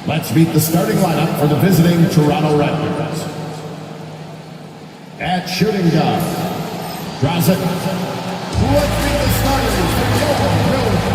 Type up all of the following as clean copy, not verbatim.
Let's meet the starting lineup for the visiting Toronto Raptors. At shooting guard, draws it. Let's meet the starters for your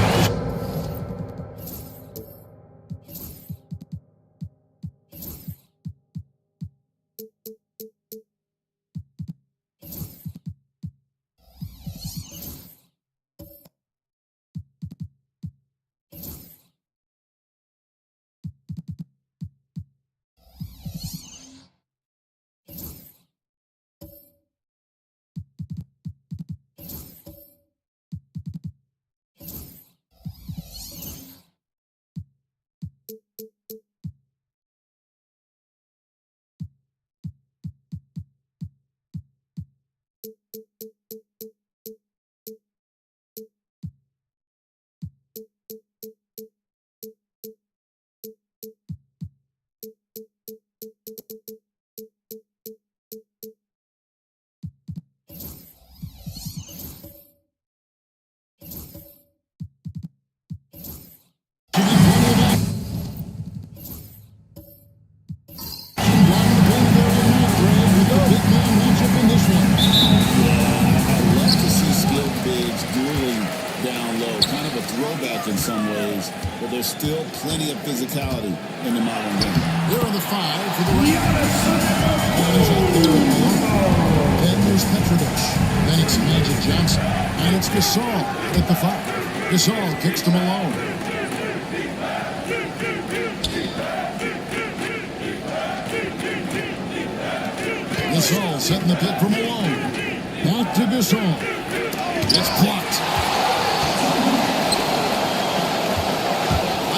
in some ways, but there's still plenty of physicality in the modern game. Here are the five for the Raptors. Then there's Petrovic. Then it's Magic Johnson. And it's Gasol at the five. Gasol kicks to Malone. Gasol setting the pick for Malone. Back to Gasol. It's blocked.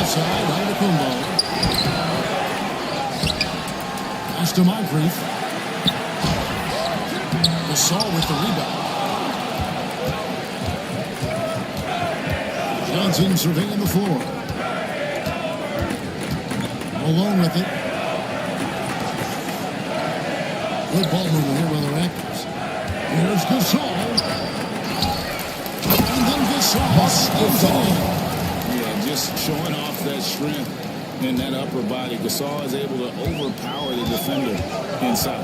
Outside, Antetokounmpo. Pass to Moncrief. Gasol with the rebound. Johnson surveying the floor. Malone with it. Good ball movement here by the Raptors. Here's Gasol. And then Gasol steps on. Just showing off that strength in that upper body. Gasol is able to overpower the defender inside.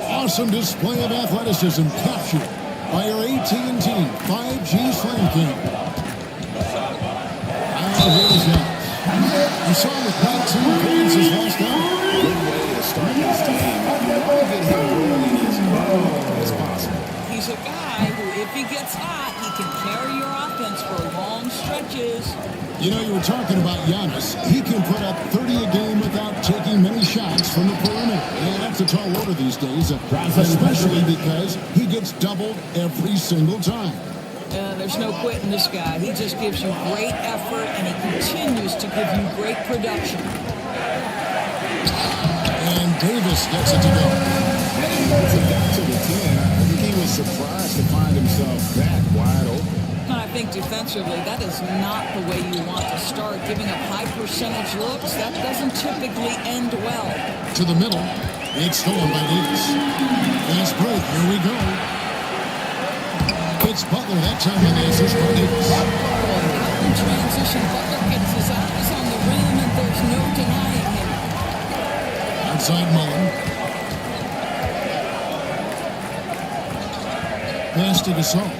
Awesome display of athleticism captured by your AT&T 5G Slam King. And here's that. You saw with 19 points his last time. Good way to start this game. If you want to get him rolling as early as possible. He's a guy who, if he gets hot, he can carry your offense for long stretches. You know, you were talking about Giannis. He can put up 30 a game without taking many shots from the perimeter. And that's a tall order these days, especially because he gets doubled every single time. there's no quitting this guy. He just gives you great effort, and he continues to give you great production. And Davis gets it to go. And once it got to the 10, I think he was surprised to find himself that wide open. And I think defensively, that is not the way you want to start. Giving up high percentage looks, that doesn't typically end well. To the middle. It's stolen by Davis. Fast break. Here we go. It's Butler. That time on the assist by Davis. In transition, Butler gets his eyes on the rim, and there's no denying him. Outside Mullen. Pass to Gasol.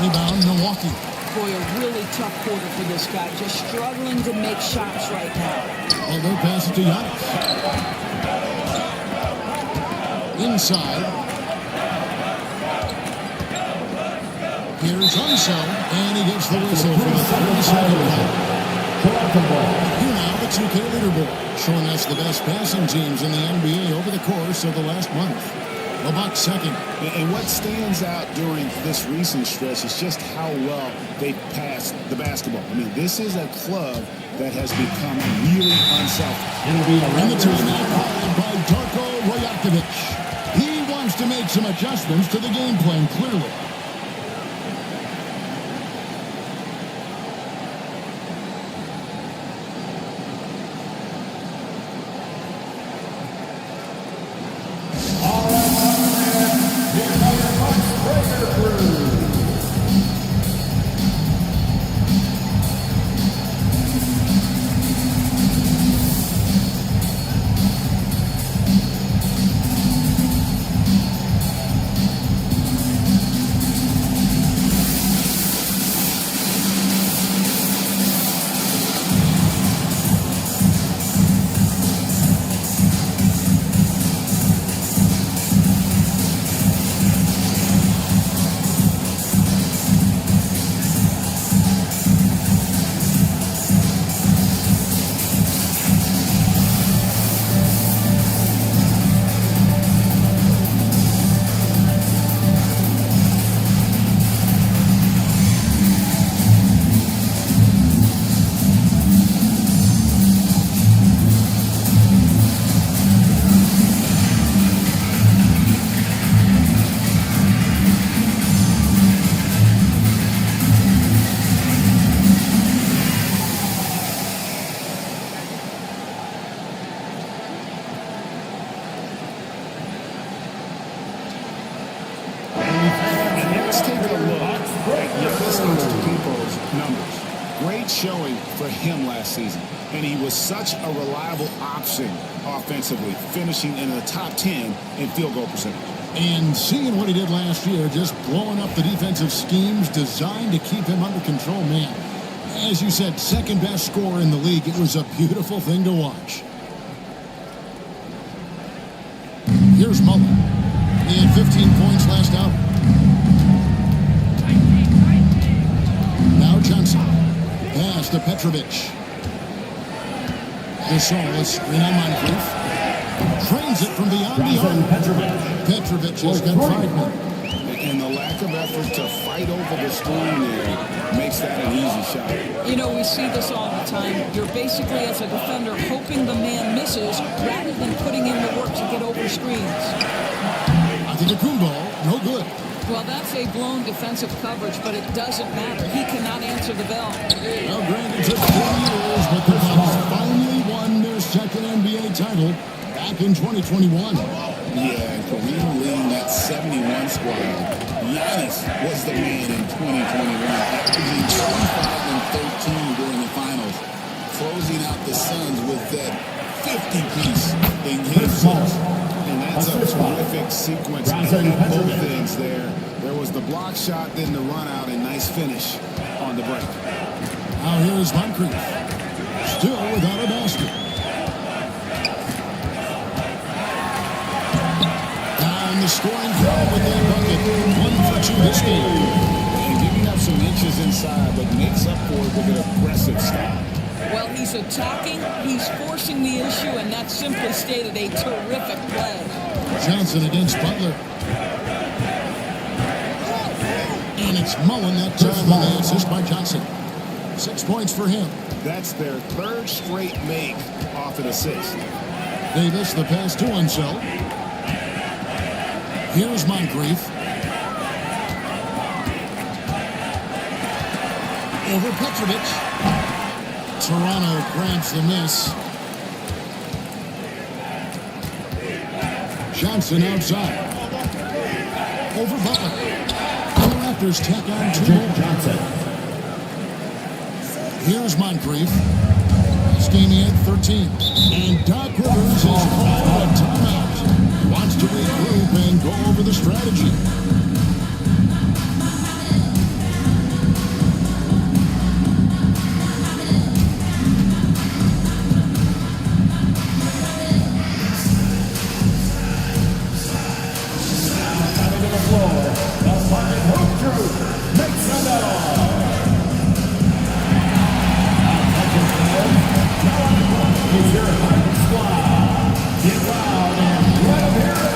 Rebound, Milwaukee. Boy, a really tough quarter for this guy. Just struggling to make shots right now. Although pass it to Giannis. Inside. Here's Unseld, and he gets the whistle for the 32nd foul. Here now, the 2K leaderboard, showing us the best passing teams in the NBA over the course of the last month. The Bucks second. And what stands out during this recent stretch is just how well they passed the basketball. I mean, this is a club that has become really unselfish. And the timeout called by Darko Rajakovic. He wants to make some adjustments to the game plan, clearly. Showing for him last season, and he was such a reliable option offensively, finishing in the top 10 in field goal percentage. And seeing what he did last year, just blowing up the defensive schemes designed to keep him under control, man. As you said, second best scorer in the league. It was a beautiful thing to watch. Here's Mullen. He had 15 points last out. Now Johnson. Pass to Petrovic. Gasol, screen on Moncrief. Trains it from beyond the arc. Petrovic has got 5 men. And the lack of effort to fight over the screen there makes that an easy shot. You know, we see this all the time. You're basically, as a defender, hoping the man misses rather than putting in the work to get over screens. Antetokounmpo, no good. Well, that's a blown defensive coverage, but it doesn't matter. He cannot answer the bell. Well, granted, it took 4 years, but the Bucks finally won their second NBA title back in 2021. Yeah, and Kareem leading that 71 squad. Giannis was the man in 2021, averaging 25 and 13 during the finals, closing out the Suns with that 50-piece in game 6. And that's a terrific sequence of both things there. There was the block shot, then the run out, and nice finish on the break. Now here's Moncrief. Still without a basket. Down the scoring throw with that bucket. 1 for 2 this game. And giving up some inches inside, but makes up for it with an aggressive style. Well, he He's attacking, he's forcing the issue, and that simply stated a terrific play. Johnson against Butler. And it's Mullen that time on the assist by Johnson. 6 points for him. That's their third straight make off an assist. Davis, the pass to Unseld. Here's Moncrief. Over Petrovic. Toronto grabs the miss. Johnson outside. Over Butler. And the Raptors tack on 2 more. Johnson. Here's Moncrief. Steamy at 13. And Doc Rivers is called a timeout. Wants to regroup and go over the strategy. Coming to the floor, the Spartan Hoop Crew makes some noise. Is your Spartan squad. Get loud and let them hear it.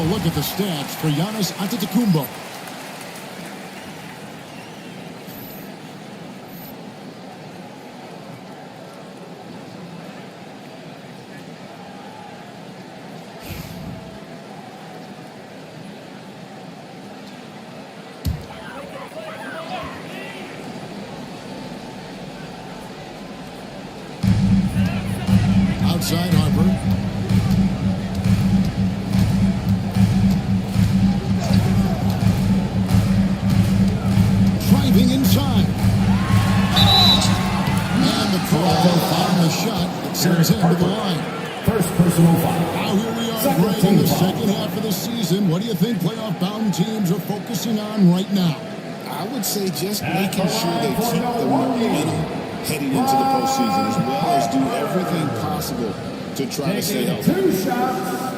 Look at the stats for Giannis Antetokounmpo. Outside Harper. Inside. And the call on the shot that sends him to the line. First personal foul. Now here we are right in the second half of the season. What do you think playoff-bound teams are focusing on right now? I would say just making sure they keep the momentum heading into the postseason, as well as do everything possible to try to stay healthy. 2 shots.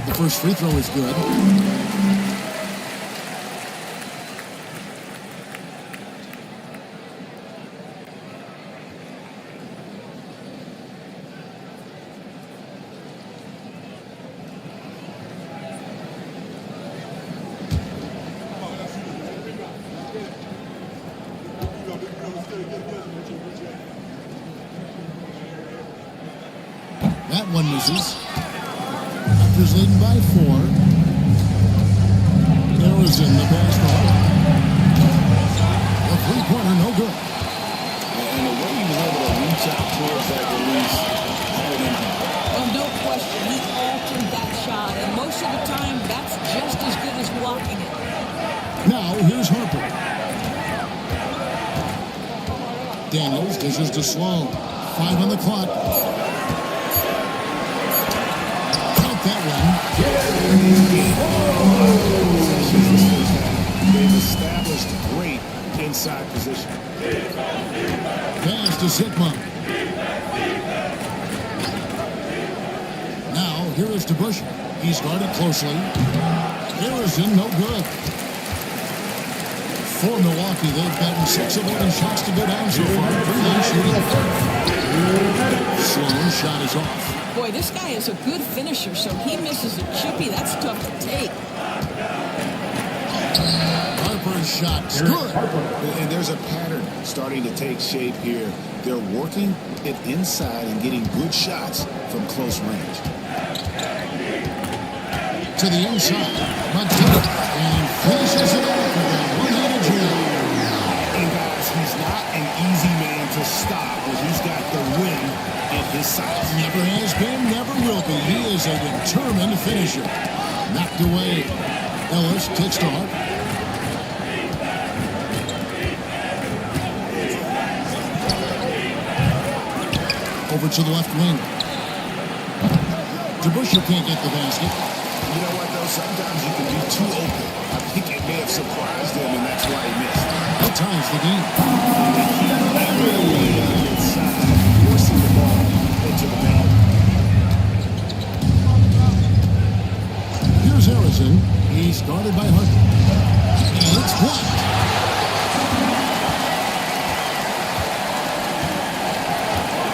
The first free throw is good. That one misses. Raptors leading by 4. Arizona the basket. The three-pointer, no good. And the way he was able to reach out towards that release had an impact. Well, no question, he altered that shot, and most of the time, that's just as good as blocking it. Now, here's Harper. Daniels dishes to Sloan. 5 on the clock. That one. They've established great inside position. Pass to Sigma. Now Here is DeBusschere. He's guarded closely. Harrison, no good. For Milwaukee, they've gotten 6 of 11 shots to go down so far. 3 shooting. Sloan shot is off. Boy, this guy is a good finisher, so he misses a chippy. That's tough to take. Harper's shot's good. And there's a pattern starting to take shape here. They're working it inside and getting good shots from close range. To the inside. Montana. And finishes it off with a one-handed jam. And guys, he's not an easy man to stop when he's got the rim in his sights. Never has been, never will be. He is a determined finisher. Knocked away. Ellis kicks to Harper. Over to the left wing. DeBusschere can't get the basket. You know what, though? Sometimes you can be too open. I think it may have surprised him, and that's why he missed. That ties the game. Inside, forcing the ball into the paint. Here's Harrison. He's guarded by Harper. And it's blocked.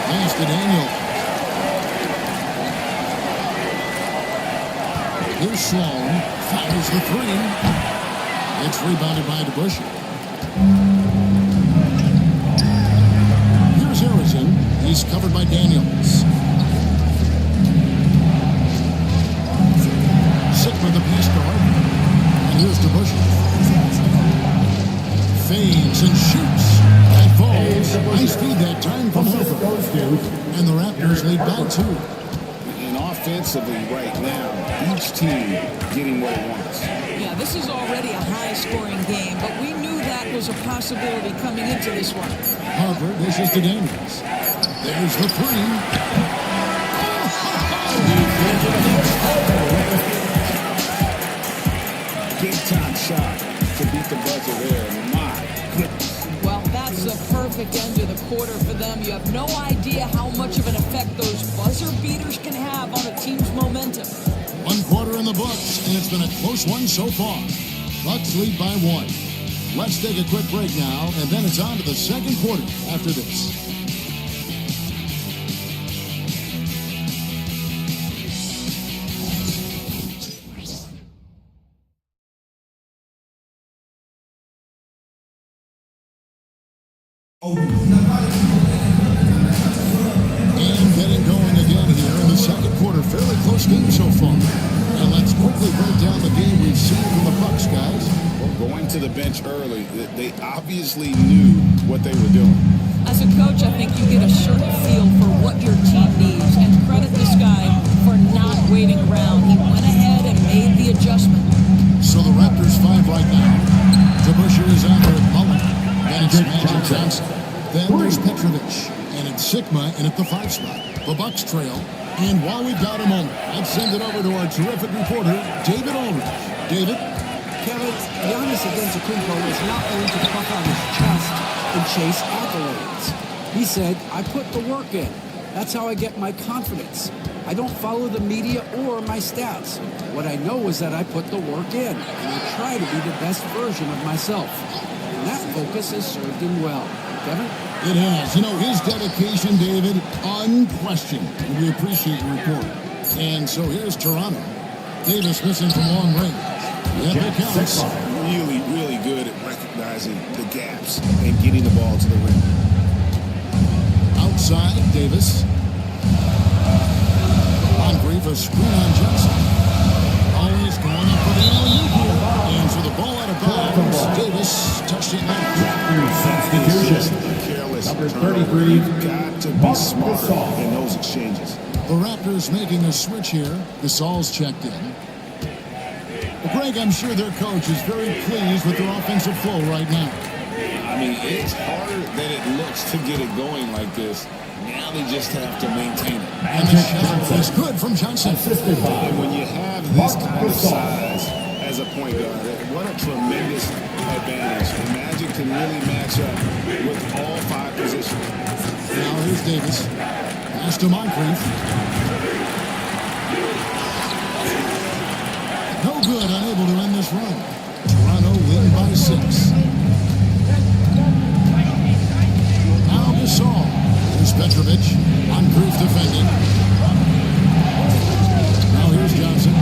Pass to Daniel. Here's Sloan. Fires the 3. It's rebounded by DeBusschere. Here's Harrison. He's covered by Daniels. Sigma the pass guard. And here's DeBusschere. Fades and shoots. That falls. Nice feed that time from Harper. And the Raptors lead by 2. And offensively right now, each team getting what it wants. Yeah, this is already a high-scoring game, but we knew that was a possibility coming into this one. Harper dishes to Daniels. There's the 3. Big-time shot to beat the buzzer there. My goodness. Well, that's a perfect end to the quarter for them. You have no idea how much of an effect those buzzer beaters can have on a team's momentum. 1 quarter in the books, and it's been a close one so far. Bucks lead by 1. Let's take a quick break now, and then it's on to the second quarter after this. And getting going again here in the second quarter. Fairly close game so far. And let's quickly break down the game we've seen from the Bucks, guys. Well, going to the bench early, they obviously knew what they were doing. As a coach, I think you get a certain feel for what your team needs, and credit this guy for not waiting around. He went ahead and made the adjustment. So the Raptors 5 right now. DeBusschere is out there at Mullen. Then it's Magic Johnson. Then there's Petrovic. And it's Sigma in at the 5 spot. The Bucks trail. And while we've got a moment, let's send it over to our terrific reporter, David Ulrich. David? Kevin, Giannis Antetokounmpo is not going to puff on his chest and chase accolades. He said, I put the work in. That's how I get my confidence. I don't follow the media or my stats. What I know is that I put the work in, and I try to be the best version of myself. And that focus has served him well. Kevin? It has. You know, his dedication, David, unquestioned. And we appreciate your report. And so here's Toronto. Davis missing from long range. Yep, it counts. Really, really good at recognizing the gaps and getting the ball to the rim. Outside, Davis. Moncrief, a screen on Johnson. Always going up for the alley-oop here. And so the ball out of bounds. Davis touched it left. Substitution. Careless. Number 33. Got to be smart in those exchanges. The Raptors making a switch here. Gasol's checked in. Well, Greg, I'm sure their coach is very pleased with their offensive flow right now. I mean, it's harder than it looks to get it going like this. Now they just have to maintain it. And the shot is good from Johnson. Assisted by And when you have this kind of size as a point guard, what a tremendous advantage. The Magic can really match up with all 5 positions. Now here's Davis. Pass to Moncrief. but unable to end this run. Toronto lead by 6. Now Gasol. Here's Petrovic. Moncrief defending. Now here's Johnson.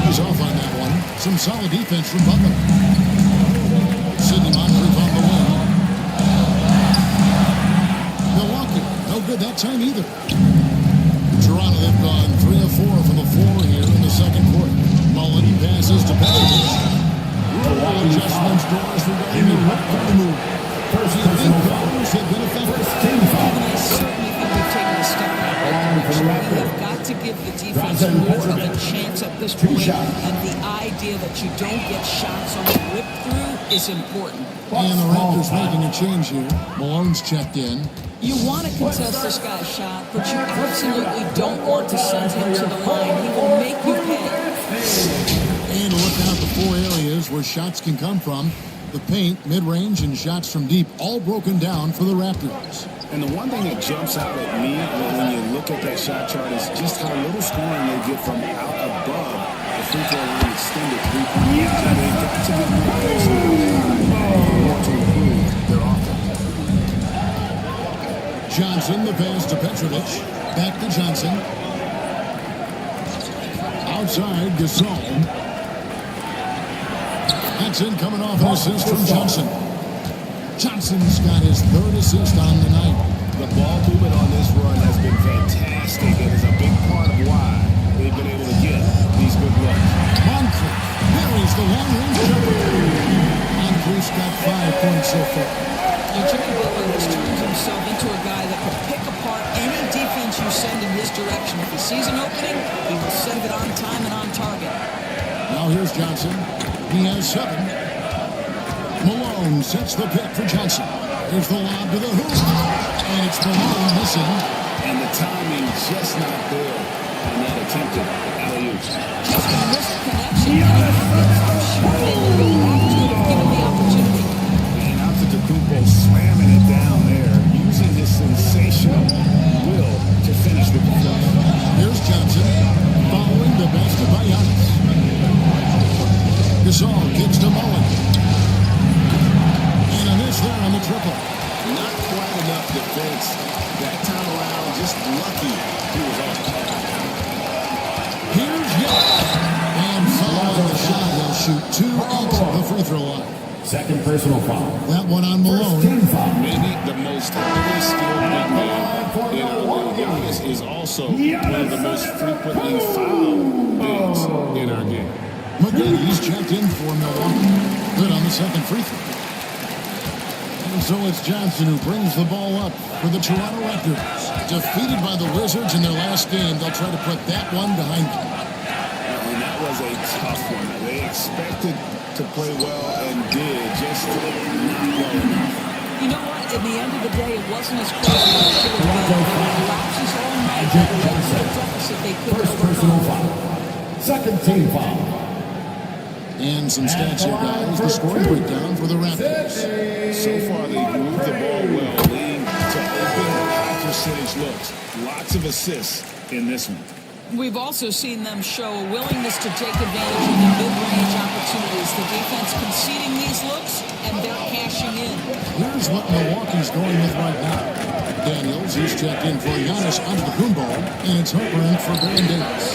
He's off on that one. Some solid defense from Butler. Sidney Moncrief on the wing. Milwaukee, no good that time either. Toronto, they've gone 3 of 4 from the floor here in the second quarter. Mullen passes to Petrovic. Adjustments, doors regarding the right move. First personal foul. Have been effective. First team foul. I certainly think they've taken a step in the right direction. You have got to give the defense more of a chance at this point. And the idea that you don't get shots on the rip through is important. And the Raptors making a change here. Malone's checked in. You want to contest this guy's shot, but you absolutely don't want to send him to the line. He will make you pay. And look out the 4 areas where shots can come from. The paint, mid-range, and shots from deep, all broken down for the Raptors. And the one thing that jumps out at me when you look at that shot chart is just how little scoring they get from out above the free throw line extended three-point. They've got to get more to improve their offense. Johnson, the pass to Petrovic. Back to Johnson. Outside, Gasol. That's in, coming off an assist from Johnson. Johnson's got his 3rd assist on the night. The ball movement on this run has been fantastic and is a big part of why they've been able to get these good looks. Moncrief buries the long-range jumper. Moncrief's got 5 points so far. Jimmy Butler has turned himself into a guy that can pick apart any defense you send in his direction. If he sees an opening, he will send it on time and on target. Now here's Johnson. He has 7. Malone sets the pick for Johnson. Here's the lob to the hoop. And it's Malone missing. And the timing just not there on that attempted alley-oop. Just a missed connection. And he has to have given the opportunity. And Antetokounmpo slamming it down there, using his sensational will to finish with the flush. Here's Johnson following the basket by Giannis. Gasol kicks to Mullen. And a miss there on the triple. Not quite enough defense that time around. Just lucky he was off. Here's Giannis. And following the shot, he'll shoot 2 at the free throw line. Second personal foul. That one on Malone. First team foul. Maybe the most heavily skilled big man in our league. Giannis is also one of the most frequently fouled bigs in our game. McGinnis checked in for Milwaukee. Good on the second free throw. And so it's Johnson who brings the ball up for the Toronto Raptors. Defeated by the Wizards in their last game, they'll try to put that one behind them. And that was a tough one. They expected to play well and did, just not well enough. You know what? At the end of the day, it wasn't as close as it should have been. They had lapses all night. They had a deficit they couldn't First personal overcome. foul. Second team foul. And some stats here, guys. The scoring breakdown for the Raptors. So far, they've moved the ball well, leading to open, high-percentage looks. Lots of assists in this one. We've also seen them show a willingness to take advantage of the mid-range opportunities. The defense conceding these looks, and they're cashing in. Here's what Milwaukee's going with right now. Daniels, he's checked in for Giannis Antetokounmpo, and it's Harper in for Baron Davis.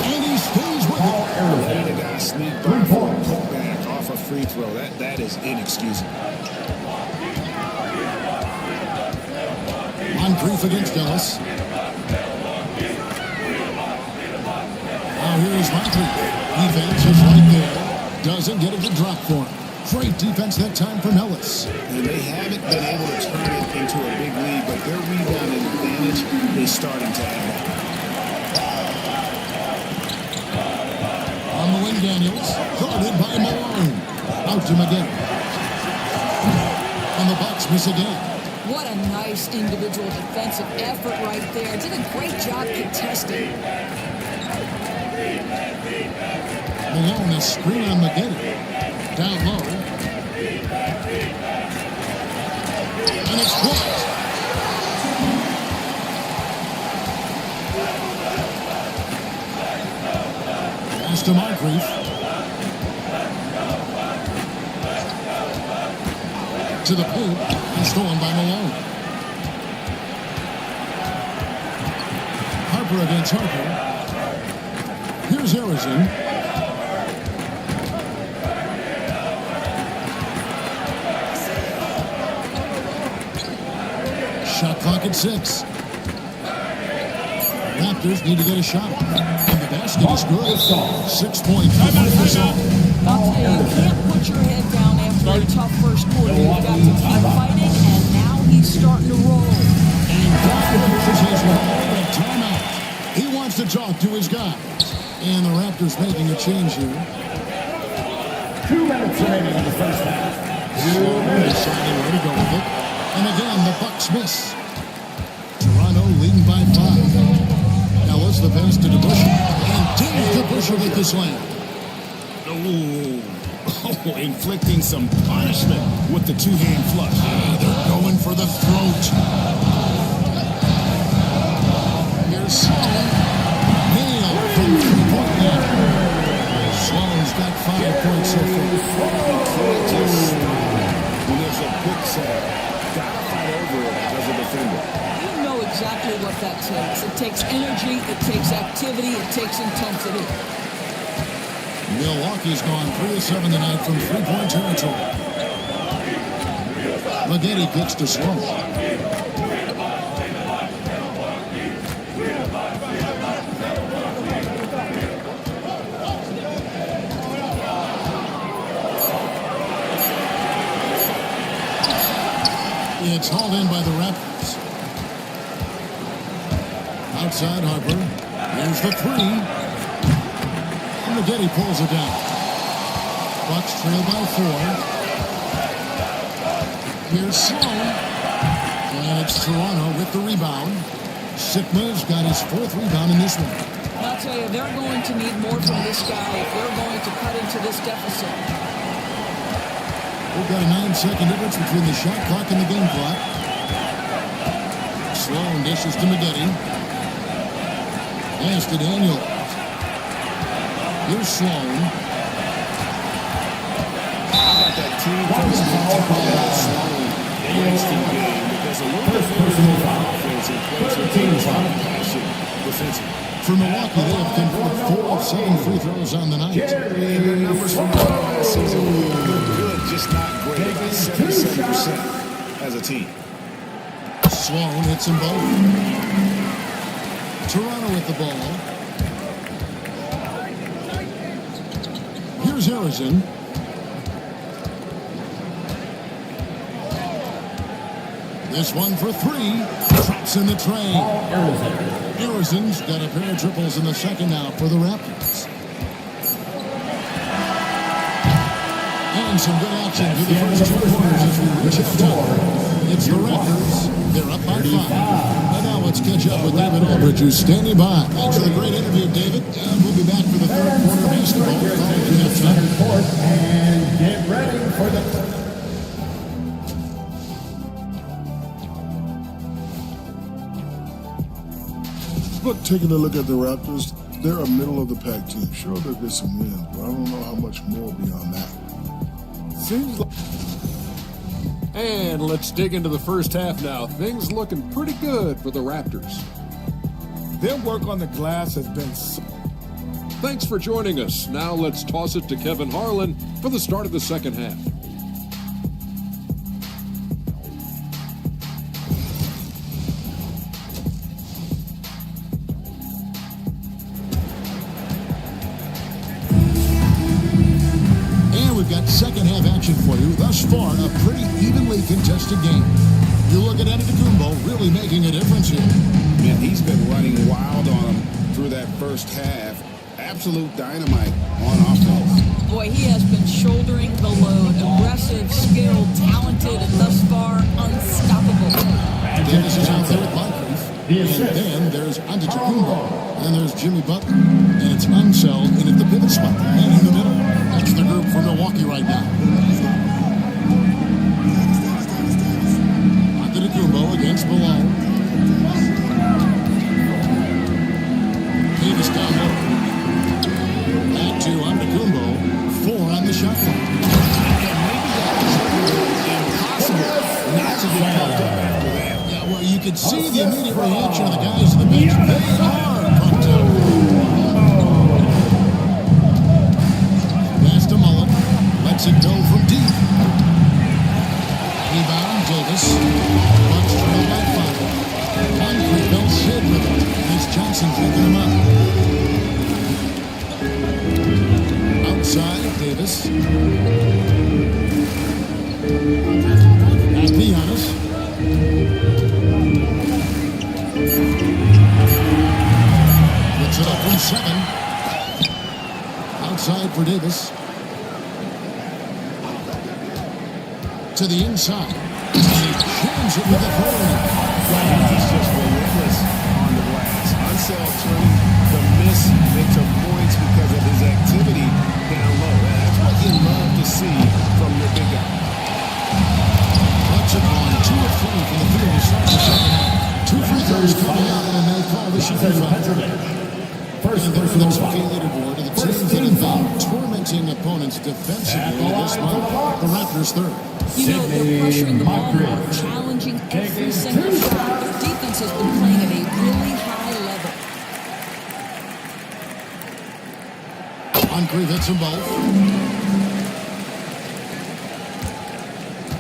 And he stays with it. Letting a guy sneak by for a putback off a free throw, that is inexcusable. Moncrief against Ellis. Now here's Moncrief. Defense is right there. Doesn't get it to drop for him. Great defense that time from Ellis. And they haven't been able to turn it into a big lead, but their rebounding advantage is starting to add up. On the wing, Daniels. Guarded by Malone. Out to McGinn. And the Bucks miss again. What a nice individual defensive effort right there. Did a great job contesting. Malone, a screen on McGinn. Down low. And it's blocked. to Moncrief. To the paint, and stolen by Malone. Harper against Harper. Here's Harrison. Shot clock at 6. Raptors need to get a shot. And the basket is good. 6 points for Gasol. I'll tell you, you can't put your head down after a tough first quarter. You've got to keep fighting, and now he's starting to roll. And Gasol has a timeout. He wants to talk to his guys. And the Raptors making a change here. 2 minutes remaining in the first half. Deciding where to go with it. And again, the Bucks miss. Toronto leading by 5. Ellis the pass to DeBusschere. And James DeBusschere with the slam. Oh, inflicting some punishment with the two-hand flush. They're going for the throat. Here's Sloan. Nailed from 3-point line. Sloan's got 5 points so far. When there's a quick set, gotta fight over it as a defender. You know exactly what that takes. It takes energy, it takes activity, it takes intensity. Milwaukee's gone 3 of 7 tonight from 3-point territory. Leggetti kicks to Sloan. It's hauled in by the Raptors. Outside Harper. Here's the 3. And Leggetti pulls it down. Bucks trail by 4. Here's Sloan. And it's Toronto with the rebound. Sigma's got his 4th rebound in this one. I'll tell you, they're going to need more from this guy if they're going to cut into this deficit. We've got a 9-second difference between the shot clock and the game clock. Sloan dishes to Leggetti. Pass to Daniel. Here's Sloan. How about that team first Sloan breaks the game because a little bit of offense and plays with teams on passion defensively. For Milwaukee, they have converted 4 of 7 free throws on the night. And their numbers from last season were good, just not great. About 77% as a team. Sloan hits them both. Toronto with the ball. Here's Harrison. This one for 3. Drops in the tray. Harrison's got a pair of triples in the second now for the Raptors. And some good action through the first 2 quarters as we reach halftime. It's the Raptors. They're up by 5. And now let's catch up with David Aldridge, who's standing by. Thanks for the great interview, David. And we'll be back for the third quarter basketball following halftime. And get ready for the... Look, taking a look at the Raptors, they're a middle-of-the-pack team. Sure, they'll get some wins, but I don't know how much more beyond that. Seems like... And let's dig into the first half now. Things looking pretty good for the Raptors. Their work on the glass has been... Thanks for joining us. Now let's toss it to Kevin Harlan for the start of the second half. We've got second half action for you. Thus far, a pretty evenly contested game. You look at Antetokounmpo really making a difference here. Man, he's been running wild on him through that first half. Absolute dynamite on offense. Boy, he has been shouldering the load. Aggressive, skilled, talented, and thus far, unstoppable. Davis is out there with Moncrief. And then there's Antetokounmpo. And there's Jimmy Butler. And it's Unseld in at the pivot spot. And in the middle. That's the group for Milwaukee right now. Antetokounmpo against Malone. Davis down low. Back to get pumped up after that. Yeah, well, you could see the immediate reaction of the guys on the bench. They are pumped up. Pass to Mullen. Lets it go from deep. Rebound, Davis. Bucks trail by 5. Concrete belt Sid with it. As Johnson's picking him up. Outside, Davis. Back to Giannis. Puts it up from 7. Outside for Davis. To the inside. And he jams it with a throw. He's just relentless on the glass. Unseld turning the miss into points because of his activity down low. That's what you love to see from your big guy. Clutch it on 2 of 3 from the field to start the second half. 2 free throws coming out, and they call the shooting foul. First And they're the personal 2K foul. leaderboard of the teams that have been tormenting opponents defensively this month. The Raptors third. You know, they're pressuring the ball more, Mockridge. challenging every single shot. Their defense has been playing at a really high level. Moncrief hits them both.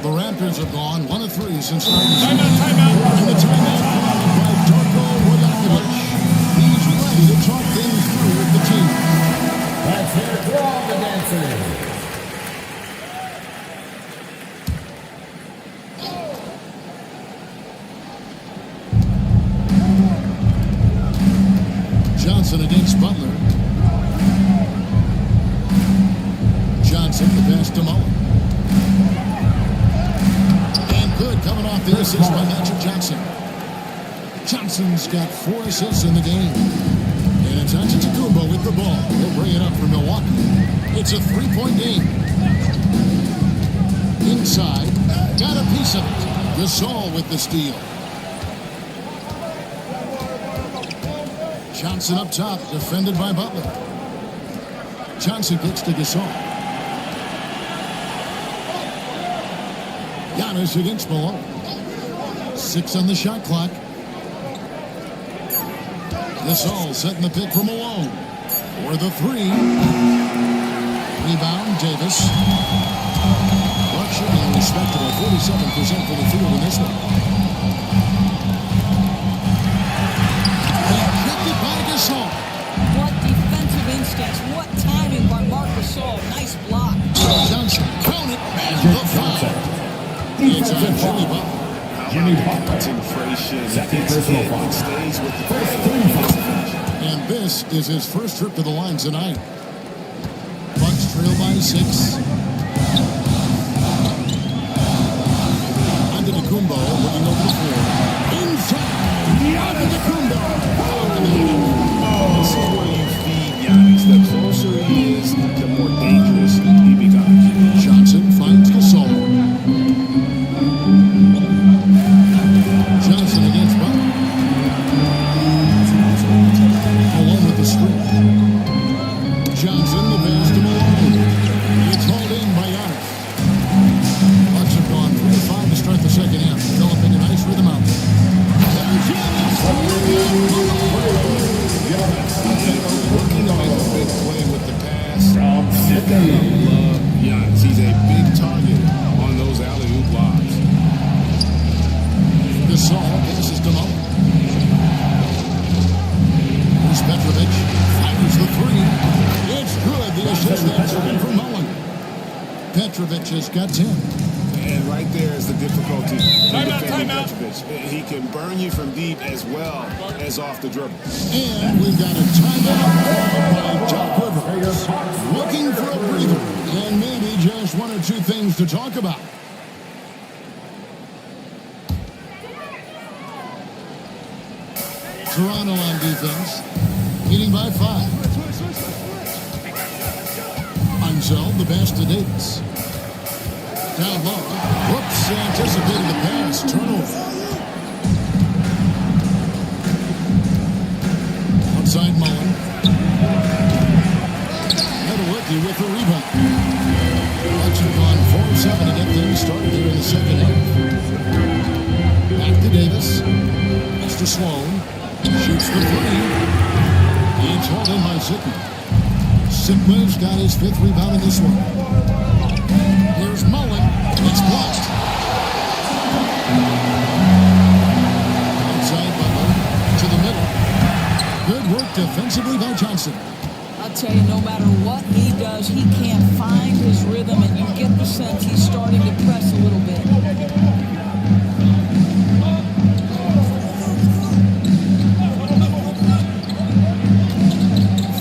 The Raptors have gone 1 of 3 since starting the season. And the timeout called by Darko Rajakovic. He's ready to talk things through with the team. Let's hear it for all the dancers. Johnson against Butler. Johnson, the pass to Mullen. And good, coming off the assist by Magic Johnson. Johnson's got 4 assists in the game. And it's Antetokounmpo with the ball. He'll bring it up for Milwaukee. It's a 3-point game. Inside, got a piece of it. Gasol with the steal. Johnson up top, defended by Butler. Johnson kicks to Gasol. Giannis against Malone. 6 on the shot clock. Gasol setting the pick for Malone. For the 3. Rebound, Davis. Bucks shooting a respectable 47% for the field in this one. What defensive instincts. What timing by Marc Gasol. Nice block. Johnson, count it, and the foul. It's on Jimmy Butler. Jimmy Butler. Concentration. Second personal foul. Stays with the First 3 fouls. And this is his first trip to the line tonight. Bucks trail by 6. Antetokounmpo looking over the floor. Inside. Antetokounmpo. This is where you feed Giannis. The closer he is, the more dangerous he becomes. Johnson finds Gasol. Johnson against Butler. Malone with the screen. Johnson, the pass to Malone. It's hauled in by Giannis. Bucks have gone 3 of 5 to start the second half, developing a nice rhythm out there. There's Giannis. Working on a big play with the pass. From Sydney. Love Giannis. He's a big target on those alley-oop lobs. Gasol passes to Mullen. Here's Petrovic. Fires the 3. It's good. The assist that's coming from Mullen. Petrovic has got 10. And right there is the difficulty in defending Petrovic. He can burn you from deep as well as off the dribble. And we've got a timeout by Doc Rivers. Looking for a breather and maybe just 1 or 2 things to talk about. Toronto on defense, leading by 5. Unseld, the pass to Davis. Down low. Whoops, anticipated the pass. Turnover. Outside Mullen. Metalworthy with the rebound. Bucks have gone 4-7 to get things started here in the second half. Davis. It's to Sloan. Shoots the three. It's hauled in by Zitman. Zitman's got his 5th rebound in this one. Here's Mullen. It's blocked. Outside Butler to the middle. Good work defensively by Johnson. I'll tell you, no matter what he does, he can't find his rhythm, and you get the sense he's starting to press a little bit.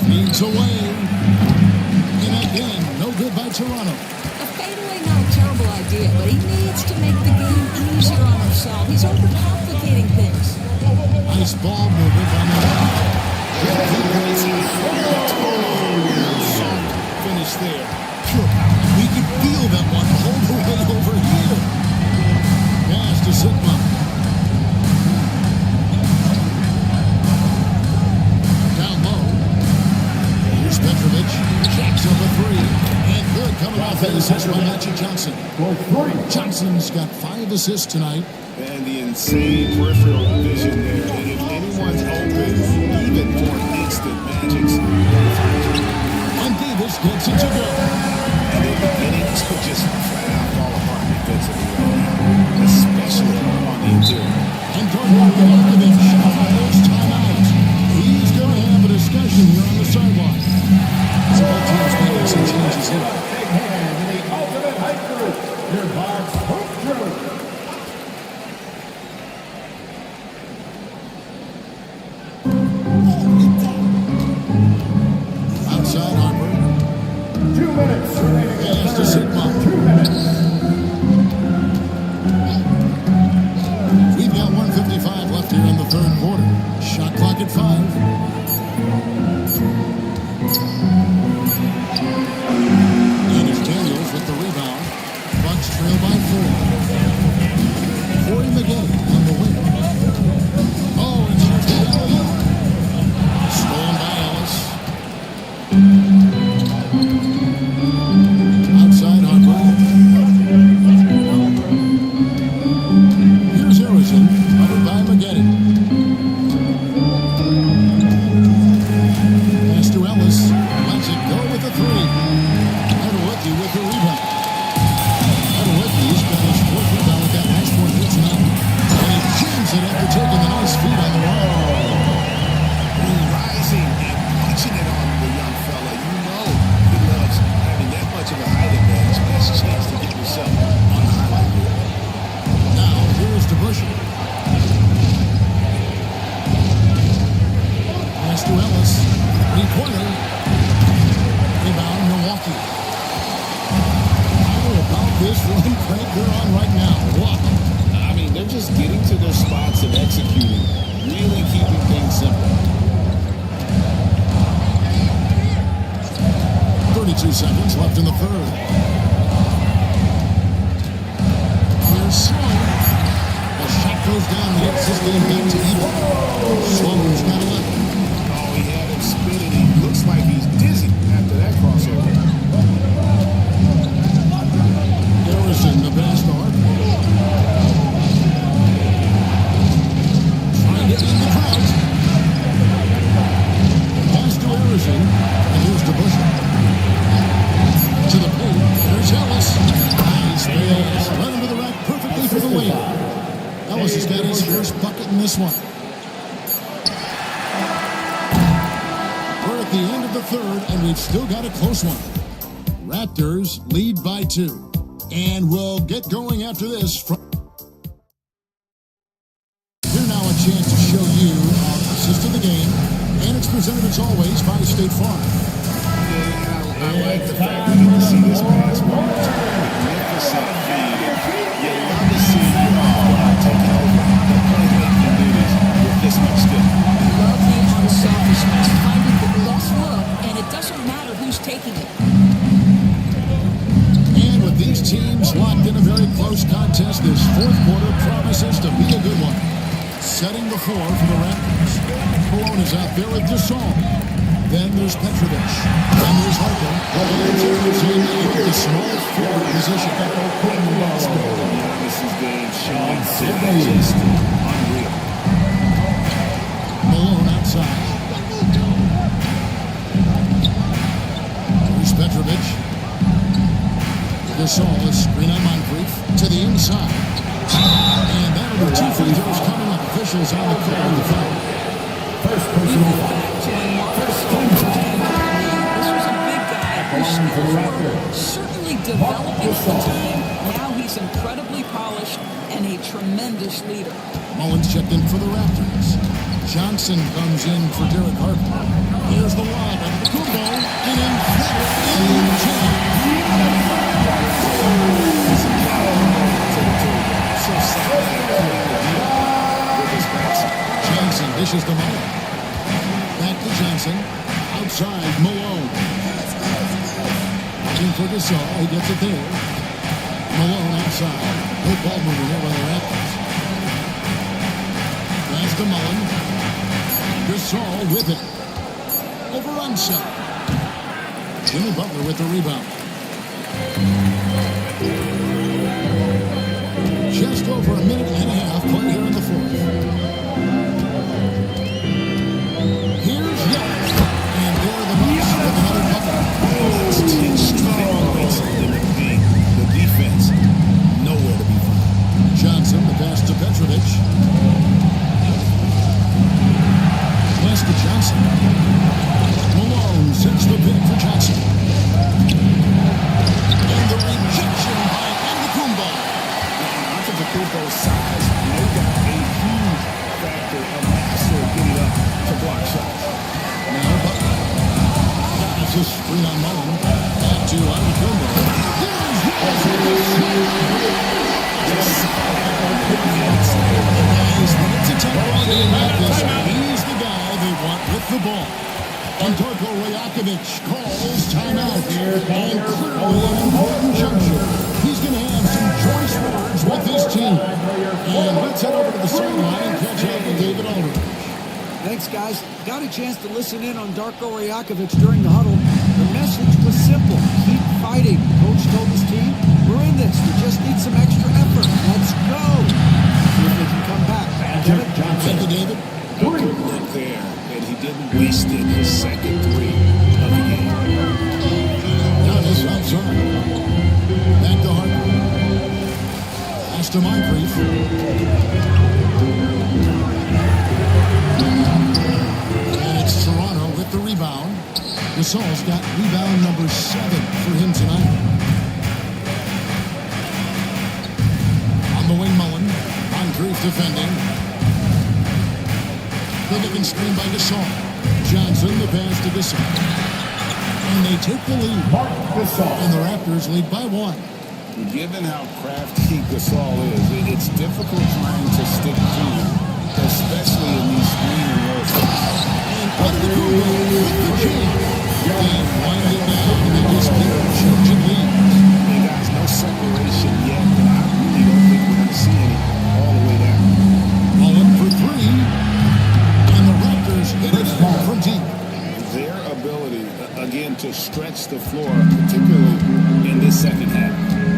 Feeds away. And again, no good by Toronto. A fadeaway, not a terrible idea, but he needs to make the game easier on himself. He's overcomplicating things. Nice ball movement by Milwaukee. Finish there. We can feel that one all the way over here. Pass to Zitman. Down low. Here's Petrovic. Jacks up a three. And good coming off that assist by Magic Johnson. Johnson's got 5 assists tonight. And the insane peripheral vision there. And if anyone's open, even for an instant, Magic's And Davis gets it to go. And in the beginning, this could just flat out fall apart defensively right now, especially on the interior. And Gordon Bogdanovich on those timeouts. He's going to have a discussion here on the sideline. So both teams making some changes here. Big hand in the ultimate hiker. Here by Hoop Drew. Outside Harper. 2 minutes remaining in Pass the to third. Zitman. 2 minutes. We've got 1:55 left here in the third quarter. Shot clock at 5. And it's Daniels with the rebound. Bucks trail by 4. Corey McGinn on the wing. Oh, and shoots the alley. Stolen by Ellis. Outside Harper. Here's Harrison, covered by McGinn. Pass to Ellis. Lets it go with the 3. Adewicky with the rebound. Adewicky's got his 4th rebound with that last one here tonight. And he jams it after taking the nice feed on the wall. Rising and punching it on the young fella. You know he loves having that much of a height advantage. Best chance to get yourself on the highlight reel. Now, here's DeBusschere. Pass to Ellis. 3-pointer. Rebound, Milwaukee. How about this run crank they're on right now? Wow. I mean, they're just getting to their spots and executing, really keeping things simple. 32 seconds left in the third. Here's Sloan. The shot goes down and hits this game back to even. Sloan's got 11. Oh, he had him spinning. He looks like he's dizzy after that crossover. Harrison, the best start. Trying to get in the crowd. Pass to Harrison. And here's DeBusschere. To the paint. There's Ellis. Nice pass. Run into the rack perfectly for the layup. Ellis has got his first bucket in this one. We're at the end of the third, and we've still got a close one. Raptors lead by 2. And we'll get going after this. Here now a chance to show you our assist of the game. And it's presented as always by State Farm. I like the fact that you can see this pass one more time. Magnificent feed. You love to see your offline taking over. The playmaking duties with this much skill. Love the unselfishness, finding the best look, and it doesn't matter who's taking it. And with these teams locked in a very close contest, this fourth quarter promises to be a good one. Setting the floor for the Raptors. Malone is out there with Gasol. Then there's Petrovic. Then there's Harper. There's Harrison in the small forward position. This is game showing just Gasol is screen on Moncrief to the inside. And that'll be 2 free throws coming up. Officials on the call of the foul. First personal foul. This was a big guy whose skills were certainly developing at the time. Now he's incredibly polished and a tremendous leader. Mullins checked in for the Raptors. Johnson comes in for Derek Harper. Here's the lob into the Kumbo. And in Johnson dishes the Mullen. Back to Johnson. Outside, Malone. Looking for Gasol. He gets it there. Malone outside. No ball moving there by the Raptors. Pass to Mullen. Gasol with it. Over onside. Jimmy Butler with the rebound. Just over a minute and a half played here in the fourth. Here's Giannis. And there the Bucks with another bucket. That's 10 straight points in the paint. The defense, nowhere to be found. Johnson, the pass to Petrovic. Pass to Johnson. Malone sets the pick for Johnson. And the rejection by Antetokounmpo. Antetokounmpo's size, no doubt, a huge factor, a master getting up to block shots. Now Butler. Giannis is screen on Mullen. Back to Antetokounmpo. He's the guy they want with the ball. And Darko Rajakovic calls timeout. And clearly an important juncture. He's going to have some choice words with his team. And let's head over to the sideline and catch up with David Aldridge. Thanks, guys. Got a chance to listen in on Darko Rajakovic during the huddle. The message was simple. Keep fighting. Coach told his team, we're in this. We just need some extra effort. Let's go. See if they can come back. Get it? Thank you, David. Good look there, and he didn't waste it. His second three of the game. Giannis outside. Back to Harper. Pass to Moncrief. And it's Toronto with the rebound. Gasol's got rebound number 7 for him tonight. On the wing, Mullen. Moncrief defending. Good-looking screen by Gasol. Johnson, the pass to Gasol. And they take the lead. And the Raptors lead by 1. Given how crafty Gasol is, it's difficult trying to stick to him, especially in these screen and roll shots. And Antetokounmpo with the jam. And winding down, and they just keep charging leads. Hey guys, no separation yet, but I really don't think we're going to see any all the way down. Mullen for 3. And the Raptors hit it from deep. Their ability, again, to stretch the floor, particularly in this second half.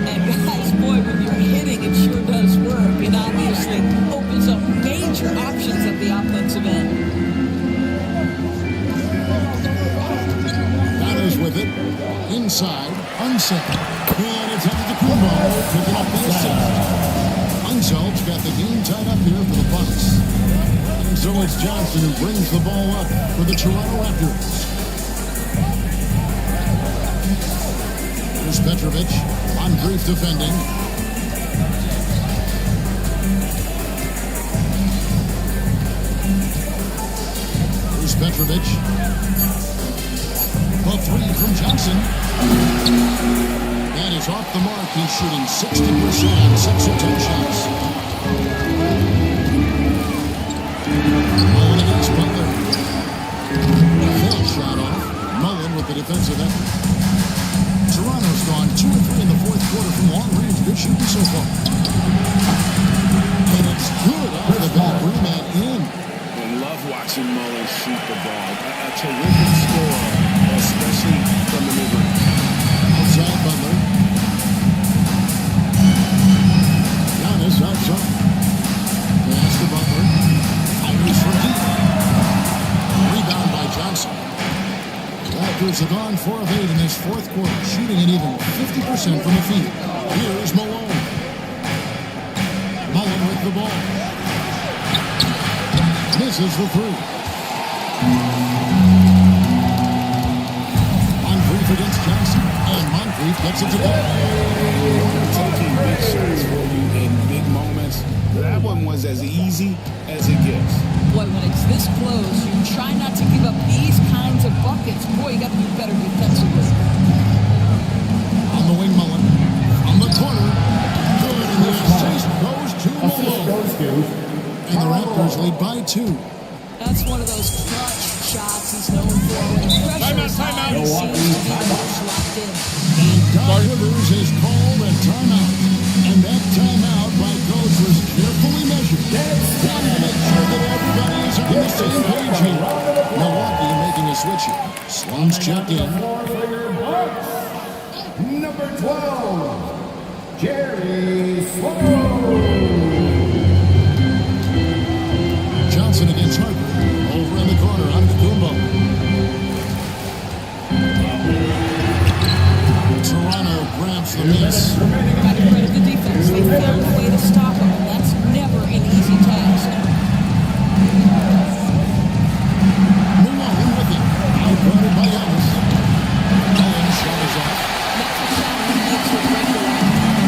And guys, boy, when you're hitting, it sure does work. It obviously opens up major options at the offensive end. Giannis with it. Inside. Unset. And it's Antetokounmpo picking up the assist. Unsel's got the game tied up here for the Bucks. And so it's Johnson who brings the ball up for the Toronto Raptors. Here's Petrovic. Moncrief defending. Here's Petrovic. The 3 from Johnson. That is off the mark. He's shooting 60%, 6 of 10 shots. Mullen against Butler. Full shot off. Mullen with the defensive effort. Toronto's gone 2 of 3 in the fourth quarter from long range. Good shooting so far. And it's good off the back rim and in. I love watching Mullen shoot the ball. A terrific score, especially from the mid-range. Outside Butler. Giannis outside. Pass to Butler. Irish from deep. Rebound by Johnson. Raptors Raptors have gone 4 of 8 in this fourth quarter, shooting an even 50% from the field. Here's Malone. Malone with the ball. Misses the three. Moncrief against Johnson, and Moncrief gets it to go. Taking big shots for you in big moments. That one was as easy as it gets. Boy, when it's this close, you try not to give up these kinds of buckets. Boy, you got to be better defensively. On the wing, Mullen. On the corner. Good, and the assist goes to Malone. And the Raptors lead by 2. That's one of those clutch shots he's known for. When pressure is high, he seems to be the most locked in. And Doc Rivers has called a timeout. And that timeout by coach was carefully measured. Wanting to make sure that everybody is on the same page here. Milwaukee making a switch here. Sloan's checked in. Number 12, Jerry Sloan. Johnson against Harper. Over in the corner on Kumbo. Toronto grabs the miss. Got to credit the defense. They found a way to stop him. That's never an easy task. Malone with it. Outguarded by Ellis. Allen shot is off. That's a shot he makes with regular.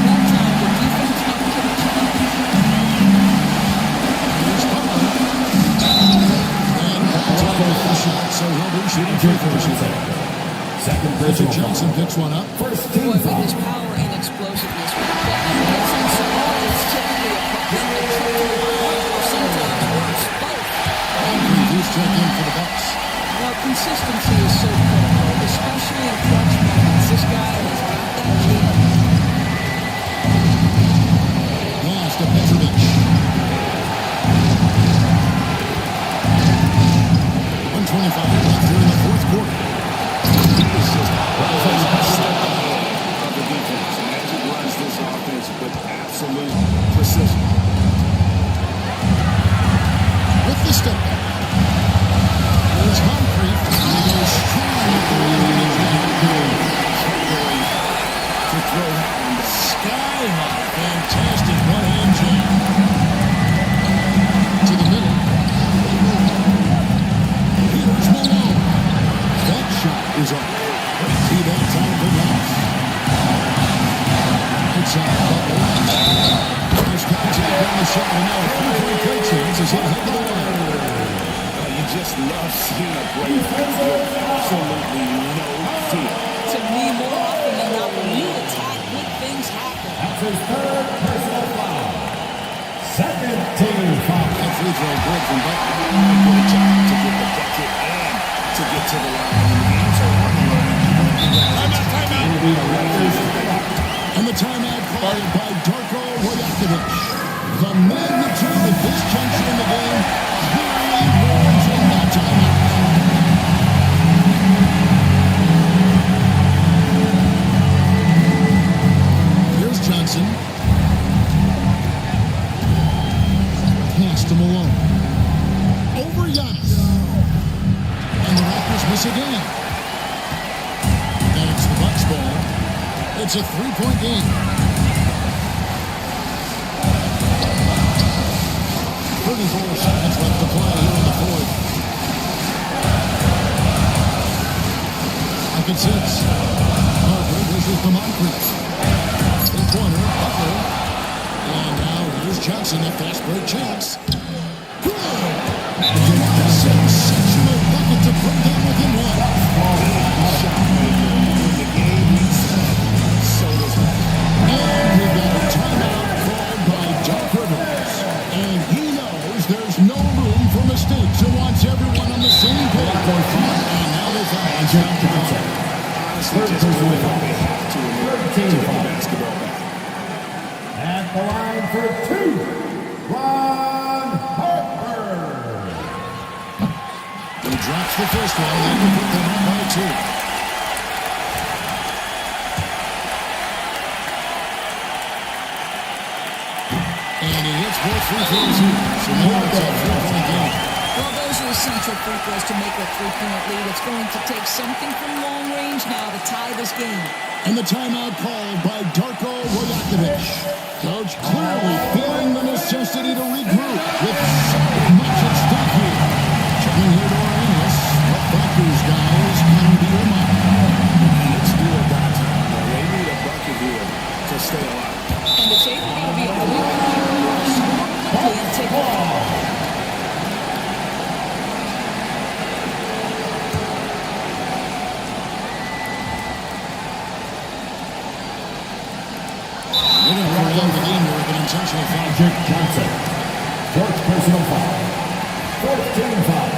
That time, the defense up to the challenge. Here's Butler. And that's a shot, so he'll be shooting free throws. Second Richard Johnson picks one up. First Boy, team with foul. his power and explosiveness, when he gets inside, it's typically a bucket that trickles around or sometimes works both. He's checked in for the Bucks. Well, consistency is so critical, especially in clutch moments. This guy has got that gene. Pass to Petrovic. 125 left here in the fourth quarter. Of the defense, and as it runs this offense with absolute precision. With the step back. There's Moncrief. And he goes strong at the To throw that one back. sky high. Fantastic one-hand jam. To the middle. Here's Malone. That shot is up. See that time for Giannis. Outside Butler. There's contact on the shot. And now a 3-point play chance as he'll head to the line. You just love seeing a break with absolutely no fear. To me, more often than not, when you attack, good things happen. That's his third personal foul. Second team foul. That free throw good from Butler. Great job to get the bucket and to get to the line. When the games are on the line, And the timeout called by Darko Rajakovic. The magnitude of this juncture in the game clearly warrants in that timeout. Here's Johnson. Pass to Malone. Over Giannis. And the Raptors miss again. And it's the Bucks ball. It's a 3-point game. 34 seconds left to play here in the fourth. Second 6. Harper versus the Moncrief. In corner, Butler. And now here's Johnson, a fast break chance. Good! Sensational bucket to put them within one. shot maker. When the game needs so does that. And we got a timeout called by Doc Rivers. And he knows there's no room for mistakes. He wants everyone on the same page. And now they find Jack Johnson. Honestly, just doing what they have to in order to get the basketball back. At the line for 2, Ron Harper. He drops the first one. That will put them up by 2. And he hits both free throws here. So now it's a 4-point game. Well, those are essential free throws to make a three-point lead. It's going to take something from long range now to tie this game. And the timeout called by Darko Rajakovic. Coach clearly feeling the necessity to regroup with so much at stake here. Checking here to our analysts, what factors, guys, come to your mind? It's do or die time. They need a bucket here to stay alive. And it's either going to be a rebound here or score quickly and take the fall. They're going to prolong the game here with an intentional foul. Patrick Johnson. Fourth personal foul. Fourth team foul.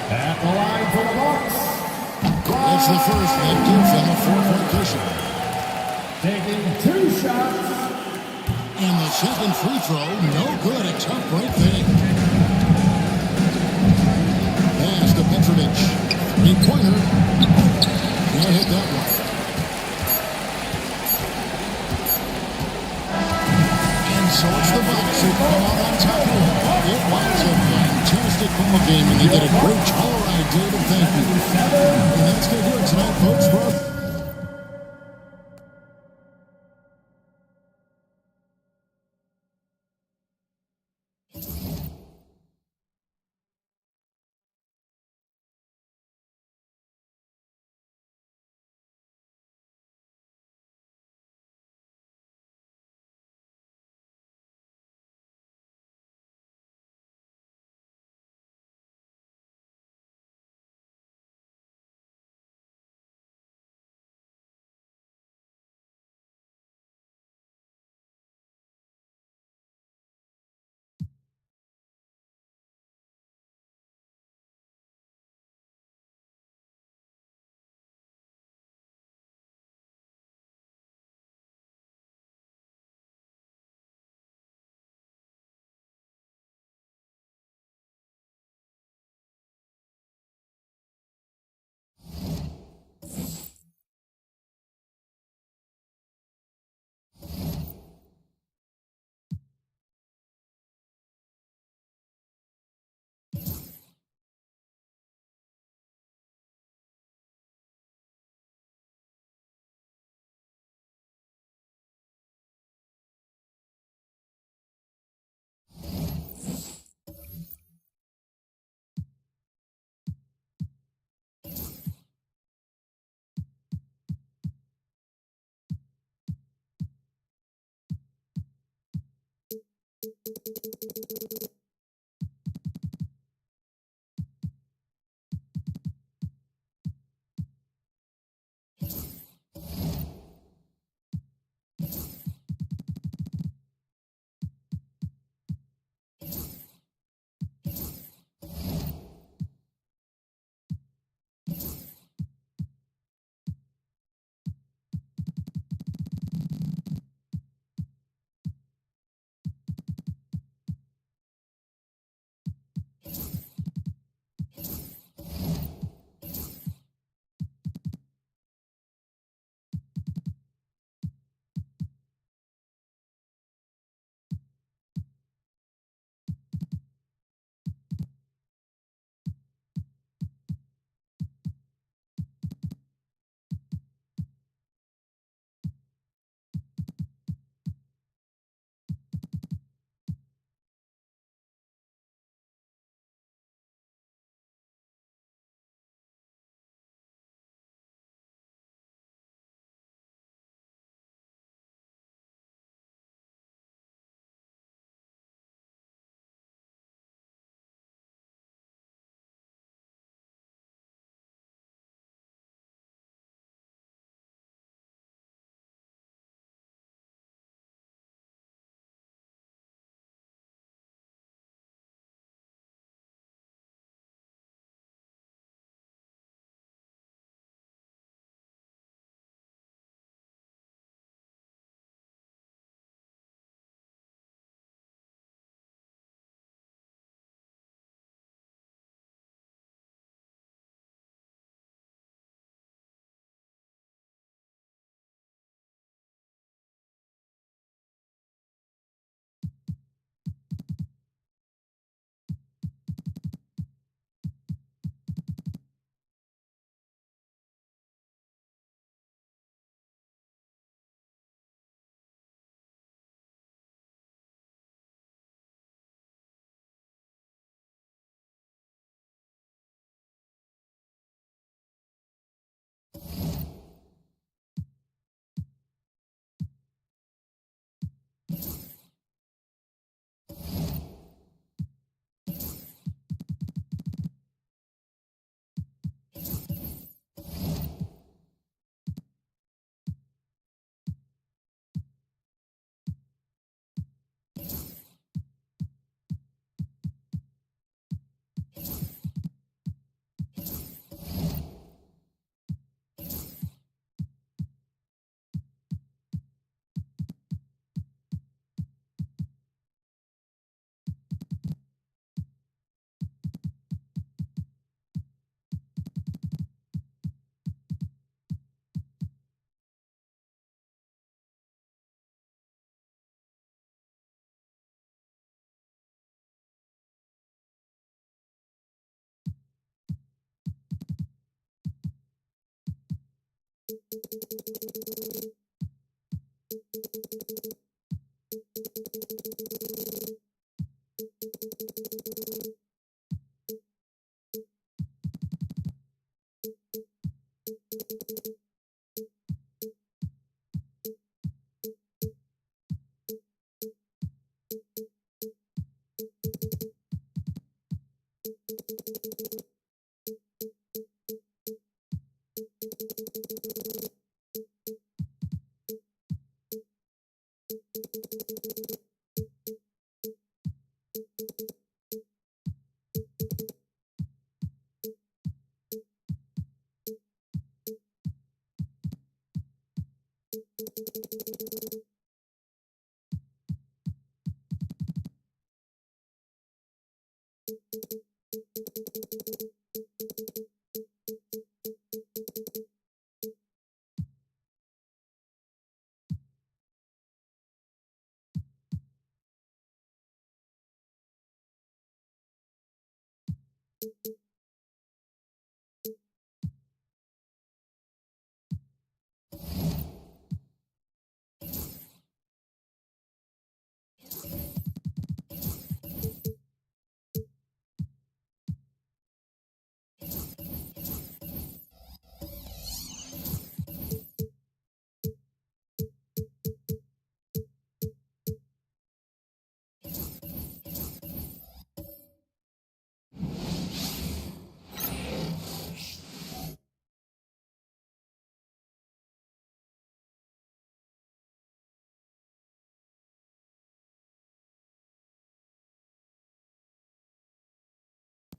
At the line for the Bucks. That's the first that gives them a four-point cushion. Taking 2 shots. And the second free throw, no good. A tough break fake. Pass to Petrovic. Three-pointer. Can't hit that one. And so it's the Bucks who come out on top here. It was a fantastic ball game, and they did a great job. All right, David, thank you. And that's going to do it tonight, folks. For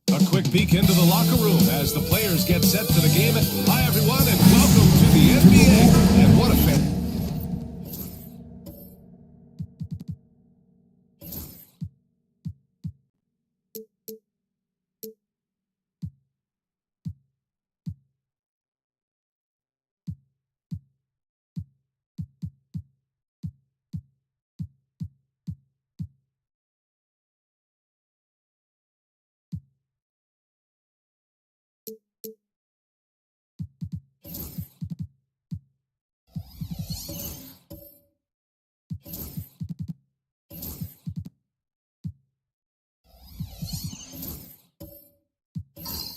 A quick peek into the locker room as the players get set for the game. Hi, everyone, and welcome to the NBA. And what a fan.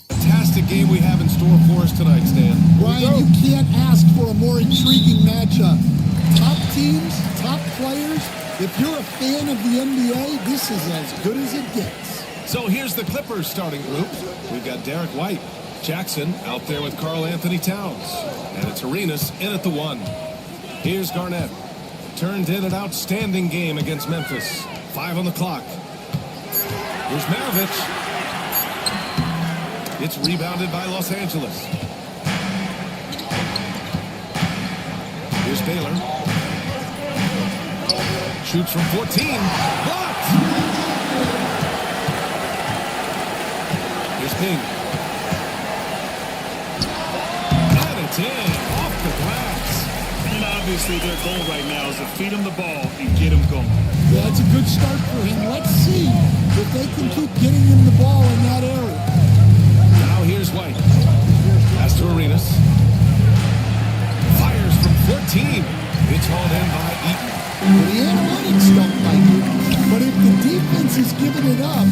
Fantastic game we have in store for us tonight, Stan. Ryan, you can't ask for a more intriguing matchup. Top teams, top players. If you're a fan of the NBA, this is as good as it gets. So here's the Clippers starting group. We've got Derek White, Jackson out there with Karl Anthony Towns, and it's Arenas in at the 1. Here's Garnett. Turned in an outstanding game against Memphis. 5 on the clock. Here's Maravich. It's rebounded by Los Angeles. Here's Baylor. Shoots from 14. Blocked! Here's Ping. And it's in. Off the glass. And obviously their goal right now is to feed him the ball and get him going. Yeah, that's a good start for him. Let's see if they can keep getting him the ball in that area. Now here's White. Pass to Arenas. Fires from 14. It's hauled in by Eaton. The analytics don't like it, but if the defense is giving it up,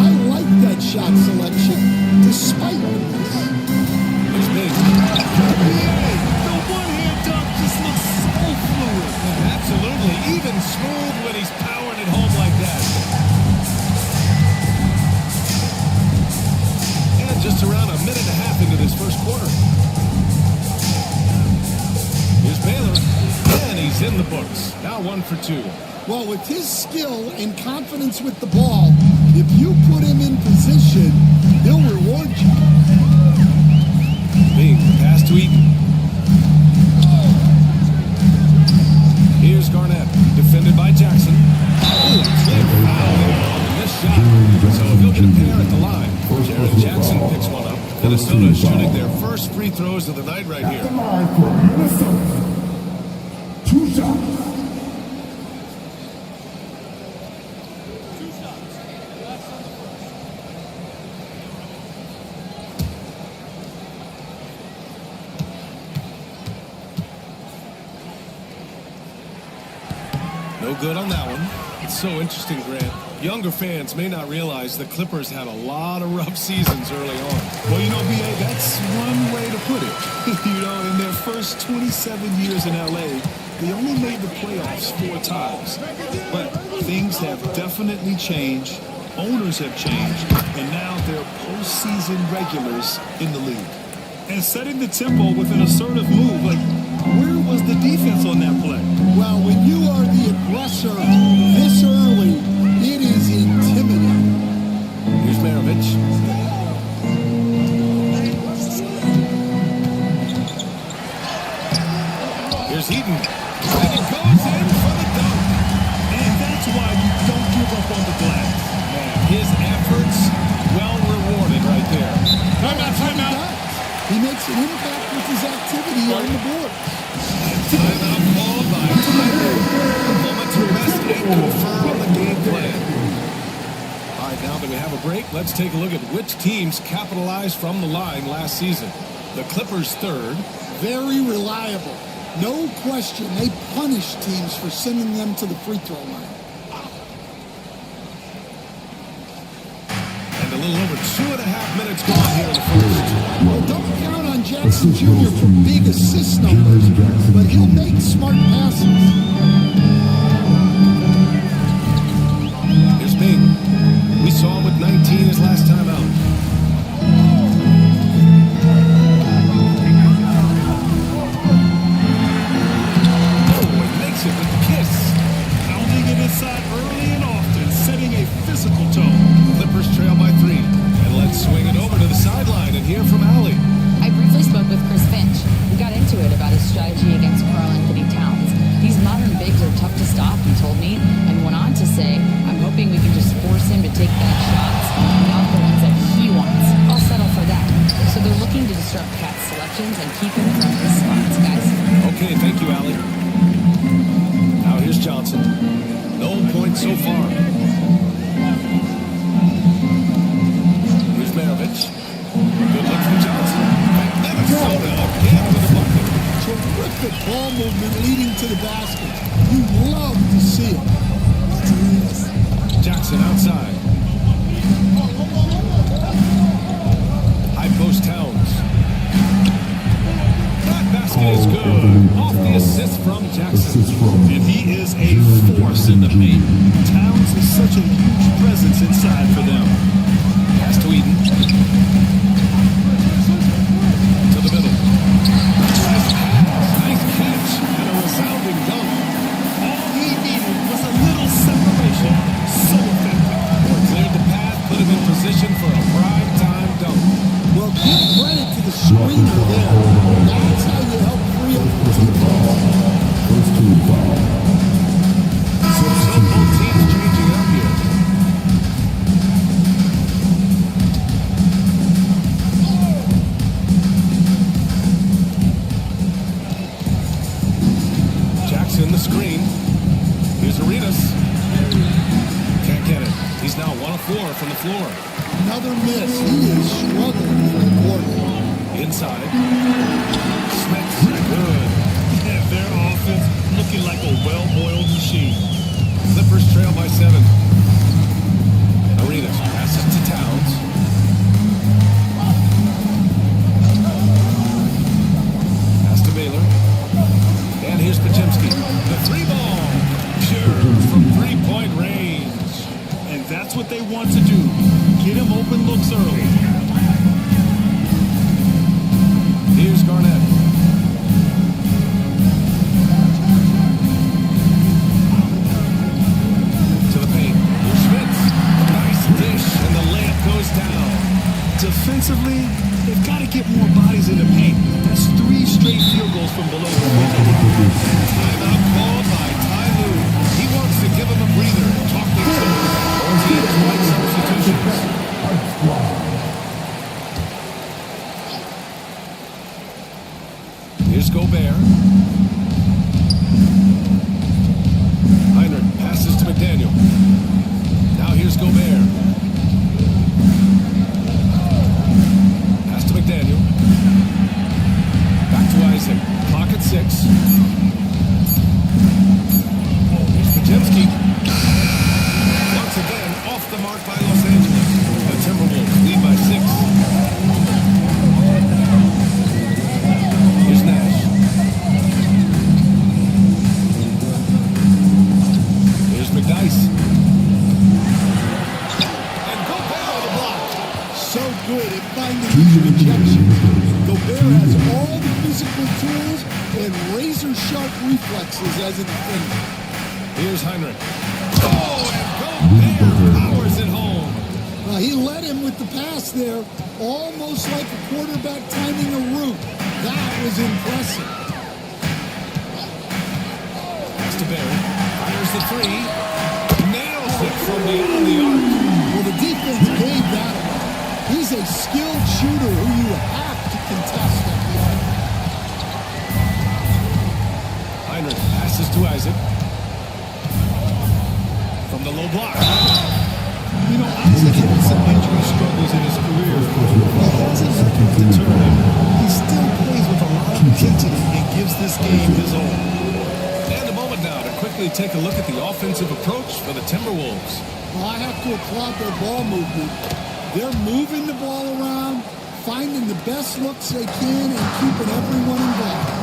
I like that shot selection, despite this. Here's Big. The one-hand dunk just looks so fluid. Absolutely. Even smooth when he's powering it home like that. And just around a minute and a half into this first quarter. Here's Baylor. And he's in the books. Now 1 for 2. Well, with his skill and confidence with the ball, if you put him in position, he'll reward you. Bing, pass to Eaton. Here's Garnett, defended by Jackson. Oh, clear foul on this shot. So he'll get a pair at the line. Jared Jackson picks one up. Minnesota shooting their first free throws of the night right here. At the line for Minnesota. 2 shots. No good on that one. It's so interesting, Grant. Younger fans may not realize the Clippers had a lot of rough seasons early on. Well, you know, B.A., that's one way to put it. You know, in their first 27 years in L.A., they only made the playoffs 4 times. But things have definitely changed. Owners have changed. And now they're postseason regulars in the league. And setting the tempo with an assertive move, like, where was the defense on that play? Well, when you are the aggressor this early, it is intimidating. Here's Maravich. Here's Heaton. And it goes in for the dunk. And that's why you don't give up on the glass. His efforts well rewarded right there. Timeout. He makes an impact with his activity on the board. Timeout called by Tyler. A moment to rest and confirm the game plan. All right, now that we have a break, let's take a look at which teams capitalized from the line last season. The Clippers third. Very reliable. No question, they punish teams for sending them to the free throw line. And a little over 2.5 minutes gone here in the first. Well, don't count on Jackson Jr. for big assist numbers, but he'll make smart passes. Here's Bing. We saw him with 19 his last time out. Oh, it makes it with the kiss. Pounding it inside early and often, setting a physical tone. Clippers trail by 3. And let's swing it over to the sideline and hear from Allie. I briefly spoke with Chris Finch. We got into it about his strategy against Karl Anthony Towns. These modern bigs are tough to stop, he told me, and went on to say, I'm hoping we can just force him to take bad shots, not the ones that he wants. I'll settle for that. So they're looking to disrupt Cat's selections and keep him from his spots, guys. Okay, thank you, Allie. Now here's Johnson. No points so far. Here's Maravich. Good luck from Johnson. Minnesota again with a bucket. Terrific ball movement leading to the basket. You love to see it. Jackson outside. High post Towns. That basket is good. Off the assist from Jackson. And he is a force in the paint. Towns is such a huge presence inside for them. Pass to Eden. To the middle. Nice catch and a resounding dunk. All he needed was a little separation. So effective. Cleared the path, put him in position for a prime time dunk. Well, give credit to the screener there. That's how you help free up the So both teams changing up here. Jackson the screen. Here's Arenas. Can't get it. He's now 1 of 4 from the floor. Another miss. He is struggling in the quarter. Inside. Smith. Good. Yeah, their offense looking like a well-oiled machine. Clippers trail by 7. Arenas passes to Towns. Pass to Baylor. And here's Potemski. The 3-ball. Pure from 3-point range. And that's what they want to do. Get him open looks early. Here's Garnett. To the paint. Here's Schmitz. Nice dish, and the layup goes down. Defensively, they've got to get more bodies in the paint. That's 3 straight field goals from below the rim. Timeout called by Ty Lue. He wants to give him a breather and talk things over. Both teams like substitutions. Pajemski. Once again, off the mark by Los Angeles. The Timberwolves lead by 6. Here's Nash. Here's McDice. And Gobert on the block. So good at finding these rejections. Gobert has all the physical tools and razor-sharp reflexes as a defender. Here's Heinrich. Oh, and Gobert powers it home. He led him with the pass there, almost like a quarterback timing a route. That was impressive. Pass to Barry. Fires the 3. Nails it from beyond the arc. Well, the defense gave that away. He's a skilled shooter who you have to contest at the end. Heinrich passes to Isaac. From the low block. You know, Isaac had some injury struggles in his career. He hasn't deterred. He still plays with a lot of intensity and gives this game his all. And a moment now to quickly take a look at the offensive approach for the Timberwolves. Well, I have to applaud their ball movement. They're moving the ball around, finding the best looks they can, and keeping everyone involved.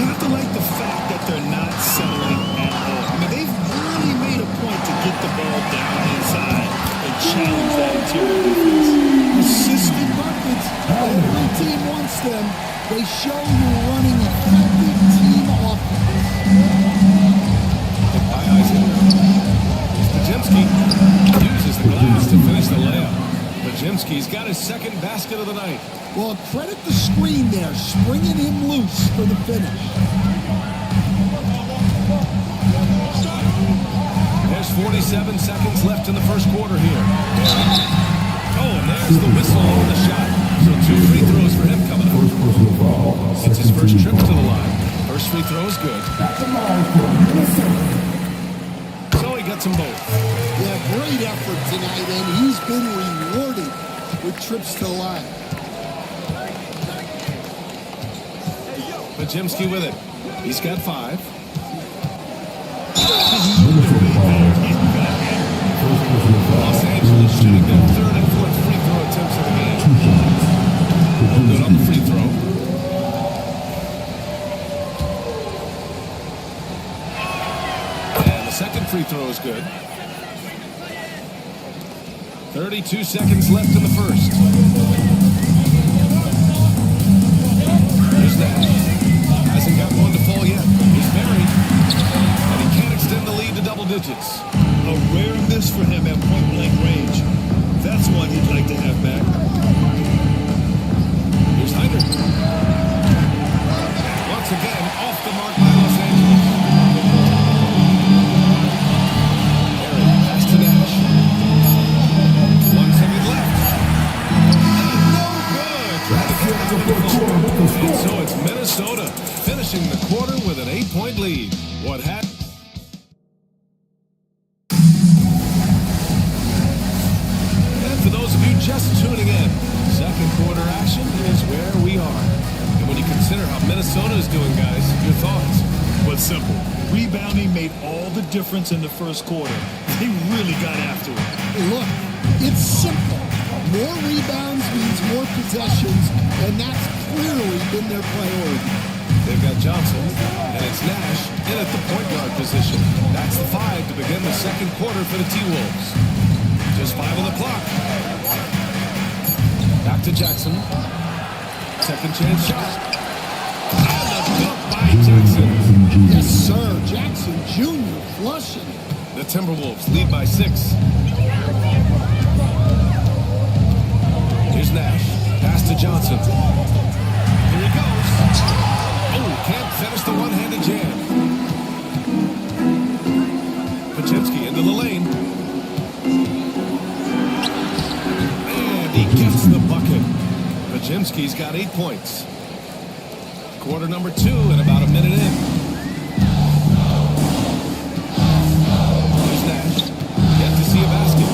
You have to like the fact that they're not settling at all. I mean, they've really made a point to get the ball down inside and challenge that interior defense. Assisted buckets. Every team wants them. They show you're running effective team offense. By Isaac. Pajemski uses the glass to finish the layup. Pajemski's got his second basket of the night. Well, credit the screen there, springing him loose for the finish. There's 47 seconds left in the first quarter here. Oh, and there's the whistle on the shot. So 2 free throws for him coming up. It's his first trip to the line. First free throw is good. So he gets them both. Yeah, great effort tonight, and he's been rewarded with trips to the line. Pajemski with it. He's got 5. Los Angeles shooting their 3rd and 4th free throw attempts of the game. No good on the free throw. And the second free throw is good. 32 seconds left in the first. Here's Nash. Hasn't got one to fall yet. He's buried. And he can't extend the lead to double digits. A rare miss for him at point-blank range. That's one he'd like to have back. Here's Heinrich. Once again, off the mark by Los Angeles. Barry, pass to Nash. 1 second left. No good. And so it's Minnesota finishing the quarter with an 8-point lead. What happened? For those of you just tuning in, second quarter action is where we are. And when you consider how Minnesota is doing, guys, your thoughts? Well, it's simple. Rebounding made all the difference in the first quarter. They really got after it. Look, it's simple. More rebounds means more possessions, and that's clearly been their priority. They've got Johnson, and it's Nash in at the point guard position. That's the 5 to begin the second quarter for the T-Wolves. Just 5 on the clock. Back to Jackson. Second chance shot. And a dunk by Jackson. Yes, sir. Jackson Jr. flushing. The Timberwolves lead by 6. Here's Nash. Pass to Johnson. Here he goes. Oh, can't finish the one-handed jam. Pajemski into the lane. And he gets the bucket. Pajemski's got 8 points. Quarter number 2 and about a minute in. Here's Nash. Yet to see a basket.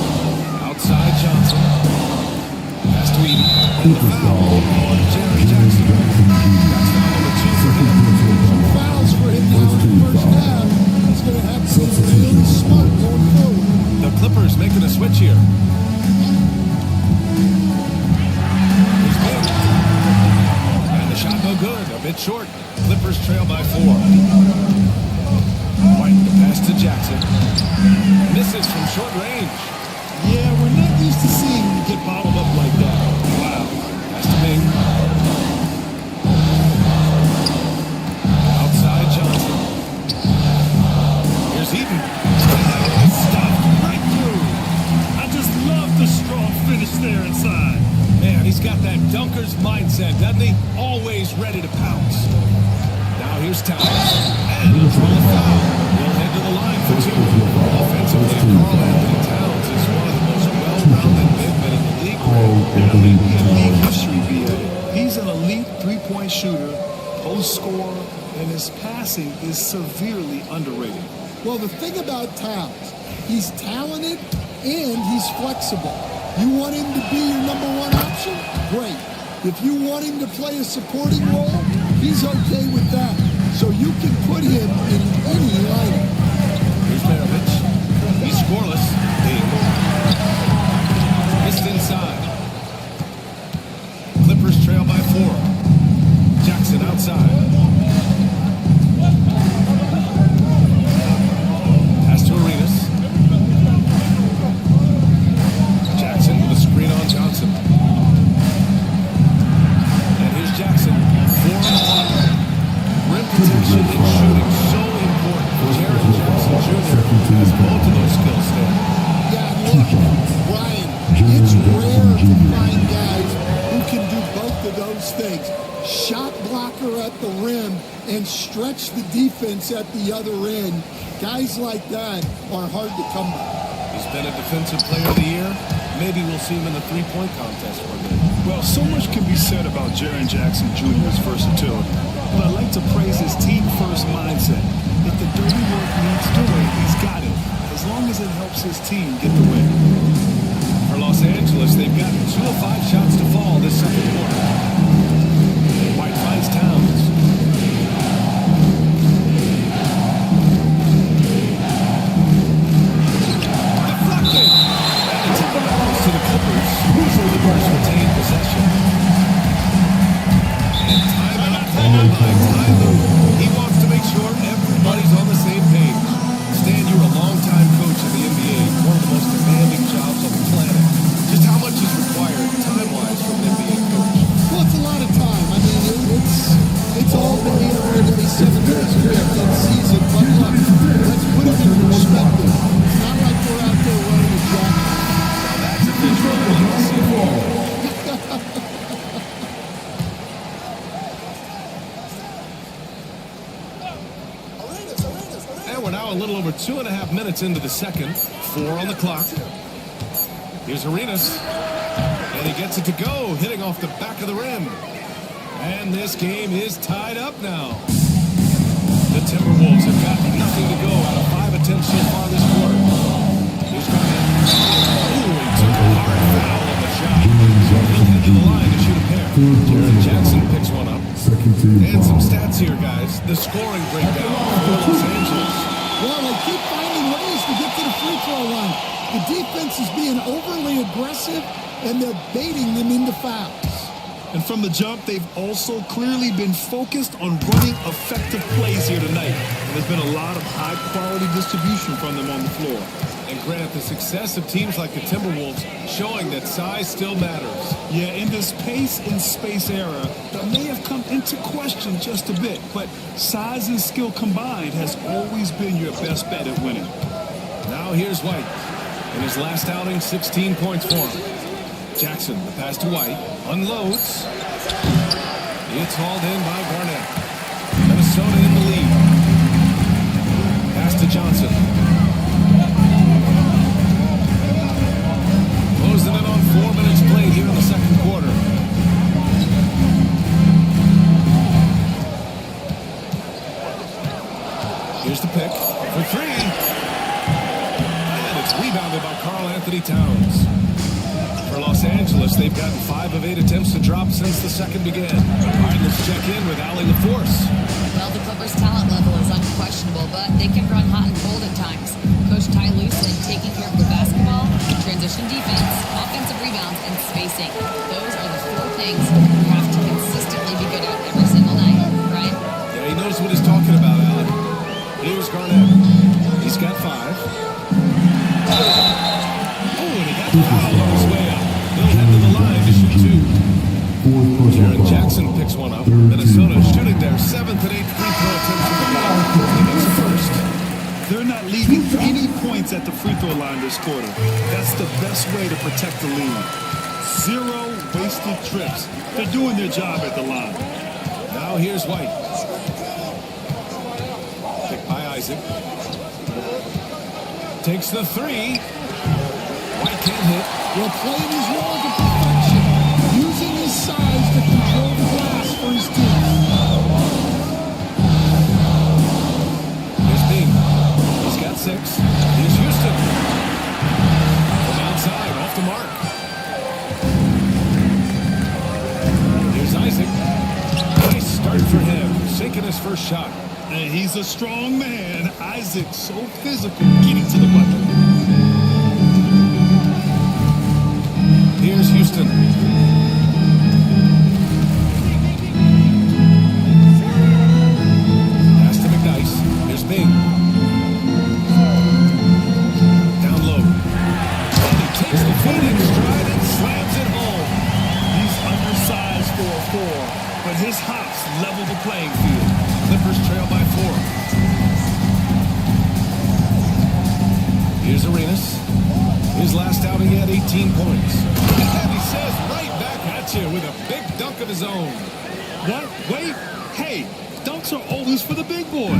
Outside Johnson. Pass to Edie. And the foul on Jerry Jackson. That's foul number 2 for him. Fouls for him now in the first half. He's going to have to be really short. Clippers trail by 4. White, the pass to Jackson. Misses from short range. Yeah, we're not used to seeing him get bottled up like that. Wow. Pass to Ming. Outside Johnson. Here's Eaton. Stuffed right through. I just love the strong finish there inside. Man, he's got that dunker's mindset, doesn't he? Always ready to pounce. Now here's Towns. And he'll draw the foul. He'll head to the line for 2. Offensively, Karl Anthony Towns is one of the most well-rounded big men in the league. In league history, BA. He's an elite three-point shooter, post scorer, and his passing is severely underrated. Well, the thing about Towns, he's talented and he's flexible. You want him to be your number 1 option? Great. If you want him to play a supporting role, he's okay with that. So you can put him in any lineup. Here's Maravich. He's scoreless. Missed inside. Clippers trail by 4. Jackson outside. Pass to Arenas. Jackson with a screen on Johnson. And here's Jackson. 4 on 1. Rim protection and shooting so important. Jaren Jackson Jr. has both of those skills there. Yeah, look, Brian, it's rare to find guys who can do both of those things. Shot blocker at the rim and stretch the defense at the other end. Guys like that are hard to come by. He's been a defensive player of the year. Maybe we'll see him in the three-point contest one day. Well, so much can be said about Jaren Jackson Jr.'s versatility, but I'd like to praise his team-first mindset. If the dirty work needs doing, he's got it, as long as it helps his team get the win. For Los Angeles, they've got 2 of 5 shots to fall this second quarter. White finds Towns. Deflected! And it's out to the Clippers. Clippers retain possession. And timeout called by Tyler. He wants to make sure everybody's on the same page. Stan, you're a long-time coach in the NBA, one of the most demanding jobs on the planet. Just how much is required time-wise from an NBA coach? Well, it's a lot of time. I mean, it's all day, every day, 7 days a week, that season. But look, let's put it in perspective. It's not like we're out there running a jacket. Now that's a visual we like to see more. And we're now a little over 2.5 minutes into the second. 4 on the clock. Here's Arenas. And he gets it to go, hitting off the back of the rim. And this game is tied up now. The Timberwolves have got nothing to go out of 5 attempts so far this quarter. Here's Garnett. Ooh, he took a hard foul on the shot. He'll head to the line to shoot a pair. Jaren Jackson picks one up. And some stats here, guys. The scoring breakdown for Los Angeles. Well, they keep finding ways to get to the free throw line. The defense is being overly aggressive, and they're baiting them into fouls. And from the jump, they've also clearly been focused on running effective plays here tonight. And there's been a lot of high-quality distribution from them on the floor. And Grant, the success of teams like the Timberwolves showing that size still matters. Yeah, in this pace and space era, that may have come into question just a bit, but size and skill combined has always been your best bet at winning. Now here's White. In his last outing, 16 points for him. Jackson, the pass to White, unloads. It's hauled in by Garnett. Minnesota in the lead. Pass to Johnson. Closing in on 4 minutes played here in the second quarter. Here's the pick for 3. And it's rebounded by Karl Anthony Towns. For Los Angeles, they've gotten 5 of 8 attempts to drop since the second began. All right, let's check in with Allie LaForce. Well, the Clippers' talent level is unquestionable, but they can run hot and cold at times. Coach Ty Lue said taking care of the basketball, transition defense, offensive rebounds, and spacing. Those are the 4 things you have to consistently be good at every single night. For just talking about, Allen. Here's Garnett. He's got 5. Oh, and he got fouled on his way up. He'll head to the line to shoot 2. Jaron Jackson picks one up. Minnesota shooting their 7th and 8th free throw attempts of the game. He makes the first. They're not leaving any points at the free throw line this quarter. That's the best way to protect the lead. 0 wasted trips. They're doing their job at the line. Now here's White. Picked by Isaac. Takes the 3. White can't hit. Well, playing his role to perfection, using his size to control the glass for his team. Here's Bing. He's got 6. Here's Houston. From outside, off the mark. Here's Isaac. Nice start for him. Sinking his first shot. And he's a strong man. Isaac, so physical, getting to the bucket. Here's Houston. Pass to McDice. Here's Bing. Down low. And he takes the feed in stride and slams it home. He's undersized for a 4, but his hops level the playing field. Clippers trail by 4. Here's Arenas. His last outing, he had 18 points. And he says right back at you with a big dunk of his own. What? Wait. Hey, dunks are always for the big boys.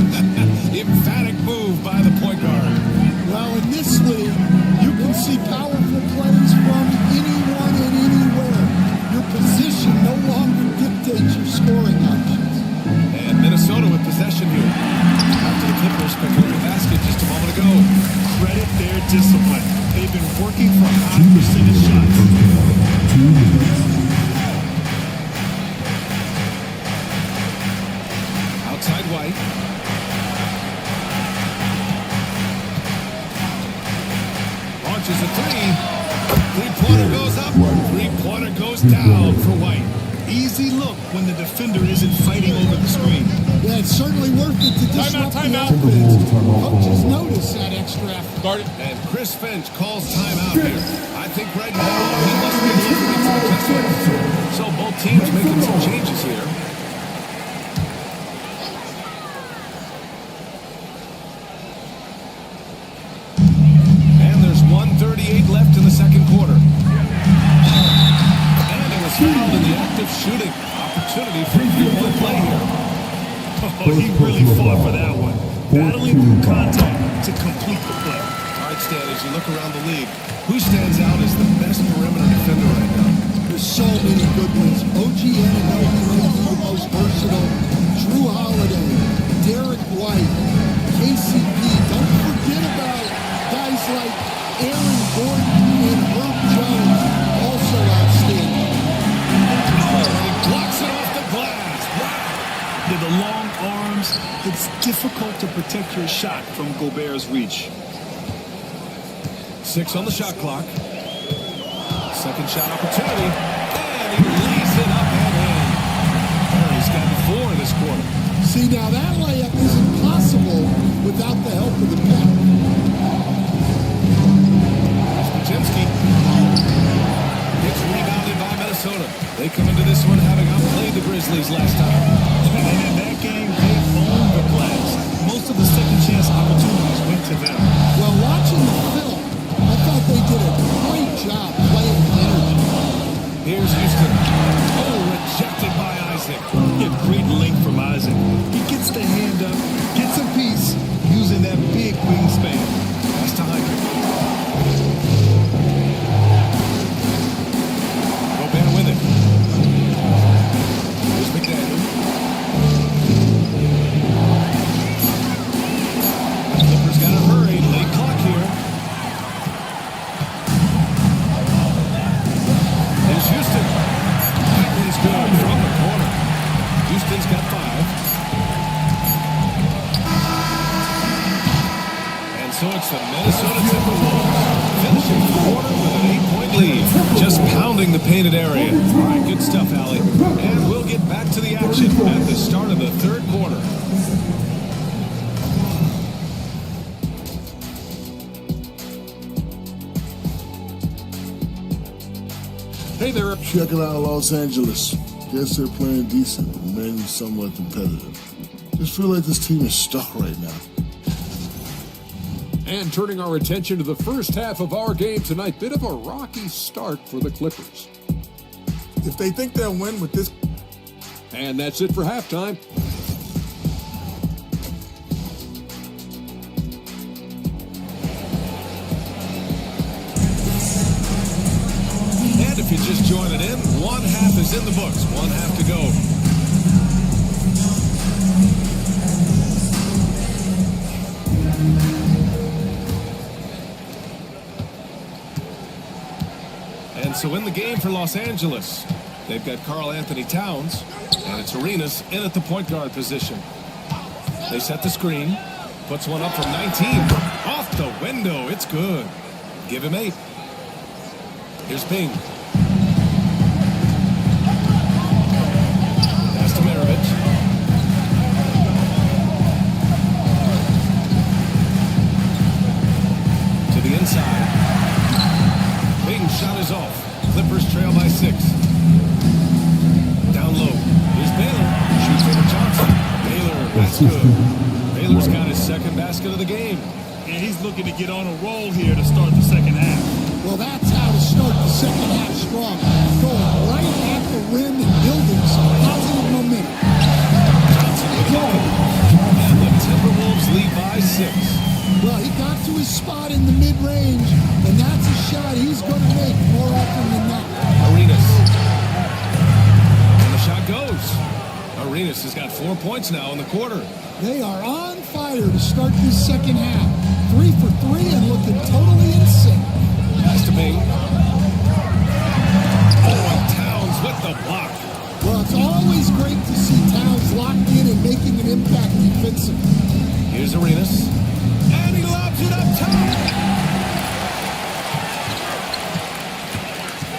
Emphatic move by the point guard. Well, in this league, you can see powerful plays from anyone and anywhere. Your position no longer dictates your scoring options. And Minnesota with possession here. After the Clippers picked up the basket just a moment ago. Credit their discipline. They've been working for high percentage shots. Outside White. Launches a 3. Three-pointer goes up. Three-pointer goes down for White. Easy look when the defender isn't fighting over the screen. Yeah, it's certainly worth it to disrupt the Timeout. offense. Coaches notice that extra effort. And Chris Finch calls timeout here. I think right now he must be looking into the test. So both teams making some changes here. And there's 1:38 left in the second quarter. And it was fouled in the act of shooting. Opportunity for a three-point play here. Oh, he really fought for that one. Battling through contact to complete the play. All right, Stan, as you look around the league, who stands out as the best perimeter defender right now? There's so many good ones. OG Anunoby may be the most versatile. Drew Holiday, Derek White, KCP. Don't forget about guys like Aaron Gordon and Herb Jones, also outstanding. Oh, and he blocks it off the glass. Wow. With the long arms, it's difficult to protect your shot from Gobert's reach. 6 on the shot clock. Second shot opportunity. And he lays it up and in. He's gotten 4 this quarter. See, now that layup isn't possible without the help of the pack. Spachinski gets rebounded by Minnesota. They come into this one having outplayed the Grizzlies last time. And in that game, they owned the glass. Most of the second chance opportunities went to them. Well, watching the film, I thought they did a great job playing with energy. Here's Houston. Oh, rejected by Isaac. Yeah, great length from Isaac. He gets the hand up, gets a piece, using that big wingspan. Pass to Heinrich. Gobert with it. Here's McDaniel. Clippers got to hurry. Late clock here. Here's Houston. That one's good from the corner. Houston's got 5. And so it's the Minnesota Timberwolves finishing the quarter with an 8-point lead. Just pounding the painted area. All right, good stuff, Allie. And we'll get back to the action at the start of the third quarter. Hey there. Checking out Los Angeles. Guess they're playing decent, remaining somewhat competitive. Just feel like this team is stuck right now. And turning our attention to the first half of our game tonight, bit of a rocky start for the Clippers. If they think they'll win with this... And that's it for halftime. And if you're just joining in, one half is in the books, one half to go. And so in the game for Los Angeles, they've got Karl Anthony Towns, and it's Arenas in at the point guard position. They set the screen, puts one up from 19. Off the window, it's good. Give him 8. Here's Ping. Pass to Maravich. To the inside. Ping shot is off. Clippers trail by 6. Down low. Here's Baylor. Shoots over Johnson. Baylor, that's good. Baylor's got his second basket of the game. And he's looking to get on a roll here to start the second half. Well, that's how to start the second half strong. Going right at the rim and building some positive momentum. Johnson with a bucket. And the Timberwolves lead by 6. Well, he got to his spot in the mid-range, and that's a shot he's going to make more often than not. Arenas. And the shot goes. Arenas has got 4 points now in the quarter. They are on fire to start this second half. 3 for 3 and looking totally in sync. Pass to Bing. Oh, Towns with the block. Well, it's always great to see Towns locked in and making an impact defensively. Here's Arenas. And he lobs it up top.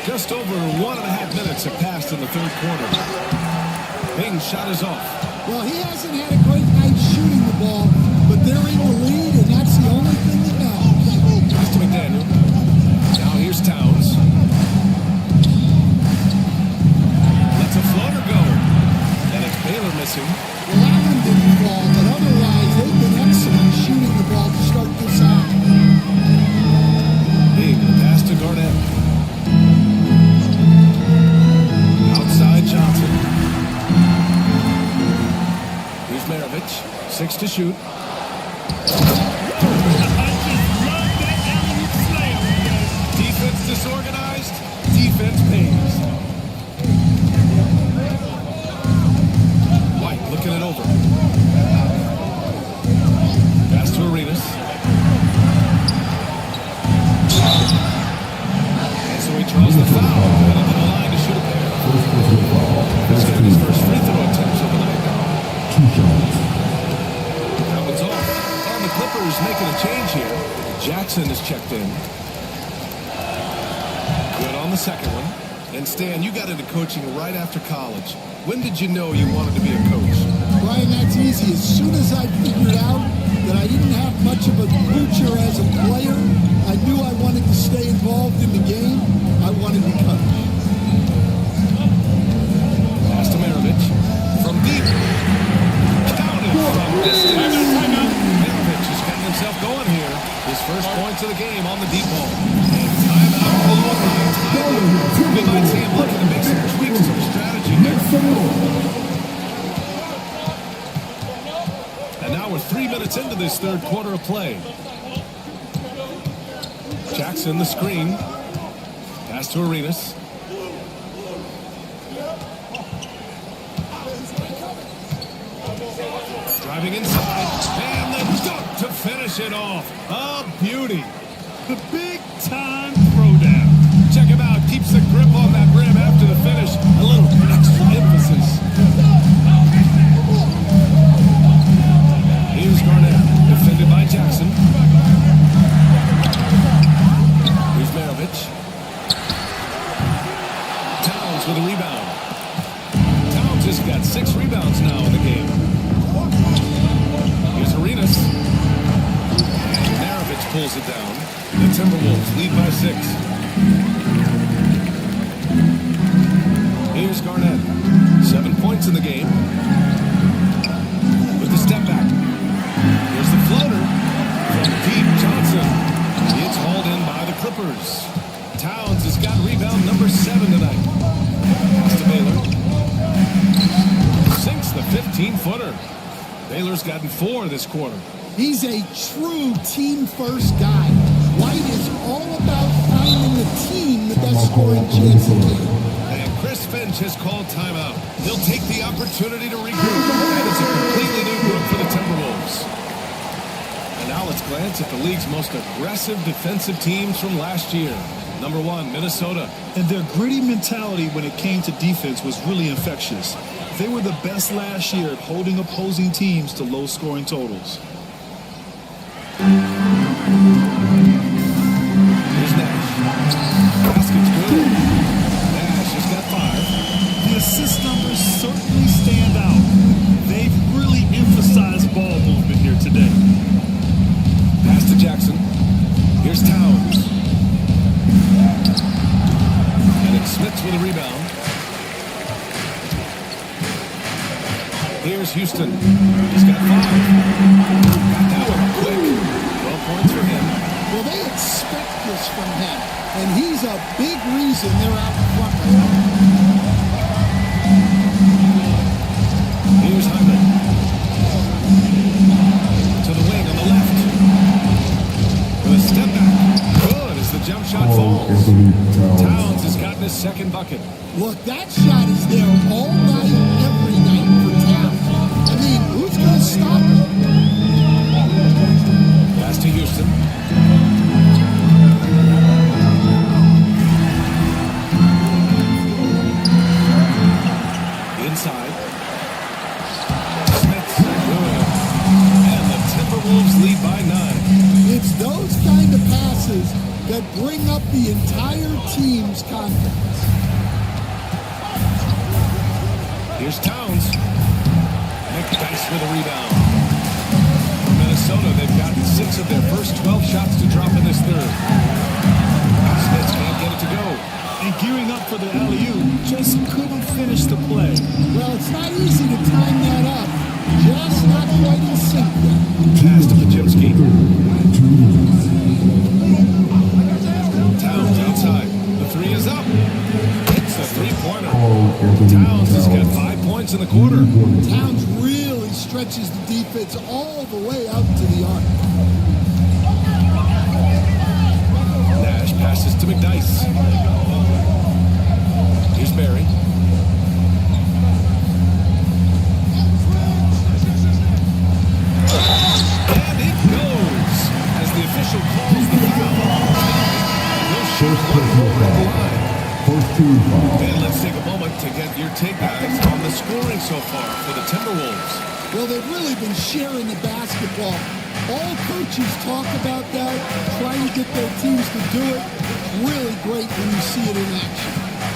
Just over 1.5 minutes have passed in the third quarter. Bing's shot is off. Well, he hasn't had a great night shooting the ball, but they're in the lead, and that's the only thing that matters. Pass to McDaniel. Now here's Towns. Lets a floater go. And it's Baylor missing. Well, that one didn't fall, but otherwise they've been excellent shooting the ball to start this half. Bing, pass to Garnett. Outside Johnson. Here's Maravich. 6 to shoot. Defense disorganized. Defense pays. White looking it over. Pass to Arenas. And so he draws the foul. And into the line to shoot a pair. He's getting his first free throw attempts of the night now. That one's off. And the Clippers making a change here. Jackson is checked in. Good on the second one. And Stan, you got into coaching right after college. When did you know you wanted to be a coach? Brian, that's easy. As soon as I figured out that I didn't have much of a future as a player, I knew I wanted to stay involved in the game. I wanted to coach. Pass to Maravich. From deep. Counted from distance. Maravich has gotten himself going here. His first points of the game on the deep ball. And timeout for the long line. We might see him looking to make some tweaks to the strategy here. And now we're 3 minutes into this third quarter of play. Jackson the screen. Pass to Arenas. Driving inside. And the dunk to finish it off. A beauty. The big-time throwdown. Check him out. Keeps the grip on that rim after the finish. A little extra emphasis. Here's Garnett. Defended by Jackson. The Timberwolves lead by 6. Here's Garnett. 7 points in the game. With the step back. Here's the floater from Pete Johnson. It's hauled in by the Clippers. Towns has got rebound number 7 tonight. Pass to Baylor. Sinks the 15-footer. Baylor's gotten 4 this quarter. He's a true team-first guy. White is all about finding the team the best scoring chance to get. And Chris Finch has called timeout. He'll take the opportunity to regroup. That is a completely new group for the Timberwolves. And now let's glance at the league's most aggressive defensive teams from last year. Number 1, Minnesota. And their gritty mentality when it came to defense was really infectious. They were the best last year at holding opposing teams to low-scoring totals. Here's Nash. Basket's good. Nash has got 5. The assist numbers certainly stand out. They've really emphasized ball movement here today. Pass to Jackson. Here's Towns. And it's Smith with a rebound. Here's Houston. He's got 5. Got that one quick. 12 points for him. Well, they expect this from him, and he's a big reason they're out in front right now. Here's Hyman. To the wing on the left. With a step back. Good as the jump shot falls. Towns has gotten his second bucket. Look, that shot is there all night, every night for Towns. I mean, who's going to stop him? Pass to Houston. Inside. Smith. Good. And the Timberwolves lead by 9. It's those kind of passes that bring up the entire team's confidence. Here's Towns. McDyess with a rebound. For Minnesota, they've gotten 6 of their first 12 shots to drop in this third. Smith can't get it to go. And gearing up for the alley-oop, just couldn't finish the play. Well, it's not easy to time that up. Just not quite in sync yet. Pass to Pajemski. Towns outside. The 3 is up. It's a 3-pointer. Towns has got 5 points in the quarter. Towns really stretches the defense all the way out to the arc. Nash passes to McDyess. Here's Barry. And it goes as the official calls the foul. He'll shoot one more at the line. And let's take a moment to get your take, guys, on the scoring so far for the Timberwolves. Well, they've really been sharing the basketball. All coaches talk about that, trying to get their teams to do it. It's really great when you see it in action.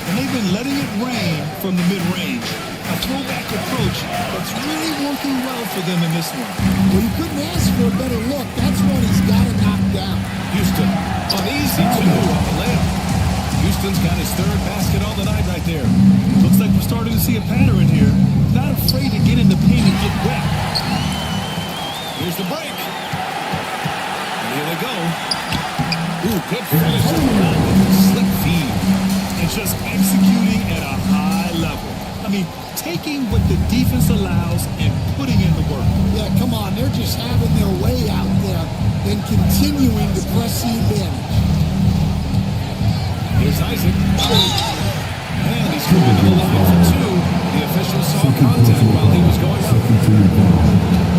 And they've been letting it rain from the mid-range. A throwback approach that's really working well for them in this one. Well, you couldn't ask for a better look. That's one he's got to knock down. Houston, uneasy too on the layup. Houston's got his 3rd basket on the night right there. Looks like we're starting to see a pattern here. Not afraid to get in the paint and get wet. Here's the break. And here they go. Ooh, good finish. Slick feed. And just executing at a high level. I mean, taking what the defense allows and putting in the work. Yeah, come on. They're just having their way out there and continuing to press the advantage. Here's Isaac. And he's going to the line for 2. The official saw contact while he was going up.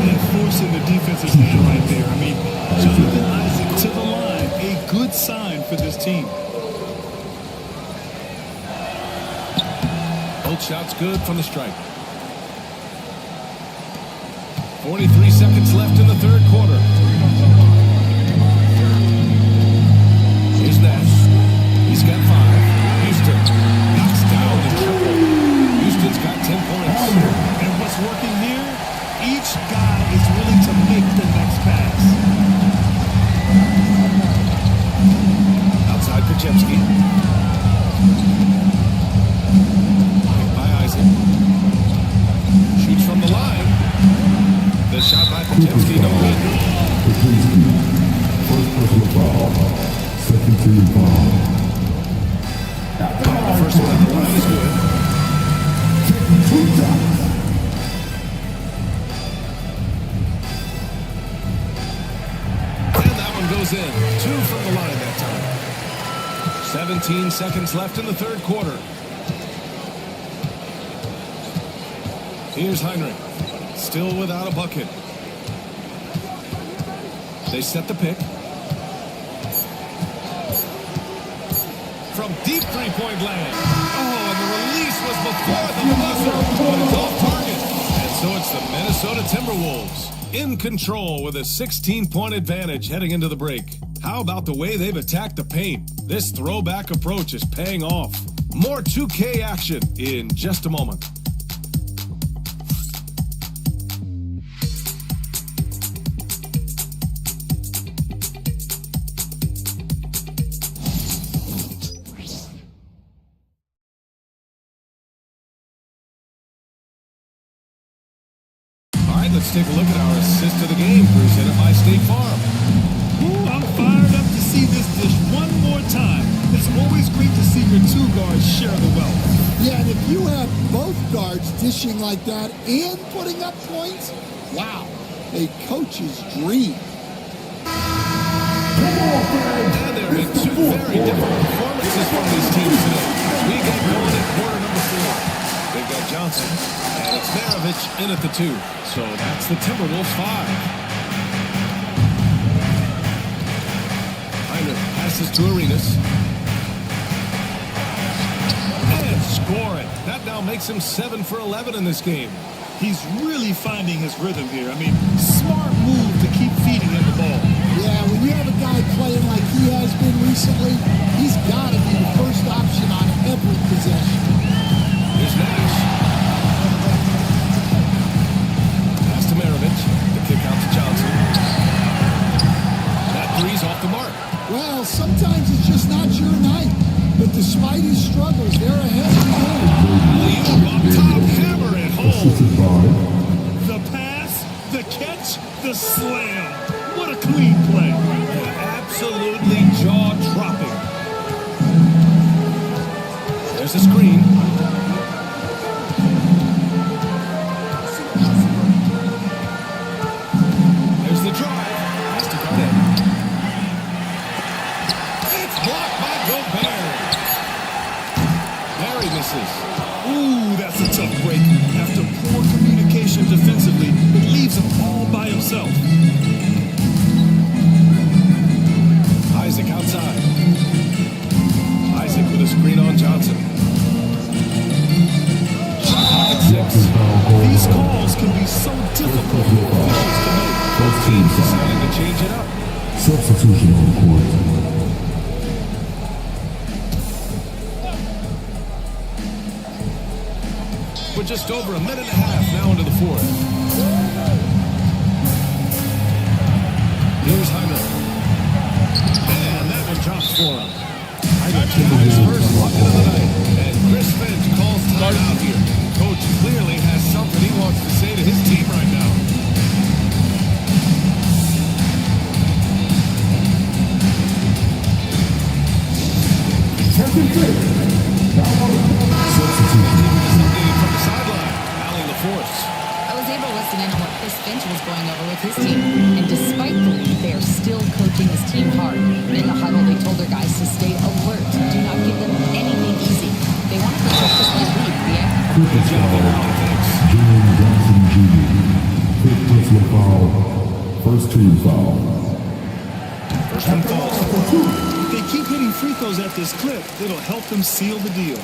And forcing the defense's hand right there. I mean, Jonathan Isaac to the line. A good sign for this team. Both shots good from the stripe. 43 seconds left in the 3rd quarter. Here's Nash. He's got 5. Houston knocks down the triple. Houston's got 10 points. And what's working here? Each guy is willing to make the next pass. Podziemski. By Isaac. Shoots from the line. The shot by Podziemski, no good. First personal foul. Second team foul. The first one at the line is good. And that one goes in. 2 from the line that time. 17 seconds left in the third quarter. Here's Heinrich. Still without a bucket. They set the pick. From deep three-point land. Oh, and the release was before the buzzer, but it's off target. And so it's the Minnesota Timberwolves in control with a 16-point advantage heading into the break. How about the way they've attacked the paint? This throwback approach is paying off. More 2K action in just a moment. Let's take a look at our assist of the game, presented by State Farm. Ooh, I'm fired up to see this dish one more time. It's always great to see your two guards share the wealth. Yeah, and if you have both guards dishing like that and putting up points, wow, a coach's dream. And there have been two very different performances from these teams today. We get going at quarter number 4. They've got Johnson, and it's Maravich in at the 2. So that's the Timberwolves 5. Heinrich passes to Arenas. And scoring. That now makes him 7 for 11 in this game. He's really finding his rhythm here. I mean, smart move to keep feeding him the ball. Yeah, when you have a guy playing like he has been recently, he's got to be the first option on every possession. Here's Nash. Pass to Maravich. The kick out to Johnson. That three's off the mark. Well, sometimes it's just not your night. But despite his struggles, they're ahead of the Alley-oop on top, hammer it home. The pass, the catch, the slam. What a clean play. Absolutely jaw-dropping. There's a screen. There's the drive. Pass to Garnett. It's blocked by Gobert. There he misses. Ooh, that's a tough break. After poor communication defensively, it leaves him all by himself. Isaac outside. Isaac with a screen on Johnson. Shot at 6. These calls can be so difficult for officials to make. Both teams deciding to change it up. Substitution on the court. We're just over a minute and a half now into the 4th. Here's Heinrich. And that one drops for him. Heinrich got his first bucket of the night. And Chris Finch calls timeout here. Coach clearly has something he wants to say to his team right now. From the sideline, Allie LaForce. I was able to listen in on what Chris Finch was going over with his team. And despite the lead, they are still coaching his team hard. In the huddle, they told their guys to stay alert. Do not give them anything easy. They want to protect this lead, yeah? Good job, everyone. Thanks. Jalen Johnson Jr. Fifth personal foul. First team foul. First one falls. If they keep hitting free throws at this clip, it'll help them seal the deal.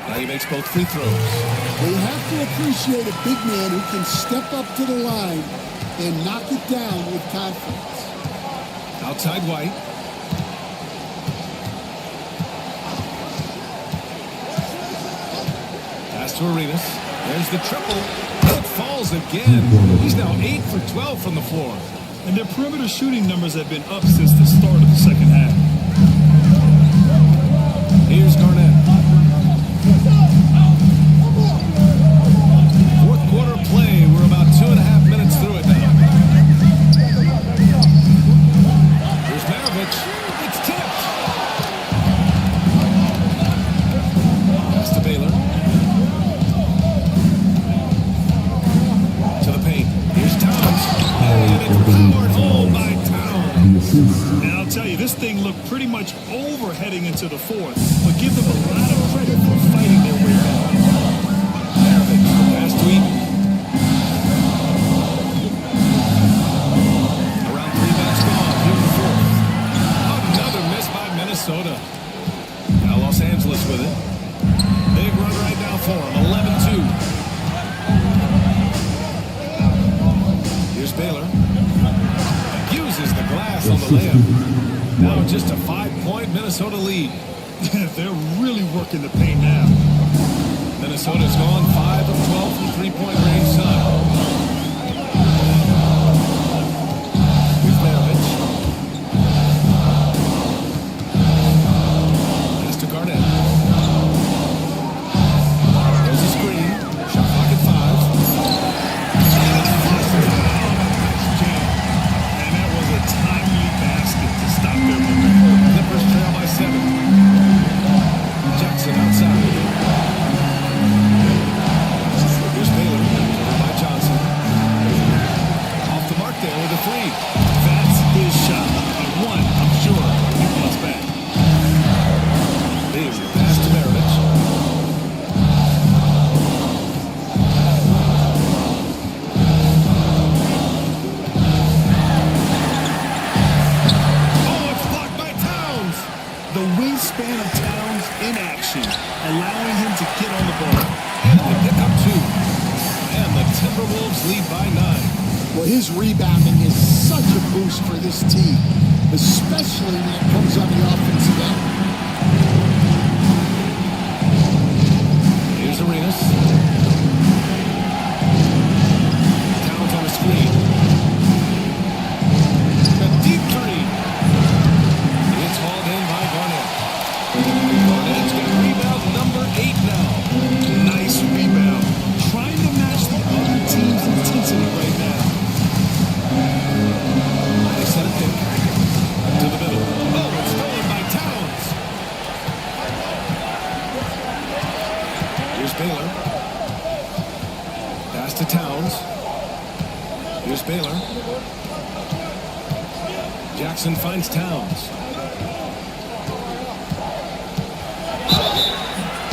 Now he makes both free throws. Well, you have to appreciate a big man who can step up to the line and knock it down with confidence. Outside White. Pass to Arenas. There's the triple. It falls again. He's now 8 for 12 from the floor. And their perimeter shooting numbers have been up since the start of the second half. Here's Garnett. Fourth quarter play. We're about 2.5 minutes through it now. Here's Maravich. It's tipped. Pass to Baylor. To the paint. Here's Towns. And it's powered home by Towns. And I'll tell you, this thing looked pretty much over heading into the fourth, but give them a lot of credit for fighting their way back. Maravich. Pass to Eaton. Around 3 minutes gone. Here in the fourth. Another miss by Minnesota. Now Los Angeles with it. Big run right now for him. 11-2. Here's Baylor. Uses the glass on the layup. Now just a 5-point Minnesota lead. They're really working the paint now. Minnesota's gone 5 of 12 from three-point range side. Here's Maravich. Pass to Garnett. There's a screen. Shot clock at 5. And that was a timely basket to stop their momentum. Clippers trail by 7. Jackson outside. Here's Baylor. By Johnson. Off the mark there with a 3. That's his shot. And one, I'm sure, he wants back. Here's the pass to Maravich. Oh, it's blocked by Towns. The wingspan of Towns in action, allowing him to get on the ball. And they pick up 2. And the Timberwolves lead by 9. Well, his rebounding is such a boost for this team, especially when it comes on the offensive end. Here's Arenas. Towns on a screen. A deep 3. It's hauled in by Garnett. Garnett's got rebound number 8 now. Nice rebound. Trying to match the other team's intensity right now. They set a pick. To the middle. Oh, it's stolen by Towns. Here's Baylor. Pass to Towns. Here's Baylor. Jackson finds Towns.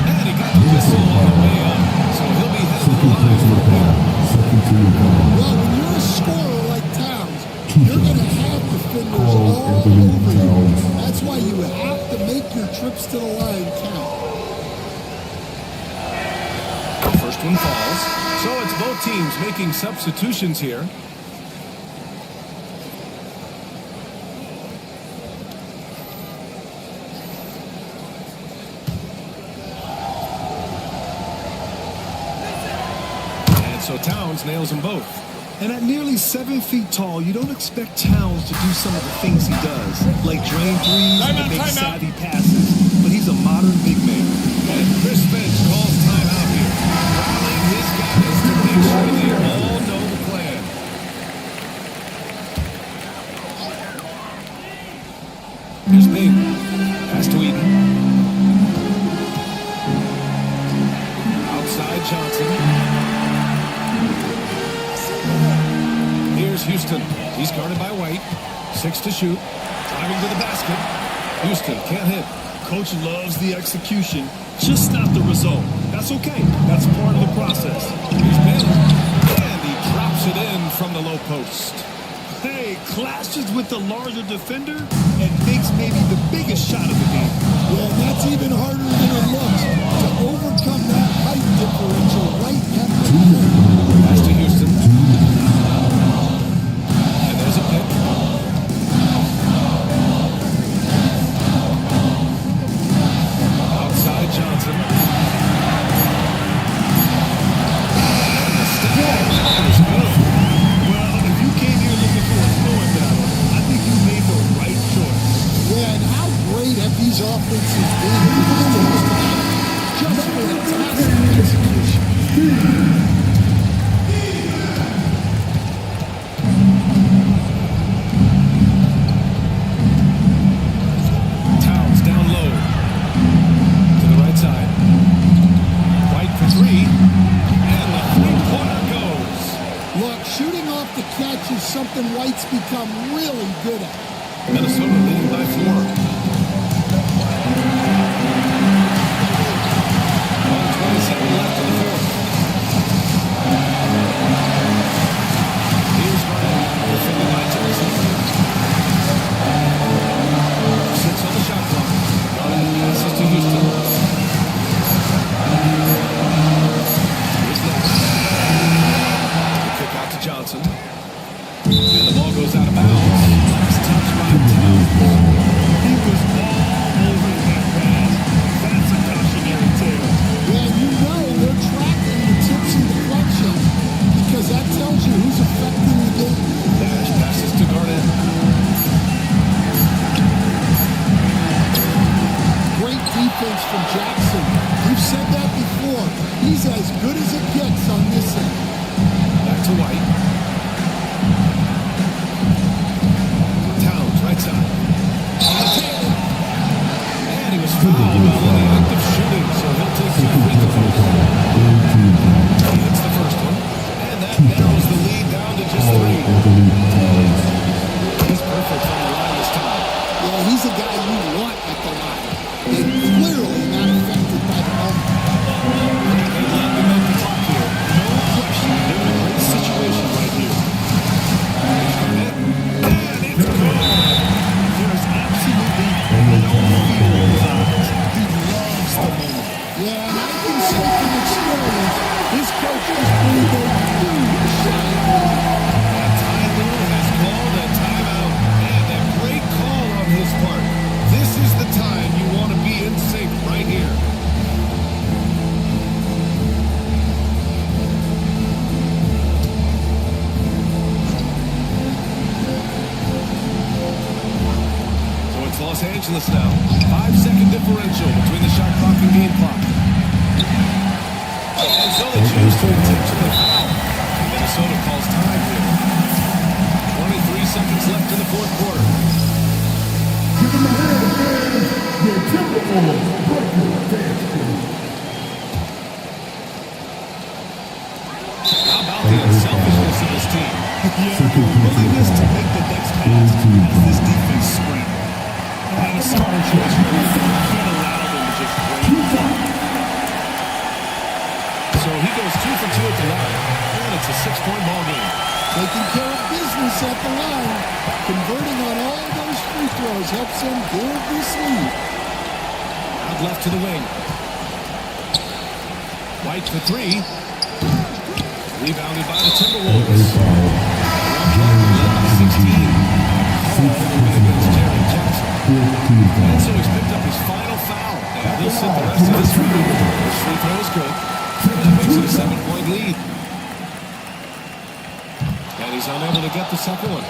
And he got the whistle on the way up. So he'll be headed to the line for a pick. Well, when you're a scorer like Towns, you're going to have defenders all over you. That's why you have to make your trips to the line count. First one falls. So it's both teams making substitutions here. And so Towns nails them both. And at nearly 7 feet tall, you don't expect Towns to do some of the things he does, like drain threes and make savvy passes. But he's a modern big man. And Chris Finch calls timeout here. Rallying his guys to make sure they all know the plan. Here's Payton. Pass to Eaton. Outside Johnson. Here's Houston. He's guarded by White. 6 to shoot. Driving to the basket. Houston can't hit. Coach loves the execution, just not the result. That's okay. That's part of the process. Here's Baylor. And he drops it in from the low post. Hey, clashes with the larger defender and makes maybe the biggest shot of the game. Yeah, and that's even harder than it looks to overcome that height differential right at the rim. Pass to Houston. And there's a pick. Outside Johnson. And the step back. Look, shooting off the catch is something White's become really good at. Minnesota leading by 4. 1:27 left in the fourth. Here's Garnett, defended by Jackson. 6 on the shot clock. Garnett passes to Houston. Here's Ness. The kick out to Johnson. And the ball goes out of bounds. Last touch by Towns. He was all over that pass. That's a cautionary tale. Yeah, you know they're tracking the tips and deflection because that tells you who's affecting the game. Nash passes to Garnett. Great defense from Jackson. We've said that before. He's as good as it gets on this end. Back to White. Towns, right side. And he was fouled while in the act of shooting, so he'll take 2 free throws. He hits the first one, and that narrows the lead down to just 3. He's perfect from the line this time. Yeah, he's a guy you want at the line. And clearly not affected by the moment. They'd love to make the clock here. No question. They're in a great situation right here. Here's Garnett. And it's good. There's absolutely no fear in his eyes. He loves the moment. Yeah, and I can say from experience, his coaches believe they do shine. Ty Lue has called a timeout, and a great call on his part. This is the time you want to be in sync right here. So it's Los Angeles now. 5-second differential between the shot clock and game clock. And so they choose to intentionally foul. Minnesota calls time here. 23 seconds left in the fourth quarter. How about the unselfishness of this team? Yeah, the willingness to make the next pass as this defense scramble. And a smart choice. Can't allow them to just wait. So he goes 2 for 2 at the line, and it's a 6-point ball game. Taking care of business at the line. Converting on all those free throws helps them build this lead. Out left to the wing. White for 3. Rebounded by the Timberwolves. One player led by 16. Hall win against Jerry Jackson. And so he's picked up his final foul. And he'll sit the rest of this round. His free throw is good. That makes it a 7-point lead. And he's unable to get the second one.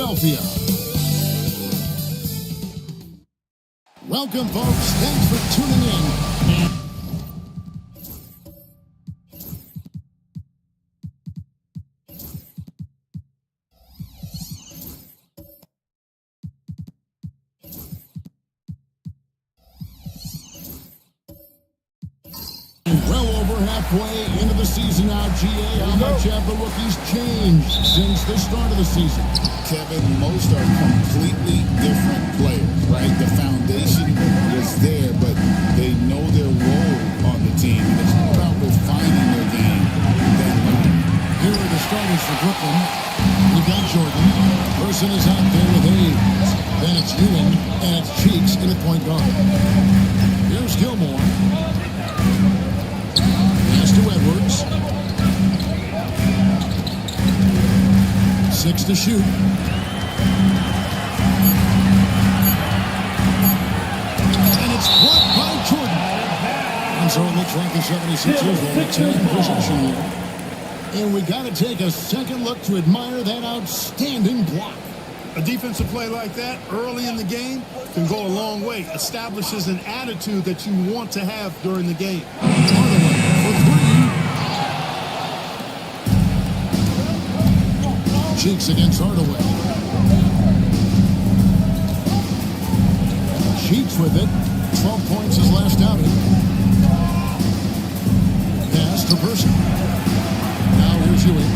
Philadelphia. Welcome, folks. Thanks for tuning in. Well over halfway into the season now, GA. How much have the rookies changed since the start of the season? Kevin, most are completely different players, right? The foundation was there, but they know their role on the team. And it's more about refining their game than learning. Here are the starters for Brooklyn. We've got Jordan. Person is out there with Hayes. Then it's Ewing, and it's Cheeks in at point guard. Here's Gilmore. Pass to Edwards. 6 to shoot. And it's blocked by Jordan. And so it looks like the 76ers will retain possession here. And we got to take a second look to admire that outstanding block. A defensive play like that early in the game can go a long way. Establishes an attitude that you want to have during the game. Hardaway for 3. Cheeks against Hardaway. Cheeks with it. 12 points his last outing. Pass to Person. Now here's Ewing.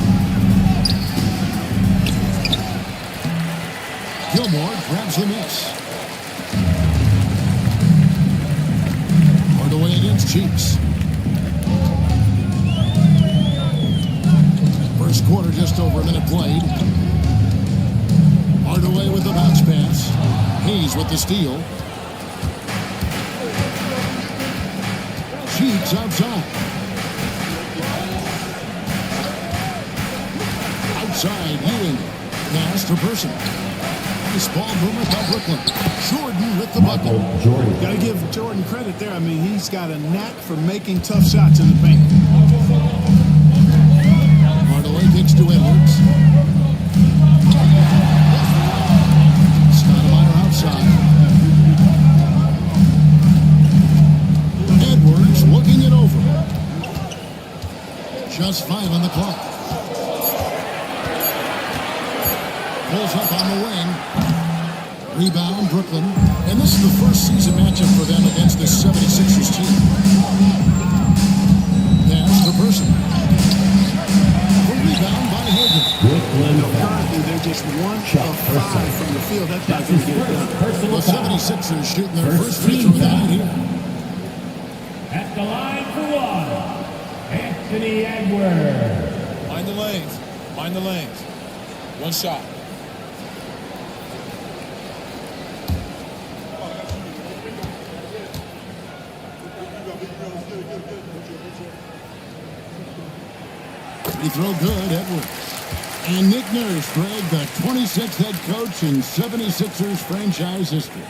Gilmore grabs the miss. Hardaway against Cheeks. First quarter, just over a minute played. Hardaway with the bounce pass. Hayes with the steal. Cheeks outside. Outside, Ewing. Pass to Person. Nice ball movement by Brooklyn. Jordan with the bucket. Got to give Jordan credit there. I mean, he's got a knack for making tough shots in the paint. Hardaway kicks to Edwards. Stoudemire outside. Edwards looking it over. Just 5 on the clock. Pulls up on the wing. Rebound, Brooklyn. And this is the first season matchup for them against this 76ers team. Pass to Person. A rebound by Hagan. Currently, they're just 1 of 5 from the field. That's not going to get it done. The 76ers shooting their first free throw of the night here. At the line for 1, Anthony Edwards. Mind the lanes. Mind the lanes. One shot. Free throw good, Edwards. And Nick Nurse, Greg, the 26th head coach in 76ers franchise history.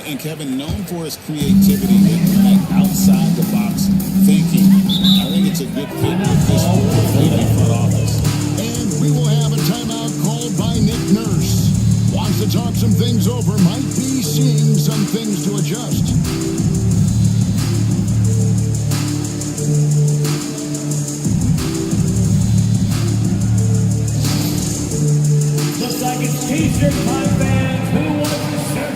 And Kevin, known for his creativity and outside the box thinking. I think it's a good fit with this front office. And we will have a timeout called by Nick Nurse. Wants to talk some things over, might be seeing some things to adjust. Looks like it's T-shirt time, fans. Who wants the shirt?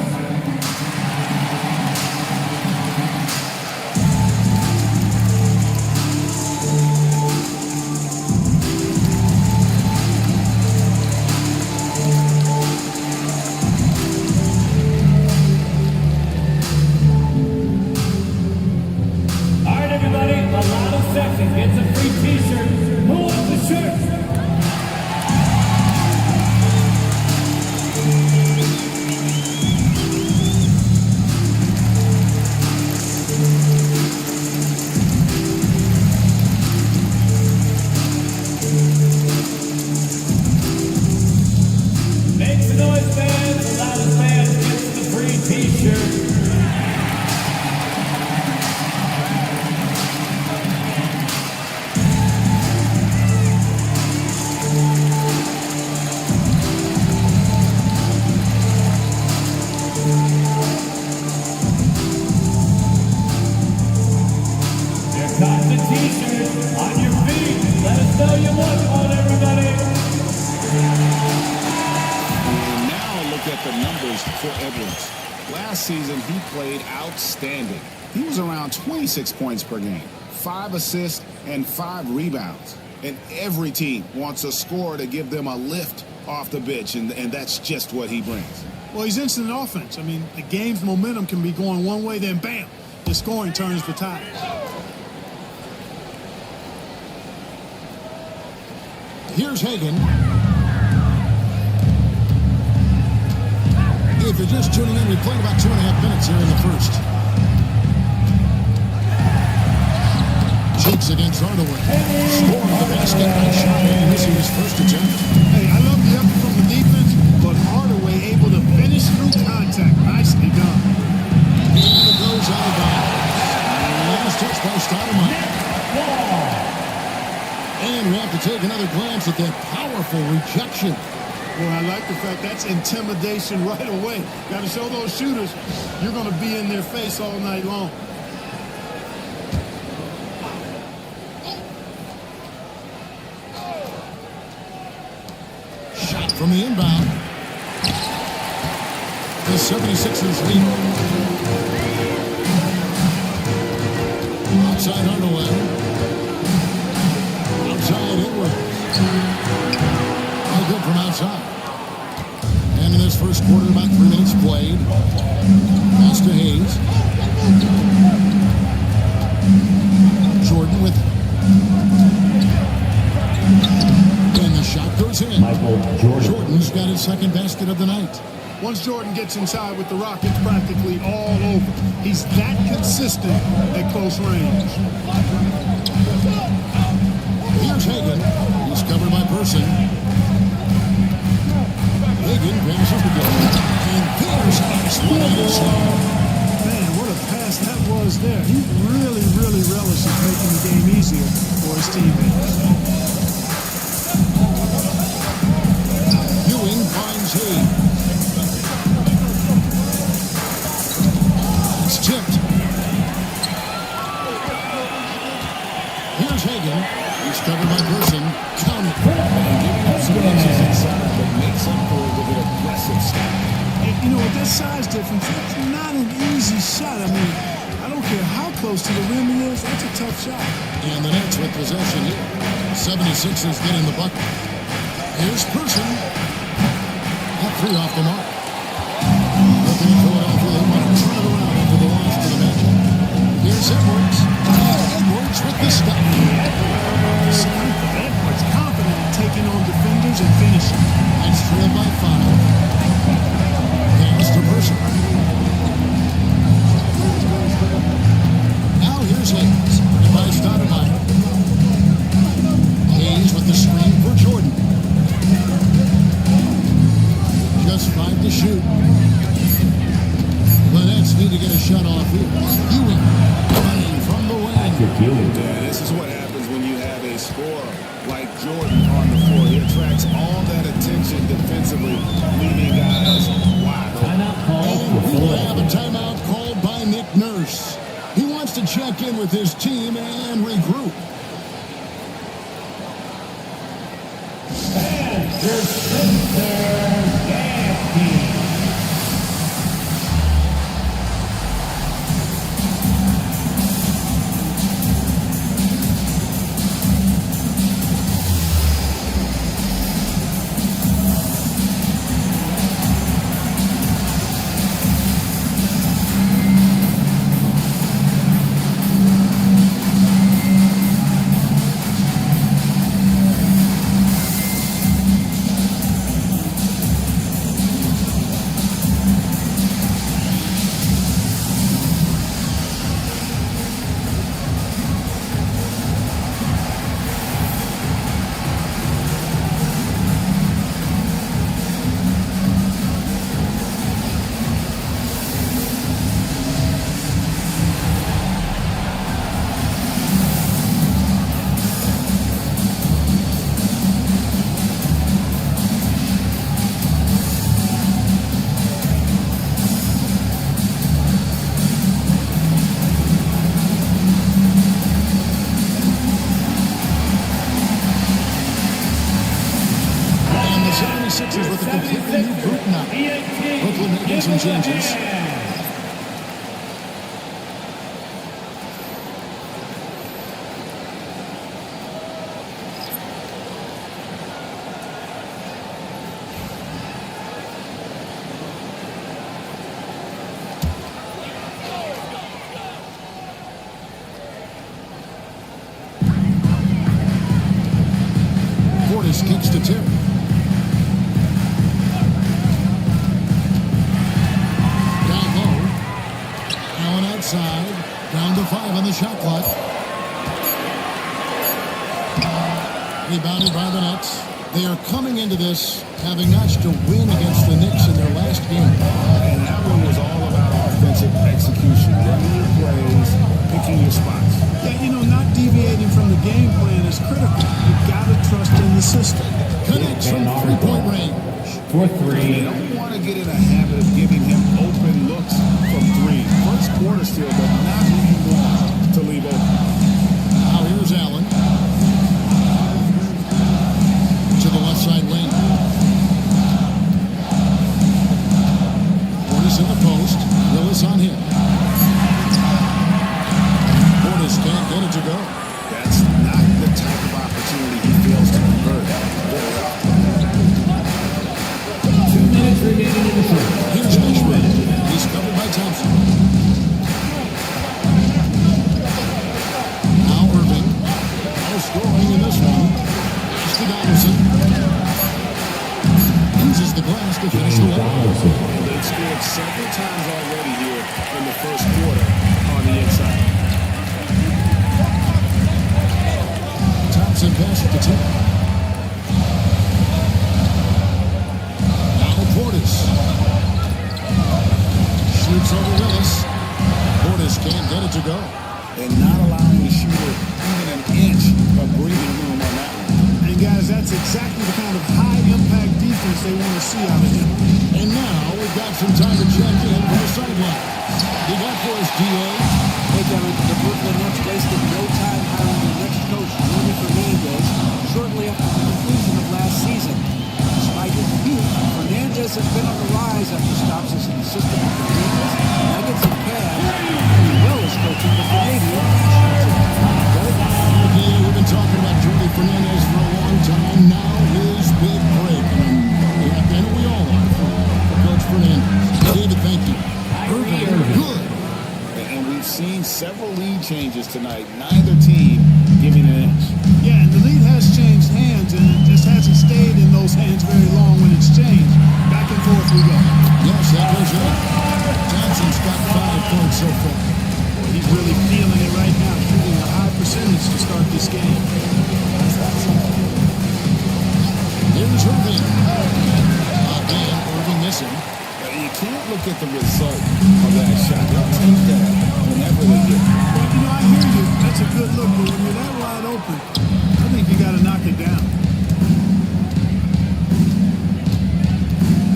All right, everybody. The last section gets a free T-shirt. Who wants the shirt? last season, he played outstanding. He was around 26 points per game, 5 assists, and 5 rebounds. And every team wants a scorer to give them a lift off the bench, and that's just what he brings. Well, he's instant offense. I mean, the game's momentum can be going one way, then bam, the scoring turns the tide. Here's Hagan. If you're just tuning in, we played about 2.5 minutes here in the first. Cheeks against Hardaway. Scoring the basket by Shine, missing his first attempt. Hey, I love the effort from the defense, but Hardaway able to finish through contact. Nicely done. And it goes out of bounds. Last touch by Stoudemire. And we have to take another glance at that powerful rejection. Well, I like the fact that's intimidation right away. Got to show those shooters you're going to be in their face all night long. Shot from the inbound. The 76ers lead. Outside Hardaway. Outside Edwards. All good from outside. And in this first quarter, about 3 minutes played. Pass to Hayes. Jordan with it. And the shot goes in. Michael Jordan. Jordan's got his second basket of the night. Once Jordan gets inside with the rock, it's practically all over. He's that consistent at close range. Here's Hagan. He's covered by Person. Hagan passes the goal. And there's explosion. Man, what a pass that was there. He really, really relishes making the game easier for his teammates. Ewing finds Hayes. It's tipped. Here's Hagan. He's covered by Person. Count it. Giving up some inches inside, but makes up for it with an aggressive stop. And, you know, with that size difference, that's not an easy shot. I mean, I don't care how close to the rim he is, that's a tough shot. And the Nets with possession here. 76ers getting the bucket. Here's Person. That 3 off the mark. Looking at Philadelphia, they want to turn it around after the loss to the matchup. Here's Edwards. Edwards with the stop. Edwards confident in taking on defenders and finishing. It's trailed by 5. Pass to Person. Now here's Hayes. By Stoudemire. Hayes with the screen for Jordan. Just 5 to shoot. The Nets need to get a shot off here. Ewing running from the wing. Yeah, this is what happens when you have a scorer like Jordan on the floor. He attracts all that attention defensively, leaving guys wide open. And we will have a timeout called by Nick Nurse. He wants to check in with his team and regroup. And your Spencer Gaffney. Sixers with a completely new group now. Brooklyn making some changes. Portis kicks to Terry. Down low. Allen outside. Down to 5 on the shot clock. Rebounded by the Nets. They are coming into this having notched a win against the Knicks in their last game. And that one was all about offensive execution. Running your plays, picking your spots. Yeah, you know, not deviating from the game plan is critical. You got to trust in the system. Connects from three-point range. For You 3. don't want to get in a habit of giving him open looks from 3. First quarter still, but not what you want to leave open. Now here's Allen. To the left side wing. Portis in the post. Willis on him. Portis can't get it to go. That's not the type of opportunity he fails to convert. 2 minutes remaining in the first. Here's Ashburn. He's covered by Thompson. Now Irving. No scoring in this one. Pass to Donaldson. Uses the glass to finish the line. They've scored several times already here in the first quarter on the inside. Thompson passes to Tim. Now Portis. Shoots over Willis. Portis can't get it to go. And not allowing the shooter even an inch of breathing room on that one. And guys, that's exactly the kind of high-impact defense they want to see out of him. And now we've got some time to check in from the sideline. You got for us, DA. Hey, Derek, the Brooklyn Nets wasted no time hiring their next coach, Rudy Fernandez, shortly after the conclusion of last season. Despite his youth, Fernandez has been on the rise after stops as an assistant with the Lakers, Nuggets, and Cavs, as well as coaching the Canadian Okay, we've been talking about Rudy Fernandez for a long time. Now his big break. And we all are for Coach Fernandez. David, thank you. Irving, good. And we've seen several lead changes tonight. Neither team giving an inch. Yeah, and the lead has changed hands, and it just hasn't stayed in those hands very long when it's changed. Back and forth we go. Yes, that was it. Johnson's got 5 points so far. Boy, he's really feeling it right now, shooting a high percentage to start this game. Here's Irving. Again, Irving missing. You can't look at the result of that shot. They'll take that whenever they get it. Well, you know, I hear you. That's a good look, but when you're that wide open, I think you got to knock it down.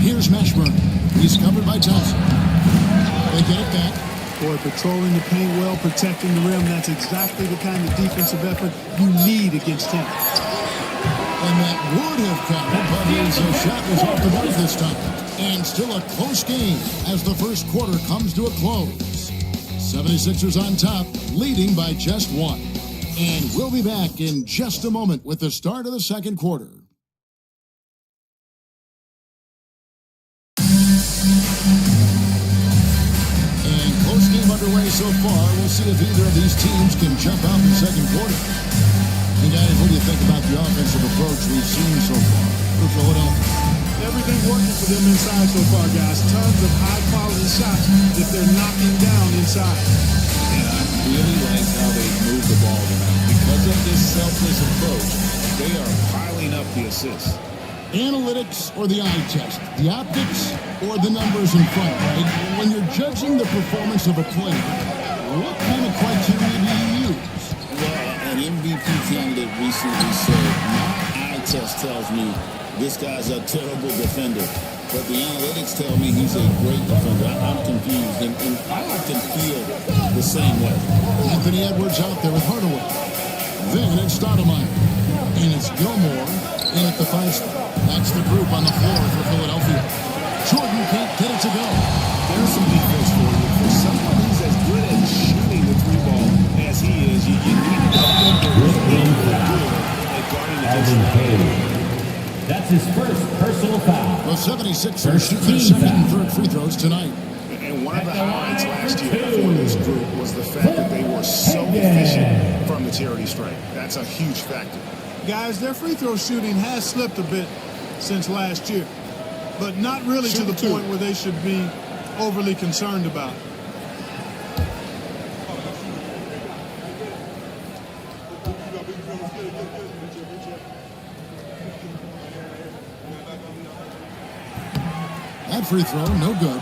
Here's Mashburn. He's covered by Thompson. They get it back. Boy, patrolling the paint well, protecting the rim, that's exactly the kind of defensive effort you need against him. And that would have counted, but his shot was off the mark this time. And still a close game as the first quarter comes to a close. 76ers on top, leading by just 1. And we'll be back in just a moment with the start of the second quarter. And close game underway so far. We'll see if either of these teams can jump out in the second quarter. And guys, what do you think about the offensive approach we've seen so far for Philadelphia? Everything working for them inside so far, guys. Tons of high-quality shots that they're knocking down inside. And I really like how they move the ball tonight. Because of this selfless approach, they are piling up the assists. Analytics or the eye test? The optics or the numbers in front, right? When you're judging the performance of a player, what kind of criteria do you use? Well, an MVP candidate recently said, my eye test tells me this guy's a terrible defender, but the analytics tell me he's a great defender. I'm confused, and I often feel the same way. Anthony Edwards out there with Hardaway. Then it's Stoudemire. And it's Gilmore in at the 5 spot. That's the group on the floor for Philadelphia. Jordan can't get it to go. There's some defense for you. For someone who's as good at shooting the 3-ball as he is, you need to be really good at guarding against That's his first personal foul. The 76ers shoot their second and third free throws tonight. And one of the highlights last year for this group was the fact that they were so efficient from the charity stripe. That's a huge factor. Guys, their free throw shooting has slipped a bit since last year, but not really to the point where they should be overly concerned about it. That free throw, no good.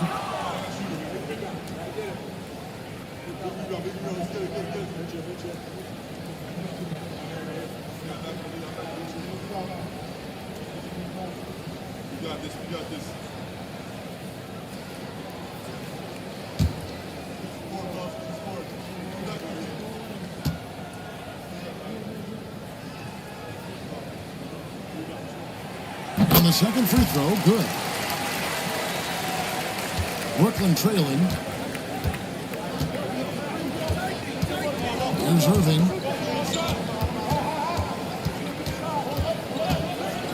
We got this. On the second free throw, good. Brooklyn trailing. Here's Irving.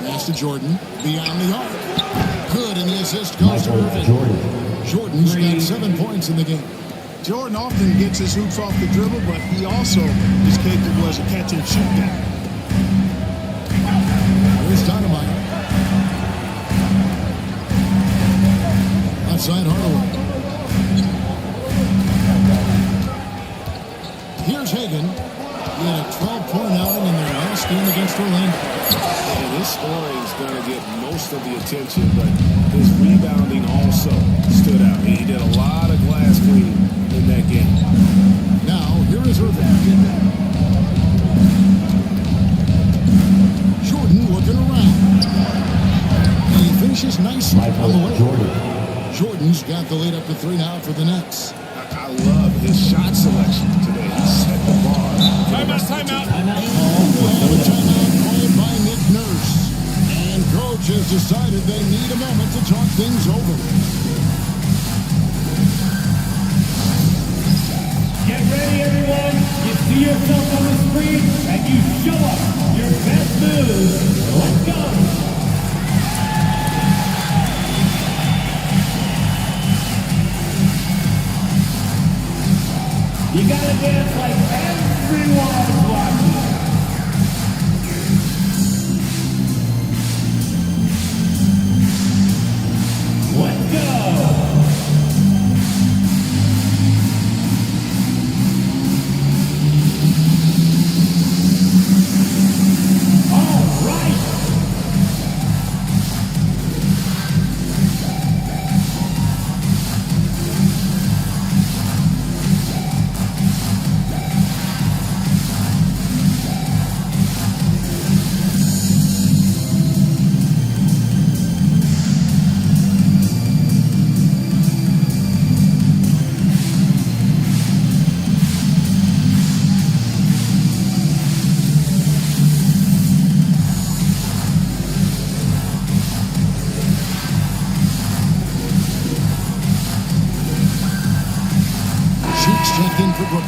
Pass to Jordan. Beyond the arc. Good, and the assist goes to Irving. Jordan's got 7 points in the game. Jordan often gets his hoops off the dribble, but he also is capable as a catch-and-shoot guy. Here's Dynamite. Outside Hardaway. Here's Hagan. He had a 12-point outing in their last game against Orlando. And his scoring is going to get most of the attention, but his rebounding also stood out. He did a lot of glass cleaning in that game. Now, here is Irving. Jordan looking around. And he finishes nicely on the way. Jordan's got the lead up to 3 now for the Nets. I love his shot selection today. He set the bar. Timeout called by Nick Nurse. And coach has decided they need a moment to talk things over. Get ready, everyone. You see yourself on the screen, and you show up your best moves. Let's go. You gotta dance like everyone's watching. Let's go. All right.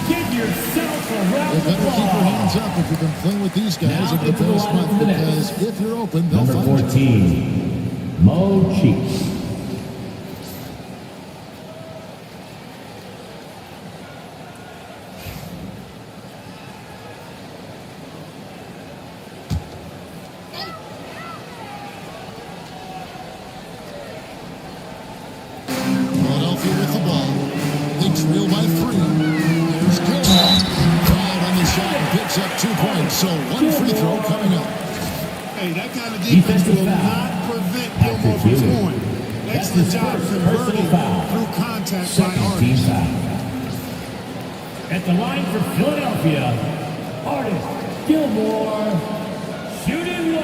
Give yourself a round You better of keep your applause. hands up if you've been playing with these guys over the past month, because if you're open, they'll Number find you. 14, Mo Cheeks. Philadelphia with the ball. They trail by 3. There's Gilmore. Fouled on the shot and picks up 2 points. So 1 free throw coming up. Hey, that kind of defense will not prevent Gilmore from scoring. Excellent job converting through contact by Artis. At the line for Philadelphia, Artis Gilmore, shooting 1.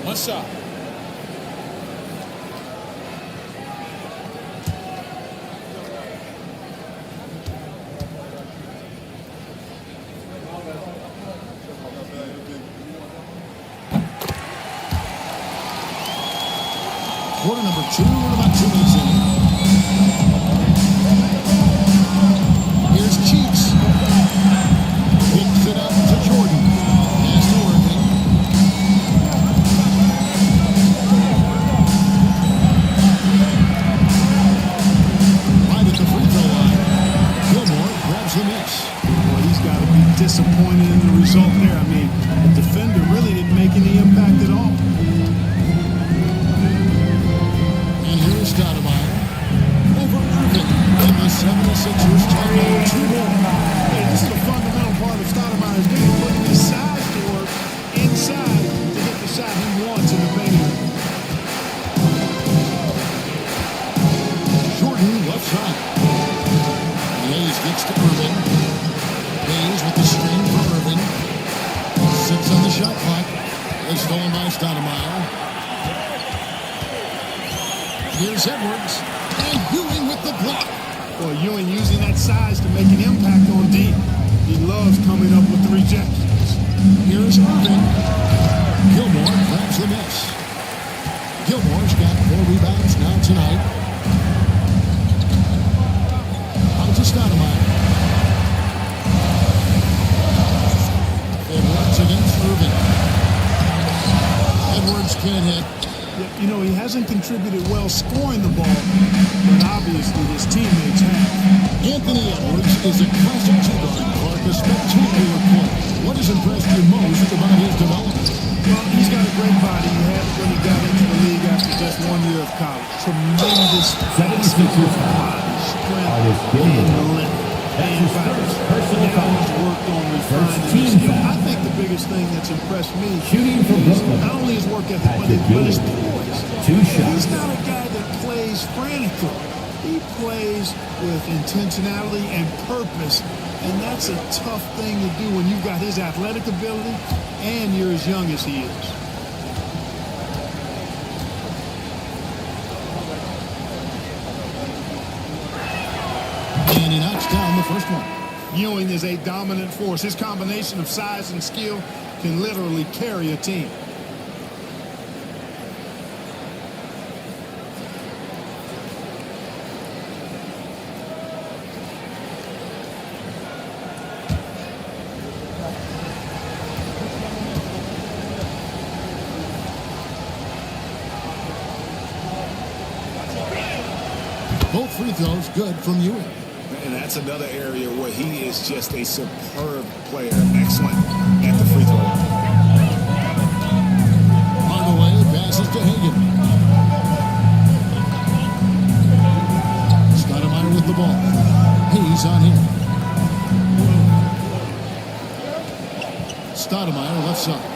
One shot. Quarter number 2, we're about 2 minutes in. Here's Cheeks. Picks it up to Jordan. Pass to Irving. Right at the free throw line. Gilmore grabs the miss. Boy, he's got to be disappointed in the It's stolen by Stoudemire. Here's Edwards. And Ewing with the block. Well, Ewing using that size to make an impact on D. He loves coming up with the rejections. Here's Irving. Gilmore grabs the miss. Gilmore's got 4 rebounds now tonight. Out to Stoudemire. Edwards against Irving. Edwards can't hit. You know, he hasn't contributed well scoring the ball, but obviously his teammates have. Anthony Edwards is a classic two-guard, Clark, a spectacular player. What has impressed you most about his development? Well, he's got a great body. He had it when he got into the league after just 1 year of college. Tremendous basketball body, strength, and the limit. And now he's worked on refining his skill. I think the biggest thing that's impressed me is not only his work ethic, but his poise. He's not a guy that plays frantically. He plays with intentionality and purpose, and that's a tough thing to do when you've got his athletic ability and you're as young as he is. And he knocks down the first one. Ewing is a dominant force. His combination of size and skill can literally carry a team. Both free throws good from Ewing. And that's another area where he is just a superb player. Excellent at the free throw line. Hardaway passes to Hagan. Stoudemire with the ball. He's on him. Stoudemire left side.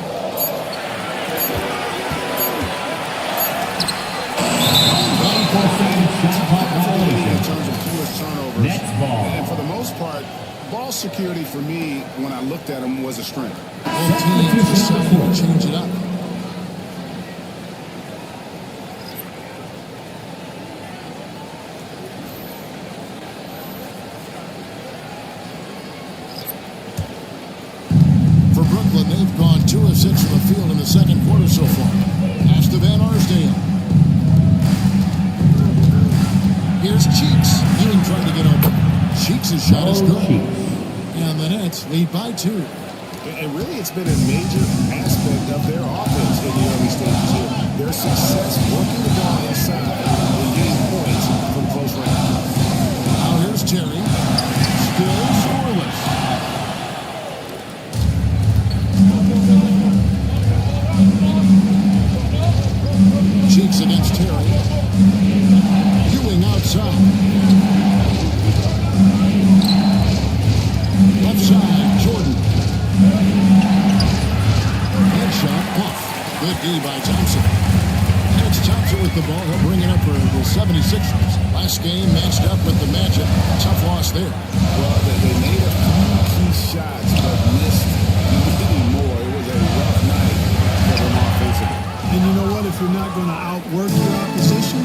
In terms of fewest turnovers. And for the most part, ball security for me, when I looked at him, was a strength. Both teams decided to change it up. For Brooklyn, they've gone 2 of 6 from the field in the second quarter so far. Pass to Van Arsdale. Here's Cheeks. Ewing trying to get open. Cheeks' shot is good. And the Nets lead by 2. And really, it's been a major aspect of their offense in the early stages here. Their success working the ball inside and getting points from close range. Now here's Terry. Still scoreless. Cheeks against Terry. Ewing outside. Left side, Jordan. Headshot off. Good D by Thompson. And it's Thompson with the ball. He'll bring it up for the 76ers. Last game matched up with the Magic. Tough loss there. Well, they made a few key shots, but missed many more. It was a rough night for them offensively. And you know what? If you're not going to outwork your opposition,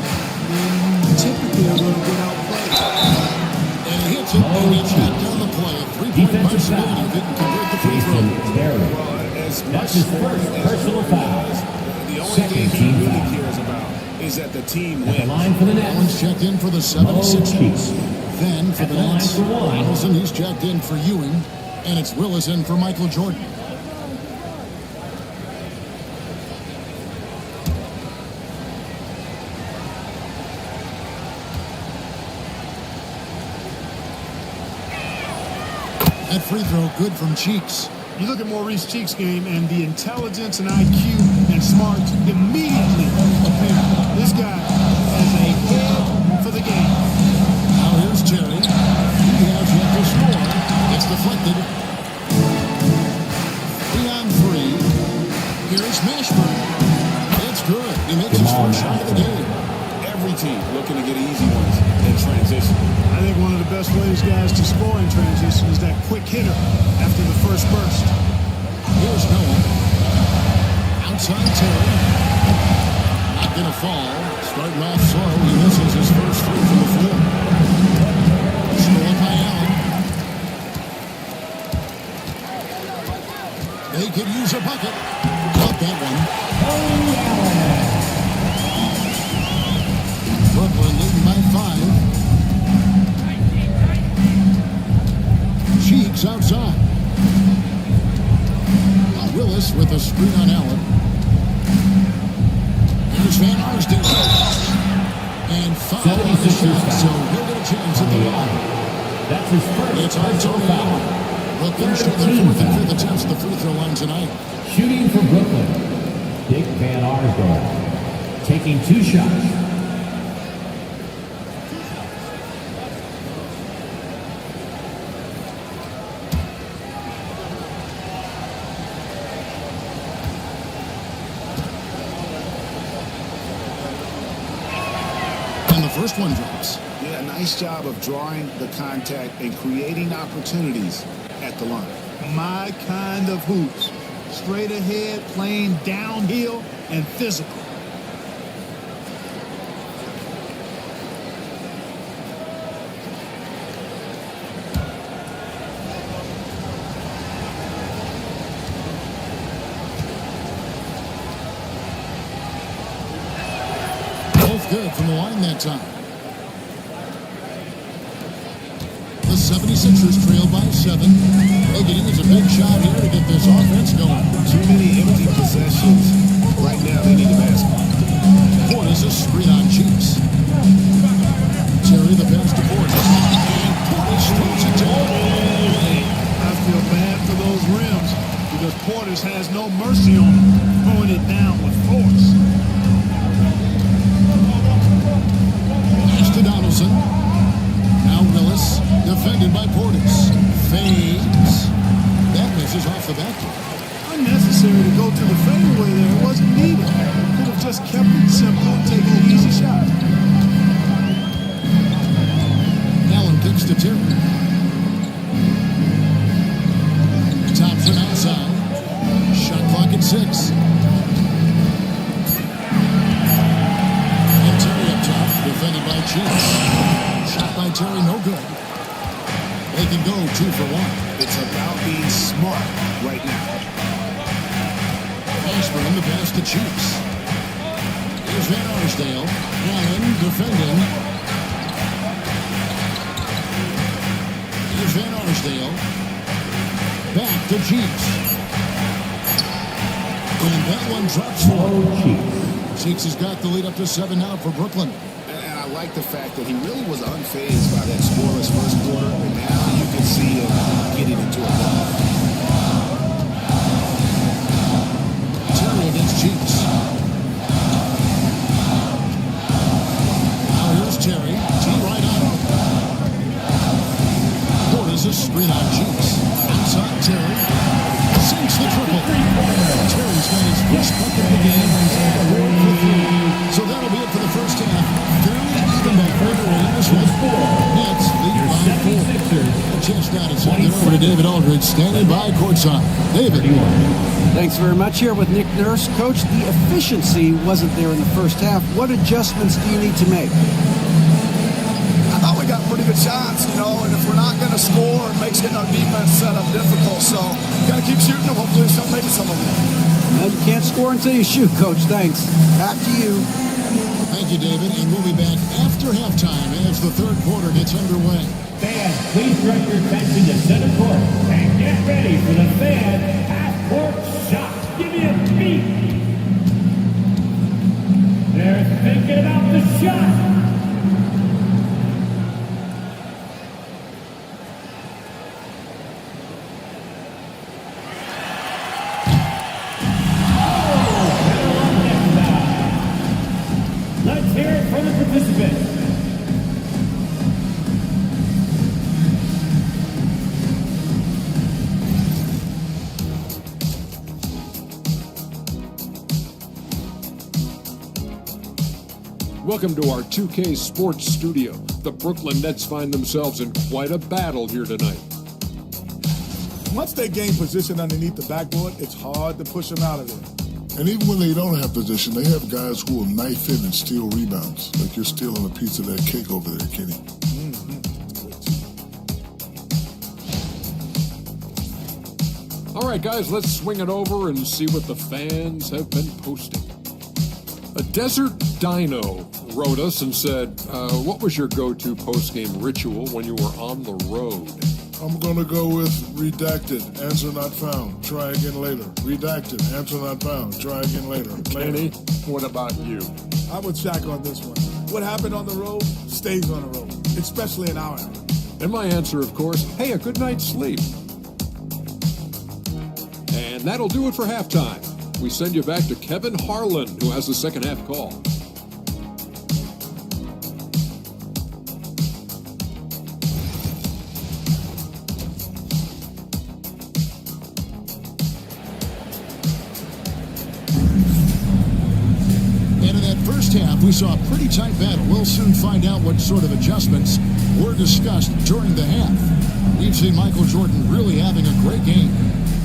then you typically are going to get outplayed. And he hits it and gets knocked down the play. A 3-point possibility if he can convert the free throw. Well, as much as personal fouls, the only thing he really cares about is that the team wins. Allen's checked in for the 76ers. Then for the Nets, Wilson, he's checked in for Ewing. And it's Willis in for Michael Jordan. That free throw good from Cheeks. You look at Maurice Cheeks' game and the intelligence and IQ and smarts immediately appear. This guy has a head for the game. Now here's Terry. He has yet to score. It's deflected. 3-on-3. Here's Mashburn. It's good. He makes his first shot of the game. Every team looking to get easy ones in transition. I think one of the best ways, guys, to score in transition is that quick hitter after the first burst. Here's Noah. Outside Terry. Not going to fall. Starting off slow. He misses his first three from the floor. Stolen by Allen. They could use a bucket. Caught that one. Brooklyn leading by 5. Cheeks outside. Willis with a screen on Allen. There's Van Arsdale. And 5 on the shot, so he'll get a chance at the line. That's his first. It's on Tony Allen. Brooklyn shoot their 4th and 5th attempts at the free throw line tonight. Shooting for Brooklyn, Dick Van Arsdale, taking 2 shots. And the first one drops. Yeah, nice job of drawing the contact and creating opportunities at the line. My kind of hoops. Straight ahead, playing downhill, and physical. Both good from the line that time. The 76ers trail by 7. Boogity is a big shot here to get this offense going. Too many empty possessions. Right now, they need a basket. Portis a screen on Cheeks. Terry the pass to Portis. And Portis throws it down. I feel bad for those rims because Portis has no mercy on them, throwing it down with force. Pass to Donaldson. Now Willis, defended by Portis. Fades. That misses off the backboard. Unnecessary to go to the fadeaway there. It wasn't needed. Could have just kept it simple and taken an easy shot. Allen kicks to Terry. Thompson outside. Shot clock at 6. And Terry up top, defended by Cheeks. Shot by Terry, no good. They can go 2 for 1. It's about being smart right now. Ashburn the pass to Cheeks. Here's Van Arsdale. Allen defending. Here's Van Arsdale. Back to Cheeks. And that one drops for Cheeks has got the lead up to 7 now for Brooklyn. And I like the fact that he really was unfazed by that scoreless first quarter. And now you can see him getting into a ball. Terry against Cheeks. Now here's Terry. T right on him. Portis a screen on Cheeks. Outside Terry. Sinks the triple. Terry's got his first bucket of the game. So that'll be it for the first half. Fairly even by further in this one. Nets lead by 4. A chance now to send it over to David Aldridge, standing by courtside. David. Thanks very much. Here with Nick Nurse. Coach, the efficiency wasn't there in the first half. What adjustments do you need to make? I thought we got pretty good shots, and if we're not going to score, it makes getting our defense set up difficult. So, got to keep shooting them. Hopefully, maybe some of them. Well, you can't score until you shoot, Coach. Thanks. Back to you. Thank you, David. And we'll be back after halftime as the third quarter gets underway. Fans, please direct your attention to center court and get ready for the fan half-court shot. Give me a beat. They're thinking about the shot. Let's hear it from the participants. Welcome to our 2K Sports Studio. The Brooklyn Nets find themselves in quite a battle here tonight. Once they gain position underneath the backboard, it's hard to push them out of there. And even when they don't have position, they have guys who will knife in and steal rebounds. Like you're stealing a piece of that cake over there, Kenny. All right, guys, let's swing it over and see what the fans have been posting. A Desert Dino wrote us and said, what was your go-to post-game ritual when you were on the road? I'm going to go with redacted, answer not found, try again later. Redacted, answer not found, try again later. Kenny, what about you? I'm with Shaq on this one. What happened on the road stays on the road, especially in our area. And my answer, of course, hey, a good night's sleep. And that'll do it for halftime. We send you back to Kevin Harlan, who has the second half call. First half, we saw a pretty tight battle. We'll soon find out what sort of adjustments were discussed during the half. We've seen Michael Jordan really having a great game.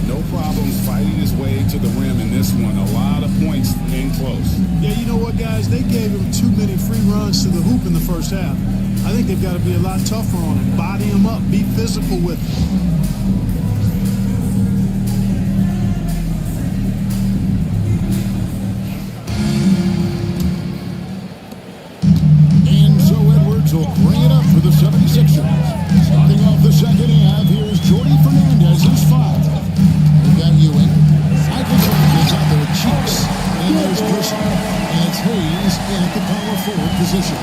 No problems fighting his way to the rim in this one. A lot of points in close. Yeah, you know what, guys? They gave him too many free runs to the hoop in the first half. I think they've got to be a lot tougher on him. Body him up. Be physical with him. Will bring it up for the 76ers. Starting off the second half, here's Jordy Fernandez, who's fouled. We've got Ewing. Michael Jordan gets out there with Cheeks. And there's Gerson. And it's Hayes in at the power forward position.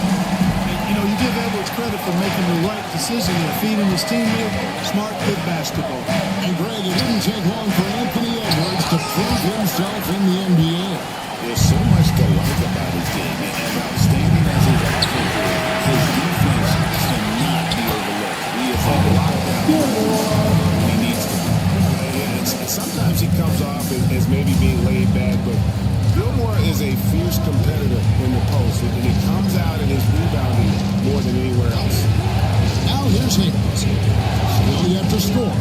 You know, you give Edwards credit for making the right decision and feeding his teammate. Smart, good basketball. And Greg, it didn't take long for Anthony Edwards to prove himself in the NBA. There's so much to like about his game. And outstanding as his offense is, his defense cannot be overlooked. He is on lockdown. He needs to. Sometimes he comes off as maybe being laid back, but Gilmore is a fierce competitor in the post, and he comes out in his rebounding more than anywhere else. Now here's Higgins. Still yet to score.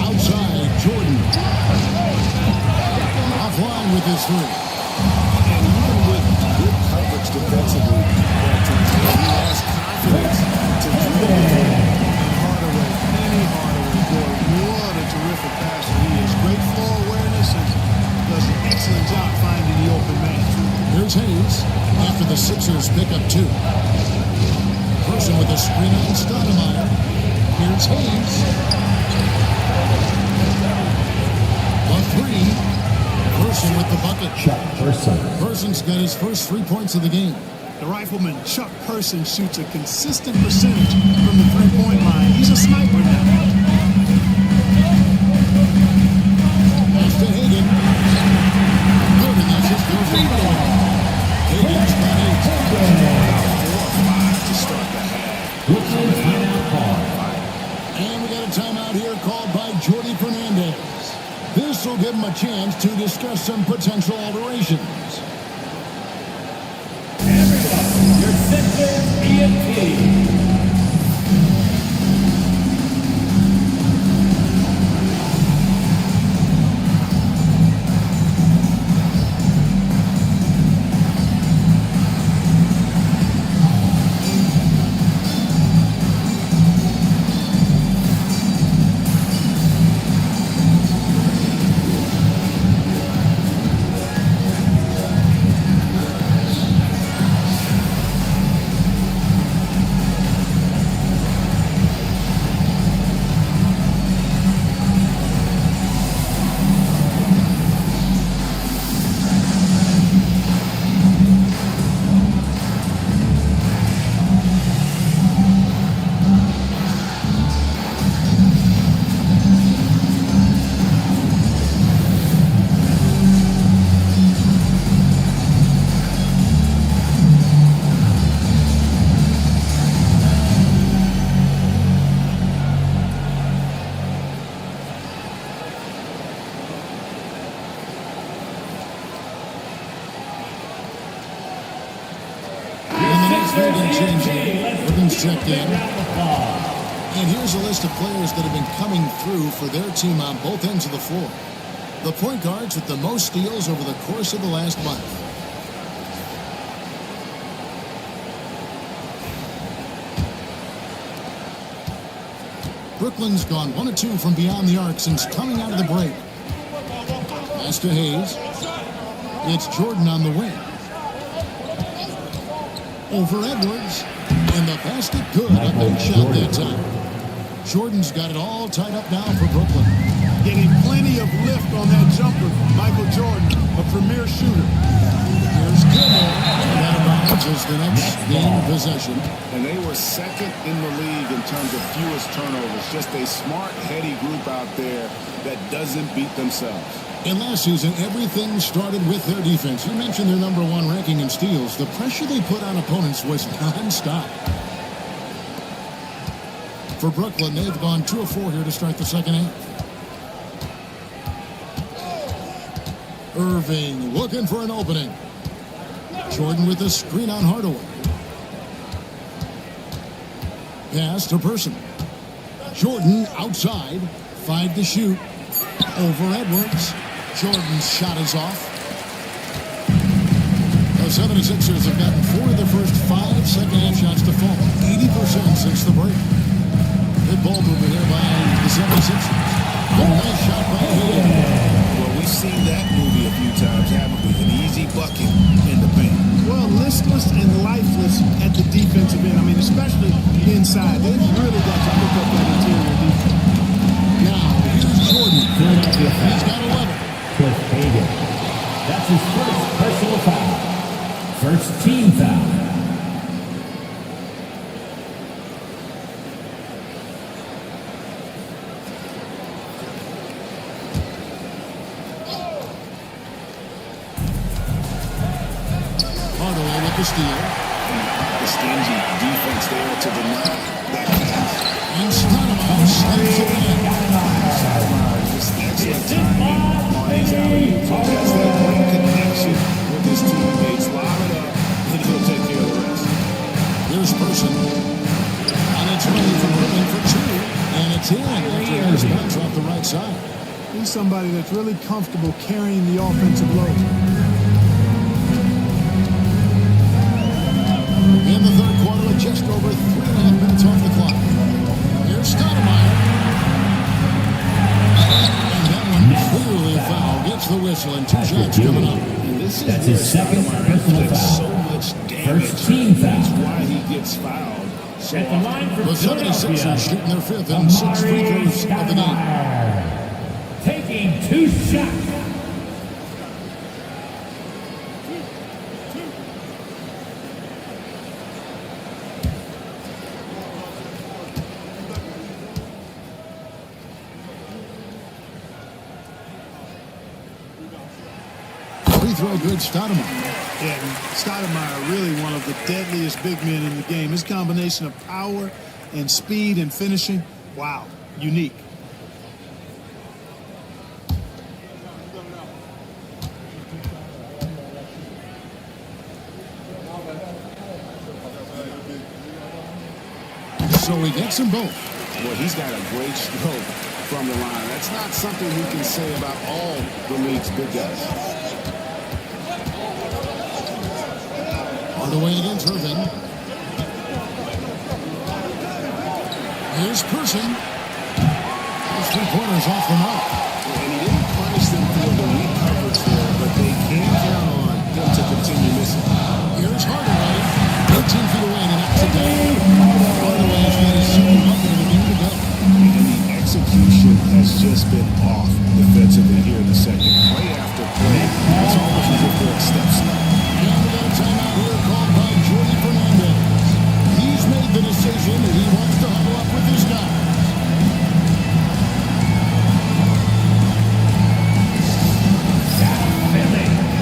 Outside, Jordan. Offline with his three. And even with good coverage defensively, he has confidence to dribble. Hardaway, Penny Hardaway, boy, what a terrific passer he is. Great floor awareness and does an excellent job finding the open man. Here's Hayes after the Sixers pick up two. Person with a screen on Stoudemire. Here's Hayes. A three. Person with the bucket. Person's got his first 3 points of the game. The rifleman, Chuck Person, shoots a consistent percentage from the three-point line. He's a sniper now. Pass to Hagan. Good, and that's his first rebound. Hagan's got 4 or 5 to start the half. And we got a timeout here called by Jordy Fernandez. This will give him a chance to discuss some potential alterations. Everyone, your Sixers EMT. Checked in. And here's a list of players that have been coming through for their team on both ends of the floor. The point guards with the most steals over the course of the last month. Brooklyn's gone 1 of 2 from beyond the arc since coming out of the break. Pass to Hayes. It's Jordan on the wing. Over Edwards. And the basket good. A big shot that time. Jordan's got it all tied up now for Brooklyn. Getting plenty of lift on that jumper. Michael Jordan, a premier shooter. Here's Gilmore. That amounts as the next game possession. And they were second in the league in terms of fewest turnovers. Just a smart, heady group out there that doesn't beat themselves. In last season, everything started with their defense. You mentioned their #1 ranking in steals. The pressure they put on opponents was non-stop. For Brooklyn, they've gone 2 of 4 here to start the second half. Irving looking for an opening. Jordan with a screen on Hardaway. Pass to Person. Jordan outside. 5 to shoot. Over Edwards. Jordan's shot is off. The 76ers have gotten 4 of their first 5 second-half shots to fall. 80% since the break. Good ball movement here by the 76ers. A nice shot by Hayes. Well, we've seen that movie a few times, haven't we? An easy bucket in the paint. Well, listless and lifeless at the defensive end. I mean, especially inside. They've really got to pick up that interior defense. Now, here's Jordan. He's got 11. Cliff Hagan. That's his first personal foul. First team foul. Hardaway with the steal. The stingy defense there to deny that pass. And Stoudemire slams it in. Just excellent timing on his alley-oops. He has that great connection with his teammates. Lob it up, and he'll take care of the rest. Here's Person. And it's ready for Brooklyn for 2. And it's in after his bounce off the right side. He's somebody that's really comfortable carrying the offensive load. In the third quarter, with just over 3.5 minutes off the clock. Here's Stoudemire. And that one clearly a foul. Gets the whistle and 2 shots coming up. That's his second personal foul. So much damage. First team foul. That's why he gets fouled. So At the line for The 76ers shooting their 5th and 6th free throws of the game. Taking 2 shots. Free throw good, Stoudemire. Yeah, and Stoudemire really one of the deadliest big men in the game. His combination of power and speed and finishing, wow, unique. So he gets them both. Well, he's got a great stroke from the line. That's not something we can say about all the league's big guys. Hardaway against Irving. Here's Person. Those 3 pointers off the mark. And he didn't punish them for the weak coverage there, but they can't count on him to continue missing. Here's Hardaway. 18 feet away and that's a day. Hardaway has got his second bucket of the game to go. And the execution has just been off defensively here in the second. Play after play. It's almost as if they're steps up. And we got a timeout here called by Jordy Fernandez. He's made the decision that he wants to huddle up with his guys.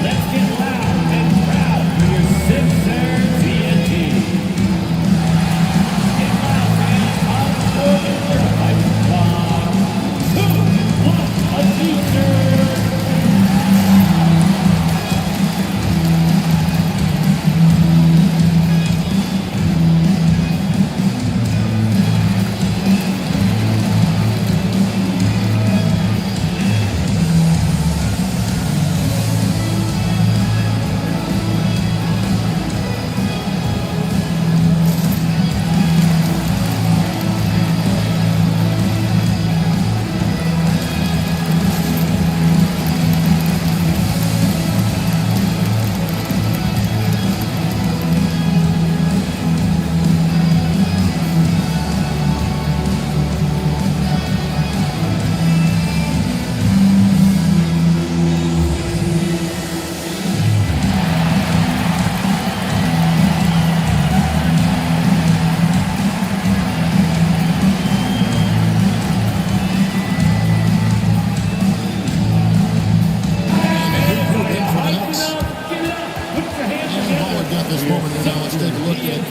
Let's get loud and proud for your Sixers TNT. Get loud, fans. On the microphone. 2, 1.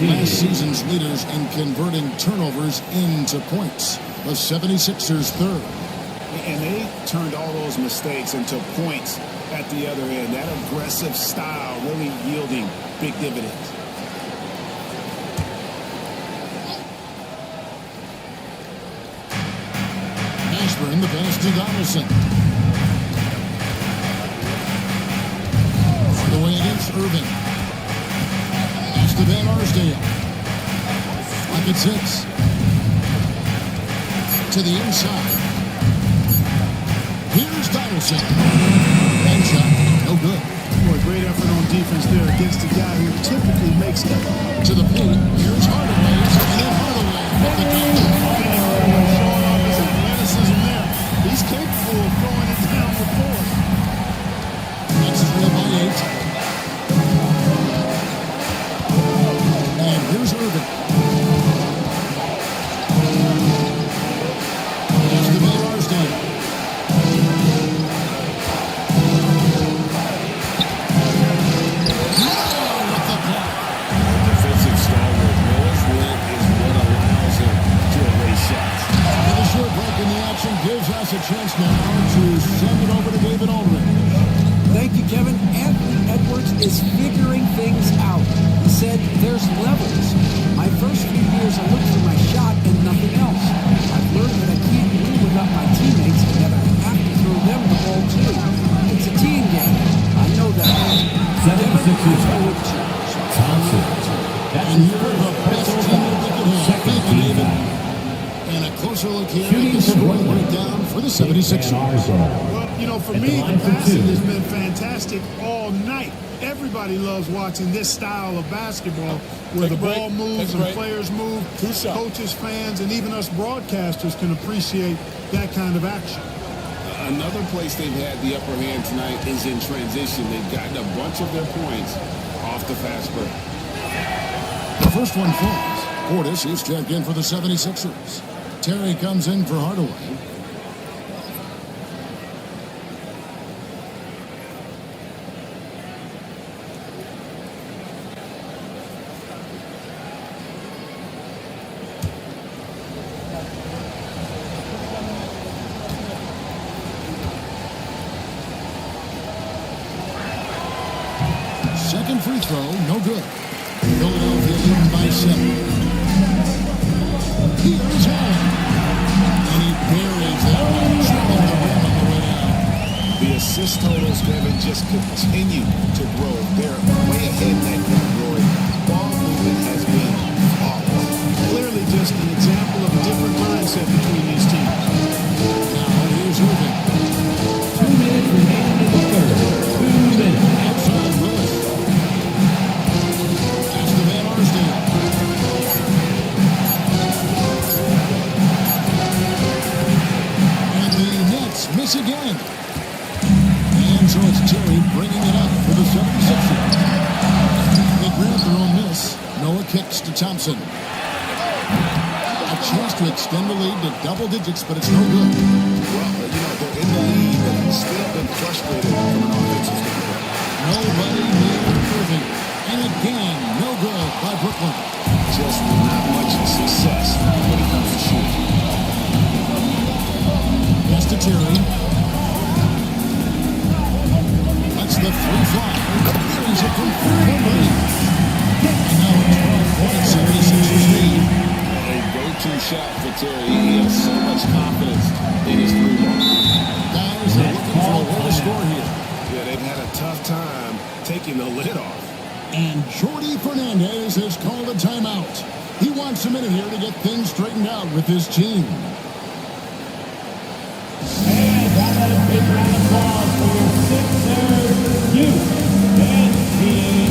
last season's leaders in converting turnovers into points. The 76ers third. And they turned all those mistakes into points at the other end. That aggressive style really yielding big dividends. Ashburn, the pass to Donaldson. On the way against Irving. Pass to Van Arsdale. Pocket six. To the inside. Here's Donaldson. And shot. No good. Boy, great effort on defense there against a guy who typically makes them. To the paint. Here's Hardaway. And then Hardaway with the game. Showing off his athleticism there. He's capable of throwing it down the floor. That's trailed by 8. And here's Irving. That's the Van Arsdale. Defensive stalwart. His length is what allows him to erase shots. And the short break in the action gives us a chance now to send it over to David Aldridge. Thank you, Kevin. Anthony Edwards is figuring things out. He said there's levels. My first few years, I looked for my shot and nothing else. I've learned that I can't win without my teammates and that I have to throw them the ball too. It's a team game. I know that. 76ers Thompson. That's And you're the best team that we can have. Thank you, David. And a closer look here at the scoring breakdown for the 76ers. Well, you know, for me, the passing has been fantastic all night. Everybody loves watching this style of basketball where the ball moves and players move. Coaches, fans, and even us broadcasters can appreciate that kind of action. Another place they've had the upper hand tonight is in transition. They've gotten a bunch of their points off the fast break. The first one falls. Portis is checked in for the 76ers. Terry comes in for Hardaway. Second free throw, no good. Philadelphia leading by 7. Here's Allen. And he buries that one. Tripping the rim on the way down. The assist totals, Kevin, just continue to grow. They're way ahead in that category. Ball movement has been flawless. Clearly just an example of a different mindset between these teams. Now here's Irving. 2 minutes remaining in the third. 2 minutes. Outside Willis. That's the Van Arsdale. And the Nets miss again. And so it's Terry bringing it up for the 76ers. They grab their own miss. Noah kicks to Thompson. A chance to extend the lead to double digits, but it's no good. Well, you know, they're in the lead, but he's still been frustrated from an offensive standpoint. Nobody near Irving. And again, no good by Brooklyn. Just not much success when it comes to shooting. Pass to Terry. That's the three fly. Buries it from 3 range. And now a 12-point 76ers lead. A go-to shot for Terry. He has so much confidence in his three ball. Guys are looking for a way to score here. Yeah, they've had a tough time taking the lid off. And Jordi Fernandez has called a timeout. He wants a minute here to get things straightened out with his team. And that is a big round of applause for your Sixers youth and team.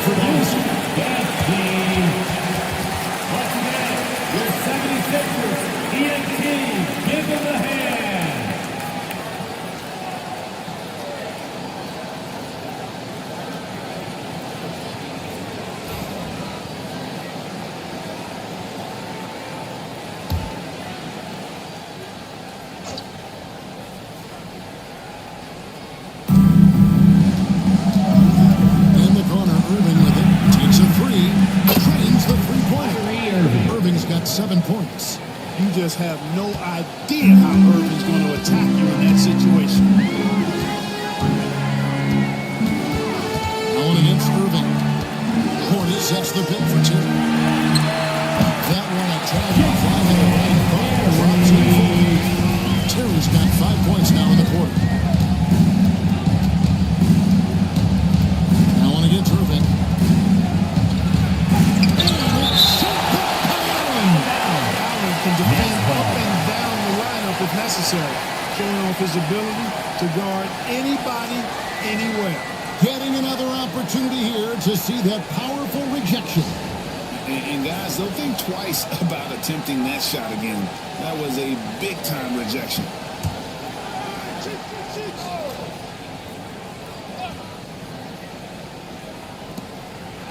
introduce that team. Once again, your 76ers, ENT, give them a hand. In the corner, Irving with it. Takes a three. Drains the three-pointer. Irving's got 7 points. You just have no idea how Irving's going to attack you in that situation. Going against Irving. Hornets sets the pick for two. That one a try to find the right ball. Drops it forward. Terry's got 5 points now in the quarter. Now on against Irving. Allen can defend up and down the lineup if necessary, showing off his ability to guard anybody, anywhere. Getting another opportunity here to see that powerful rejection. And guys, don't think twice about attempting that shot again. That was a big-time rejection.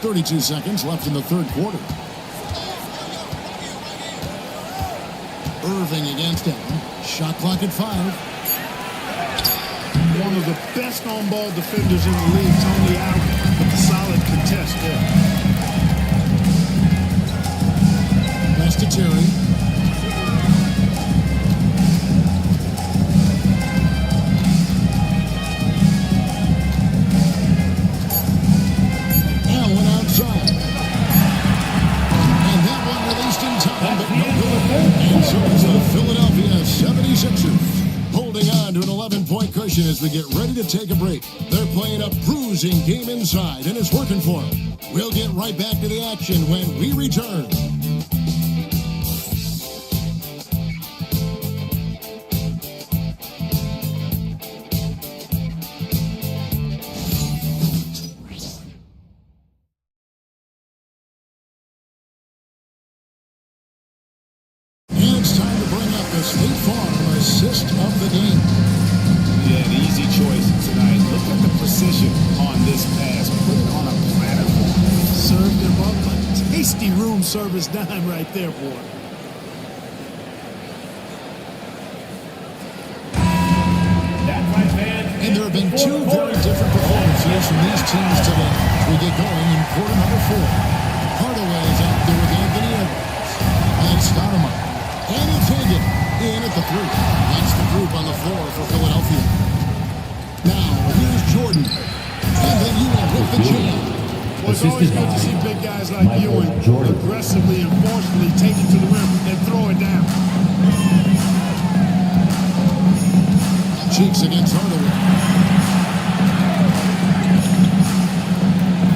.32 seconds left in the third quarter. Irving against him. Shot clock at 5. One of the best on-ball defenders in the league, Tony Allen, with a solid contest there. Pass to Terry. Allen outside. And that one released in time, but no good. And so it's the Philadelphia 76ers. Holding on to an 11-point cushion as they get ready to take a break. They're playing a bruising game inside, and it's working for them. We'll get right back to the action when we return. And it's time to bring up the State Farm assist of the game. Yeah, an easy choice tonight. Look at the precision on this pass. Put it on a platter. Served him up a tasty room service dime right there, boy. That's right, fans. And there have been two very different performances from these teams today as we get going in quarter number 4. Hardaway is out there with Anthony Edwards. And Stoudemire. And it's Hagan in at the 3. That's the group on the floor for Philadelphia. Now, here's Jordan. And then Ewing with the jam. Well, it's always good to see big guys like Ewing aggressively and forcefully take it to the rim and throw it down. Cheeks against Hardaway.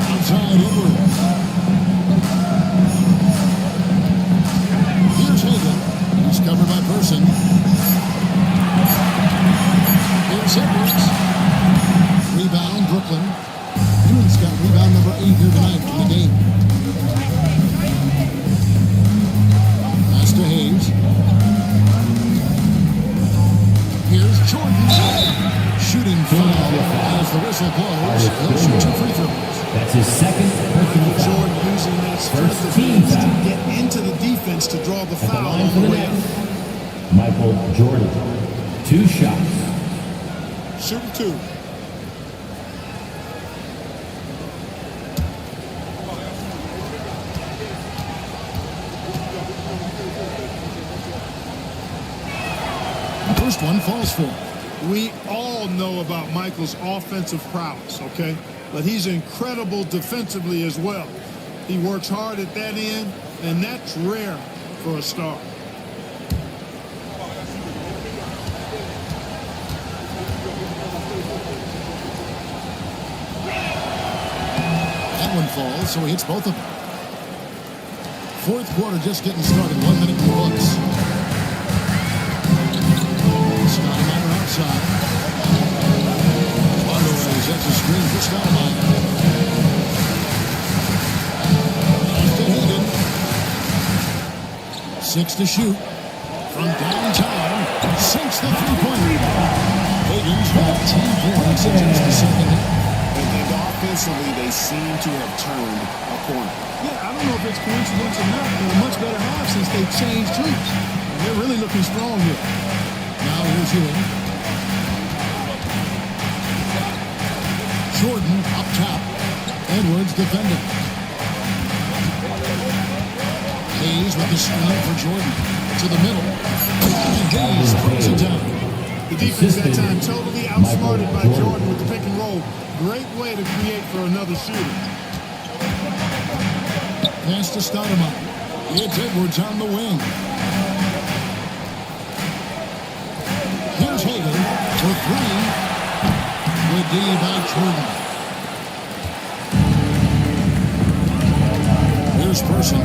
Outside Edwards. Here's Hagan. He's covered by Person. Here's Edwards. Rebound, Brooklyn. Ewing's got rebound number 8 here tonight in the game. Pass to Hayes. Here's Jordan. Shooting foul as the whistle blows. He'll shoot 2 free throws. That's his second personal foul. Jordan using that strength First of team hands to foul. get into the defense to draw the At the foul line on for the the way up. Nets, Michael Jordan. 2 shots. Shooting 2. First one falls for him. We all know about Michael's offensive prowess, okay? But he's incredible defensively as well. He works hard at that end, and that's rare for a star. That one falls, so he hits both of them. Fourth quarter just getting started. 1 minute in the books. Stoudemire outside. Hardaway sets a screen for Stoudemire. 6 to shoot. From downtown, sinks the three-pointer. Higgins got 10 points in just a second. And offensively, they seem to have turned a corner. Yeah, I don't know if it's coincidence or not, but a much better half since they changed troops. They're really looking strong here. Now here's Ewing. Jordan up top. Edwards defending. Hayes with the screen for Jordan. To the middle. And Hayes throws it down. The defense that time totally outsmarted by Jordan with the pick and roll. Great way to create for another shooter. Pass to Stoudemire. It's Edwards on the wing. Here's Hagan for three. Good D by Jordan. Here's Person.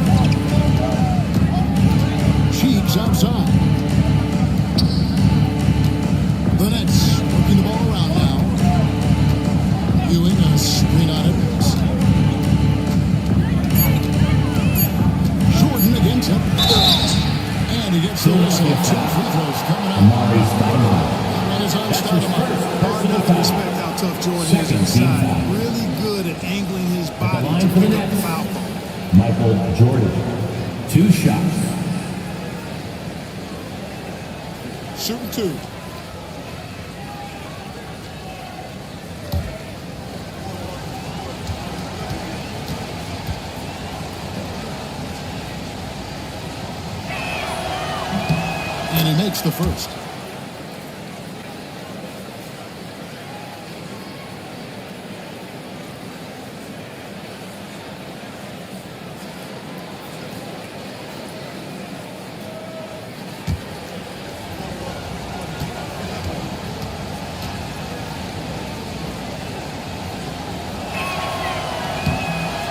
Cheeks outside. The Nets working the ball around now. Ewing on a screen on Edwards. Jordan against him. And he gets the whistle. 2 free throws coming up. And it's on Stoudemire. Hard enough to respect how tough Jordan is inside. Really good at angling his body to pick up the foul ball. Michael Jordan. 2 shots. Shooting 2. And he makes the first.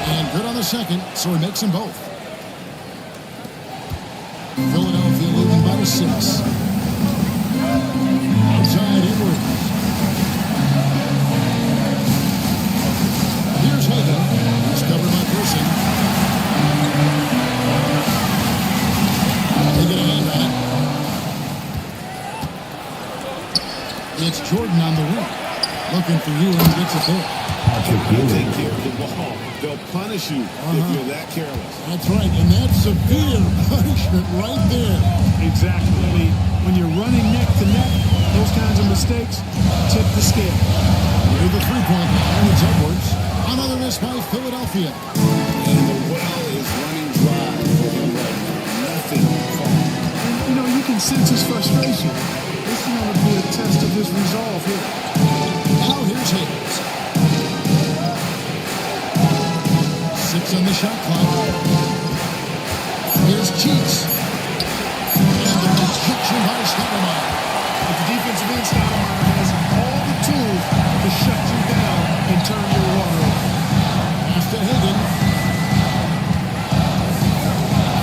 And good on the second, so he makes them both. Philadelphia leading by 6. Outside Edwards. Here's Hagan. He's covered by Person. They get a hand on it. It's Jordan on the wing. Looking for you and gets it there. Take care of the ball. They'll punish you if you're that careless. That's right, and that's severe punishment right there. Exactly. I mean, when you're running neck to neck, those kinds of mistakes tip the scale. With the three-point line, it's Edwards. Another miss by Philadelphia. And the well is running dry for him right now. Nothing falling. You know, you can sense his frustration. This is going to be a test of his resolve here. Now here's Hayes. 6 on the shot clock. Here's Cheeks. And the rejection by Stoudemire. But the defensive end, Stoudemire has all the tools to shut you down and turn your water off. After Hagan.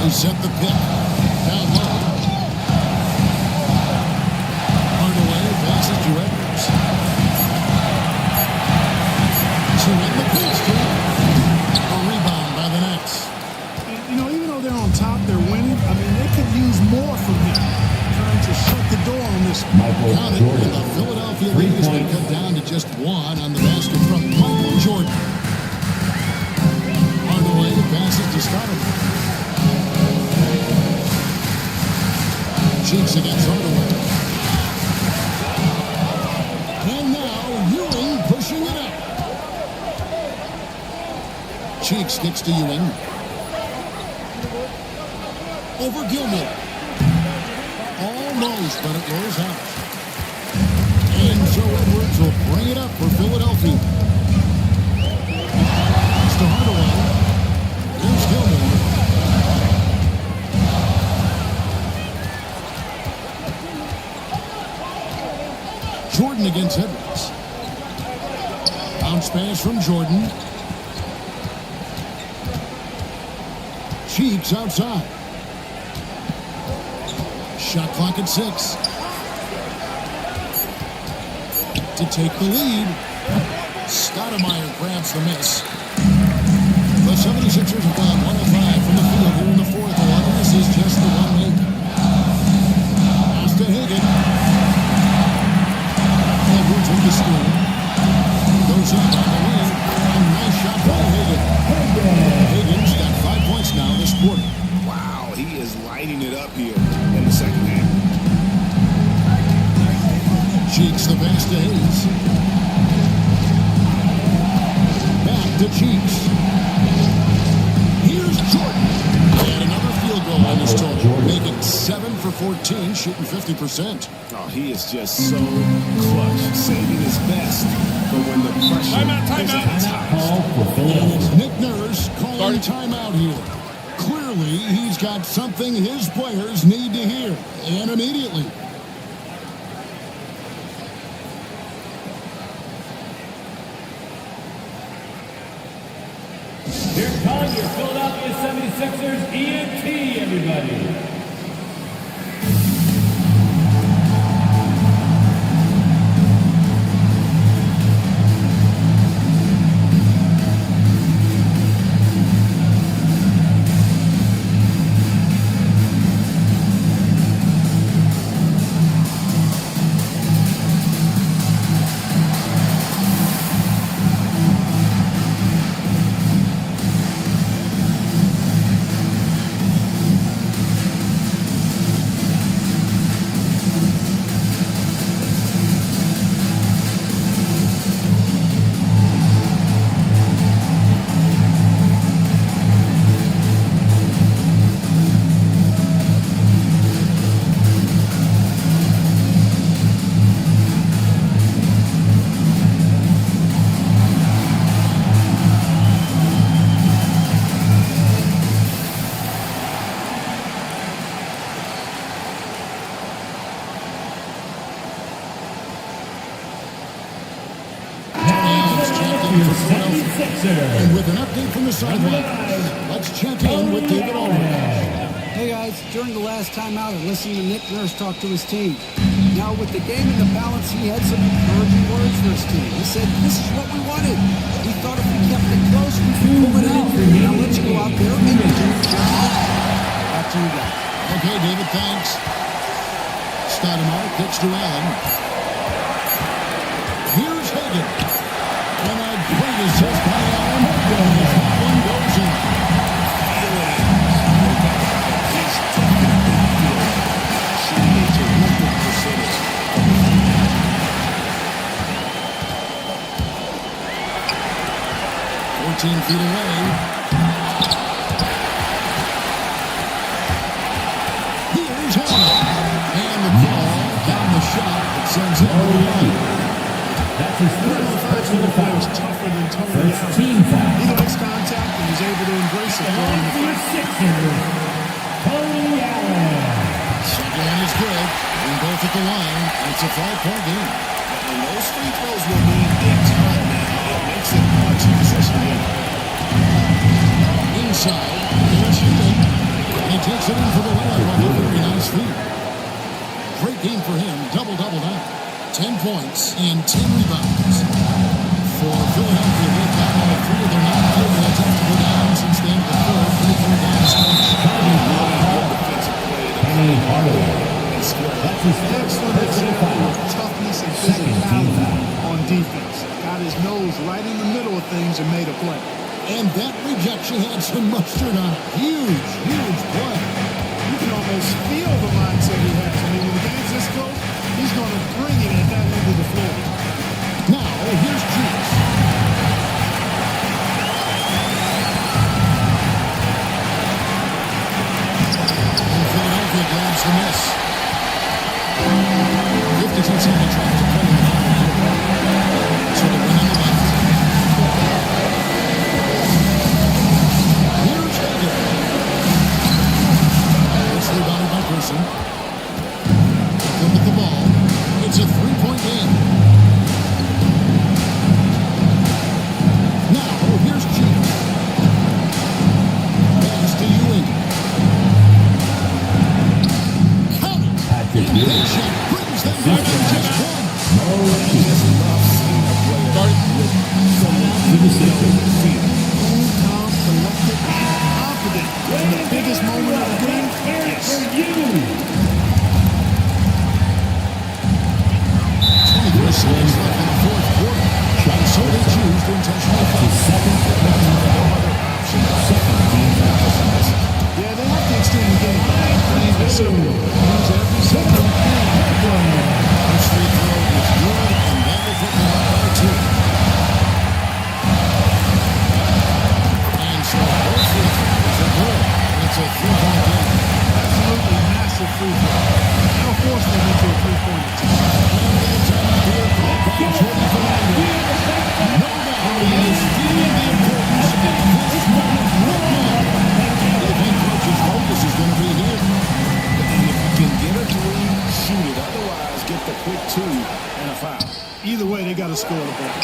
They set the pick. Down low. Hardaway passes to Edwards. To win the post. A rebound by the Nets. You know, even though they're on top, they're winning. I mean, they could use more from him. Trying to shut the door on this. Michael Got it. Jordan. And the Philadelphia lead has been cut down to just 1 on the basket from Michael Jordan. Hardaway passes to Stoudemire. Cheeks against Hardaway. And now Ewing pushing it up. Cheeks kicks to Ewing. Over Gilmore. Almost, but it rolls out. And Joe Edwards will bring it up for Philadelphia. It's to Hardaway. Here's Gilmore. Jordan against Edwards. Bounce pass from Jordan. Cheeks outside. Shot clock at 6. To take the lead. Stoudemire grabs the miss. The 76ers have gone 105 from the field here in the fourth. This is just the one they Fakes the pass to Hayes. Back to Cheeks. Here's Jordan. And another field goal on his total. Make it 7 for 14, shooting 50%. Oh, he is just so clutch, saving his best for when the pressure is at its highest. Nick Nurse calling timeout here. Clearly, he's got something his players need to hear, and immediately. Here come your Philadelphia 76ers ENT, everybody. And with an update from the sideline, let's check in with David Aldridge. Hey guys, during the last timeout, I listened to Nick Nurse talk to his team. Now with the game in the balance, he had some encouraging words for his team. He said, "This is what we wanted. We thought if we kept it close, we could pull it out. Now let's go out there and do the job." Back to you guys. Okay, David, thanks. Stoudemire pitch to Allen. Here's Hagan. And a great assist by Allen. That one goes in. He's definitely shooting a terrific percentage. 14 feet away. Here's Allen. And the ball down the shot. It sends it over the line. That's his first personal foul. Tougher than Tony First Allen. team foul. He makes contact and is able to embrace it. Throwing the foul. Tony Allen. Second one is good. We both at the line. It's a 5-point game. And those free throws will mean a ton now. It makes it much easier to win. Inside. There's Houston. He takes it in for the layup on a very nice feed. Great game for him. Double-double now. 10 points and 10 rebounds. For Philadelphia, they've got all three of their 9 field goals have to go down since the end of the third. 3-point stretch. Kenny Hardaway. That's his first Excellent personal example foul. of toughness and Second team physicality foul. on defense. Got his nose right in the middle of things and made a play. And that rejection had some mustard on it. Huge, huge play. You can almost feel the mindset he has. I mean, when the game's this close, he's going to bring it at that end of the floor. Now, here's Cheeks. And Philadelphia grabs the miss. 52 seconds left to play in the final quarter. So the win on the left. Here's Hagan. It's rebounded by Person. Look at the ball. It's a 3-point game. Now, here's Cheeks. Pass to Ewing. Count it. Patrick And Ewing. that shot brings them back to just one. To the Sixers. Cool, calm, collected, confident. In the biggest moment of the game, yes. 23 seconds left in the fourth quarter. And so they choose to intentionally foul. Yeah, they have to extend the game. Plain and simple. Use every second. First free throw is good. It's a three-point game. Absolutely massive free throw. That'll force them into a three-point attempt. Focus is going to be here. And if you can get a three, shoot it. Otherwise, get the quick two and a foul. Either way, they got to score the ball.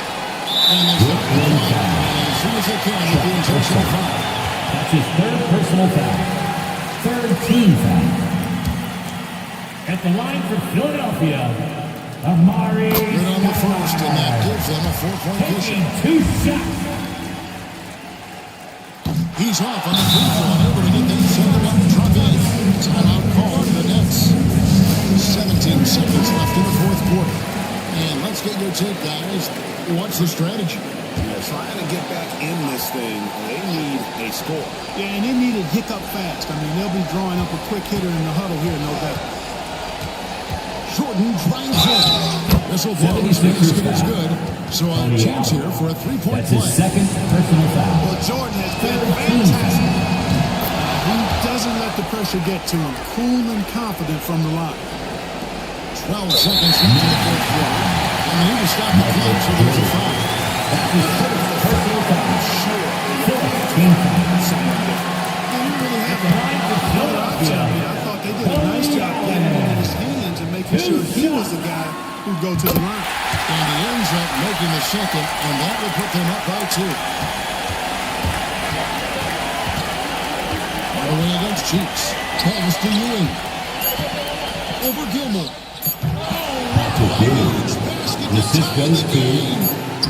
And as soon as they can, with the intentional foul. That's his third personal foul. Third team foul. At the line for Philadelphia, Amari. Good on the first, and that gives them a 4-point cushion. Taking 2 shots. He's off on the free throw, and able to get that second up and drop in. Timeout call to the Nets. 17 seconds left in the fourth quarter. And let's get your take, guys. What's the strategy? Trying to get back in this thing, they need a score. Yeah, and they need it hiccup fast. I mean, they'll be drawing up a quick hitter in the huddle here, no doubt. Jordan drives in. This will blow. His basket is good. So a chance here for a three-point That's play. his second personal foul. Well, Jordan has been fantastic. He doesn't let the pressure get to him. Cool and confident from the line. 12 seconds left in the fourth quarter. And they need to stop the clock, so there's a foul. That's his first personal foul. Fourth team foul. They didn't really have a line for Philadelphia. I mean, I thought they did a nice job getting it in his hands and making sure he was the guy who'd go to the line. And he ends up making the second, and that will put them up by 2. Right away against Cheeks. Pass to Ewing. Over Gilmore. The assist goes to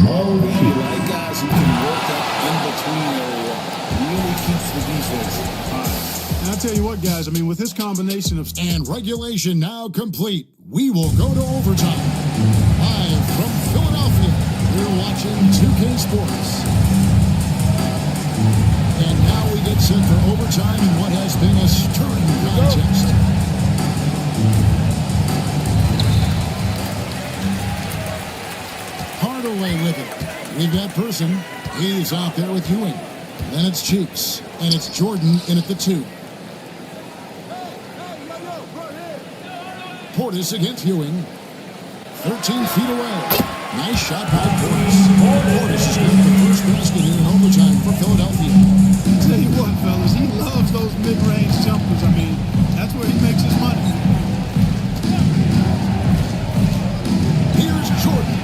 Mo Cheeks. Like guys who can work up in between area, really keeps the defense high. And I'll tell you what, guys, I mean, with his combination of... And regulation now complete. We will go to overtime. Live from Philadelphia, you're watching 2K Sports. And now we get set for overtime in what has been a stirring contest. Hardaway with it. We've got Person. He's out there with Ewing. Then it's Cheeks. And it's Jordan in at the 2. Portis against Ewing. 13 feet away. Nice shot by Portis. Portis is getting the first basket here in overtime for Philadelphia. Tell you what, fellas, he loves those mid-range jumpers. I mean, that's where he makes his money. Here's Jordan.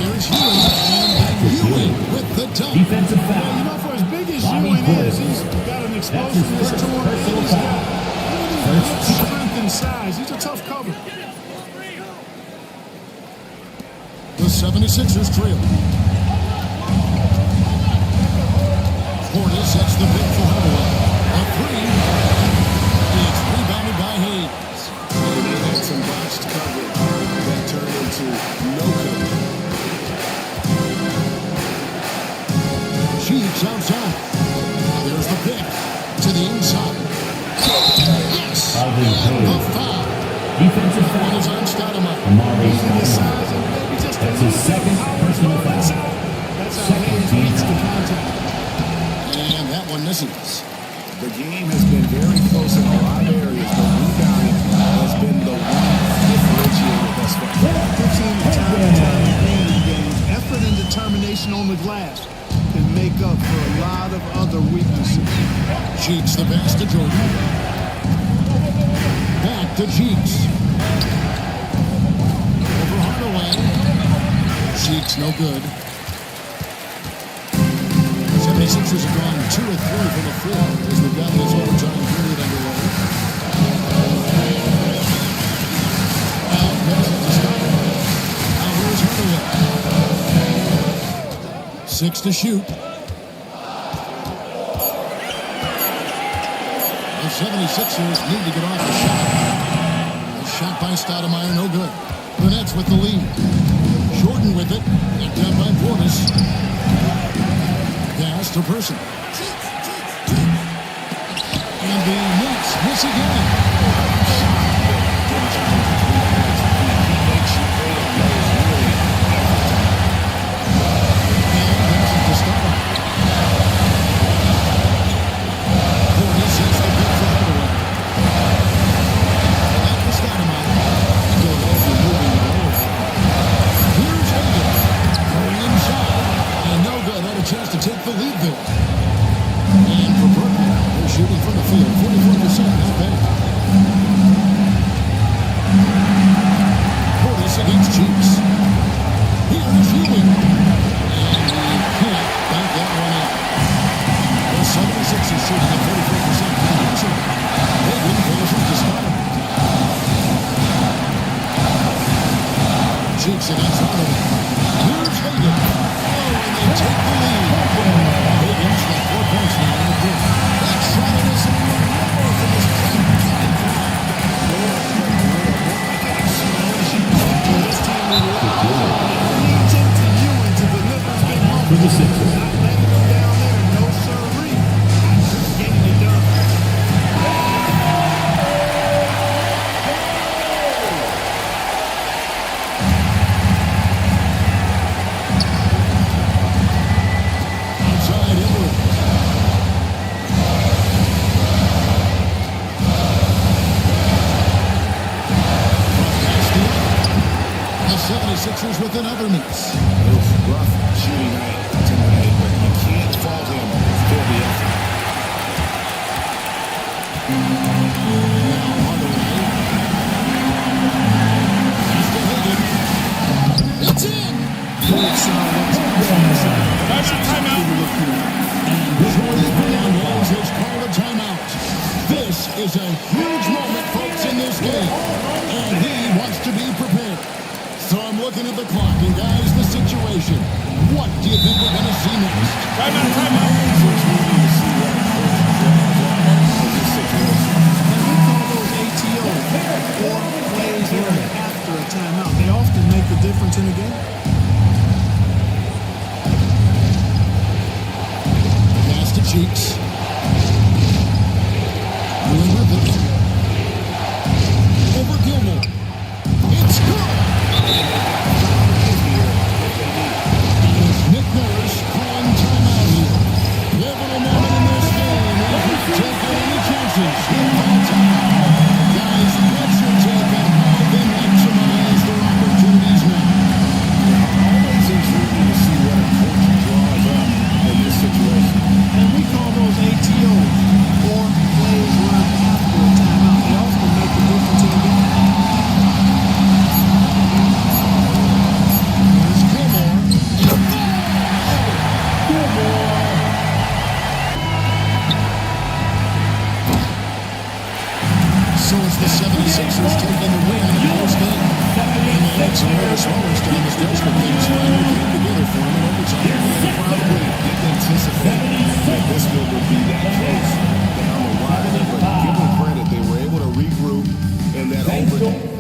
Here's Ewing. And Ewing with the dunk. Defensive foul. Yeah, you know, for as big as Ewing is, he's got an explosiveness to him. And he's got strength and size. He's a tough cover. The 76ers trail. Portis hits the big for Hardaway. A 3. It's rebounded by Hayes. They had some botched coverage that turned into no coverage. Cheeks outside. There's the pick to the inside. Yes! And the foul. Defensive foul. One is on Stoudemire. Amari Stoudemire. That's his second personal foul. Second team foul. And that one misses. The game has been very close in a lot of areas, but rebounding has been the one differentiator thus far. We've seen it time and time again in games. Effort and determination on the glass can make up for a lot of other weaknesses. Cheeks the pass to Jordan. Back to Cheeks. Over Hardaway. Cheeks no good. 76ers have gone 2 of 3 from the field as we've got this overtime period underway. Now pass it to Stoudemire. Now here's Hardaway. 6 to shoot. The 76ers need to get off the shot. A shot by Stoudemire, no good. The Nets with the lead. Jordan with it. Picked up by Portis. Pass to Person. And the Nets miss again. And pass it to Stoudemire. 76ers with another miss. It was rough shooting night tonight, but you can't fault him for the effort. It's in. That's a timeout. Jordan Hernandez has called a timeout. This is a huge moment, folks, in this game. And he wants to be prepared. So I'm looking at the clock, and guys, the situation. What do you think we're going to see next? Timeout. And we call those ATO, or plays learned after a timeout. They often make the difference in a game. Pass to Cheeks. Doing with it. Over Gilmore. It's good. Nick Nurse calling timeout here. Pivotal moment in this game. If you take any chances, guys, what's your take on how they maximize their opportunities now? Always intriguing to see what a coach draws up in this situation. And we call those ATOs, or plays learned after a timeout. They often make the difference in a game. Here's Gilmore. So it's the 76ers taking the win in the post game. And they had some nervous moments down the stretch, but things finally came together for them in overtime. Probably didn't anticipate that this one would be that close down the wire, but give them credit, they were able to regroup in that overtime.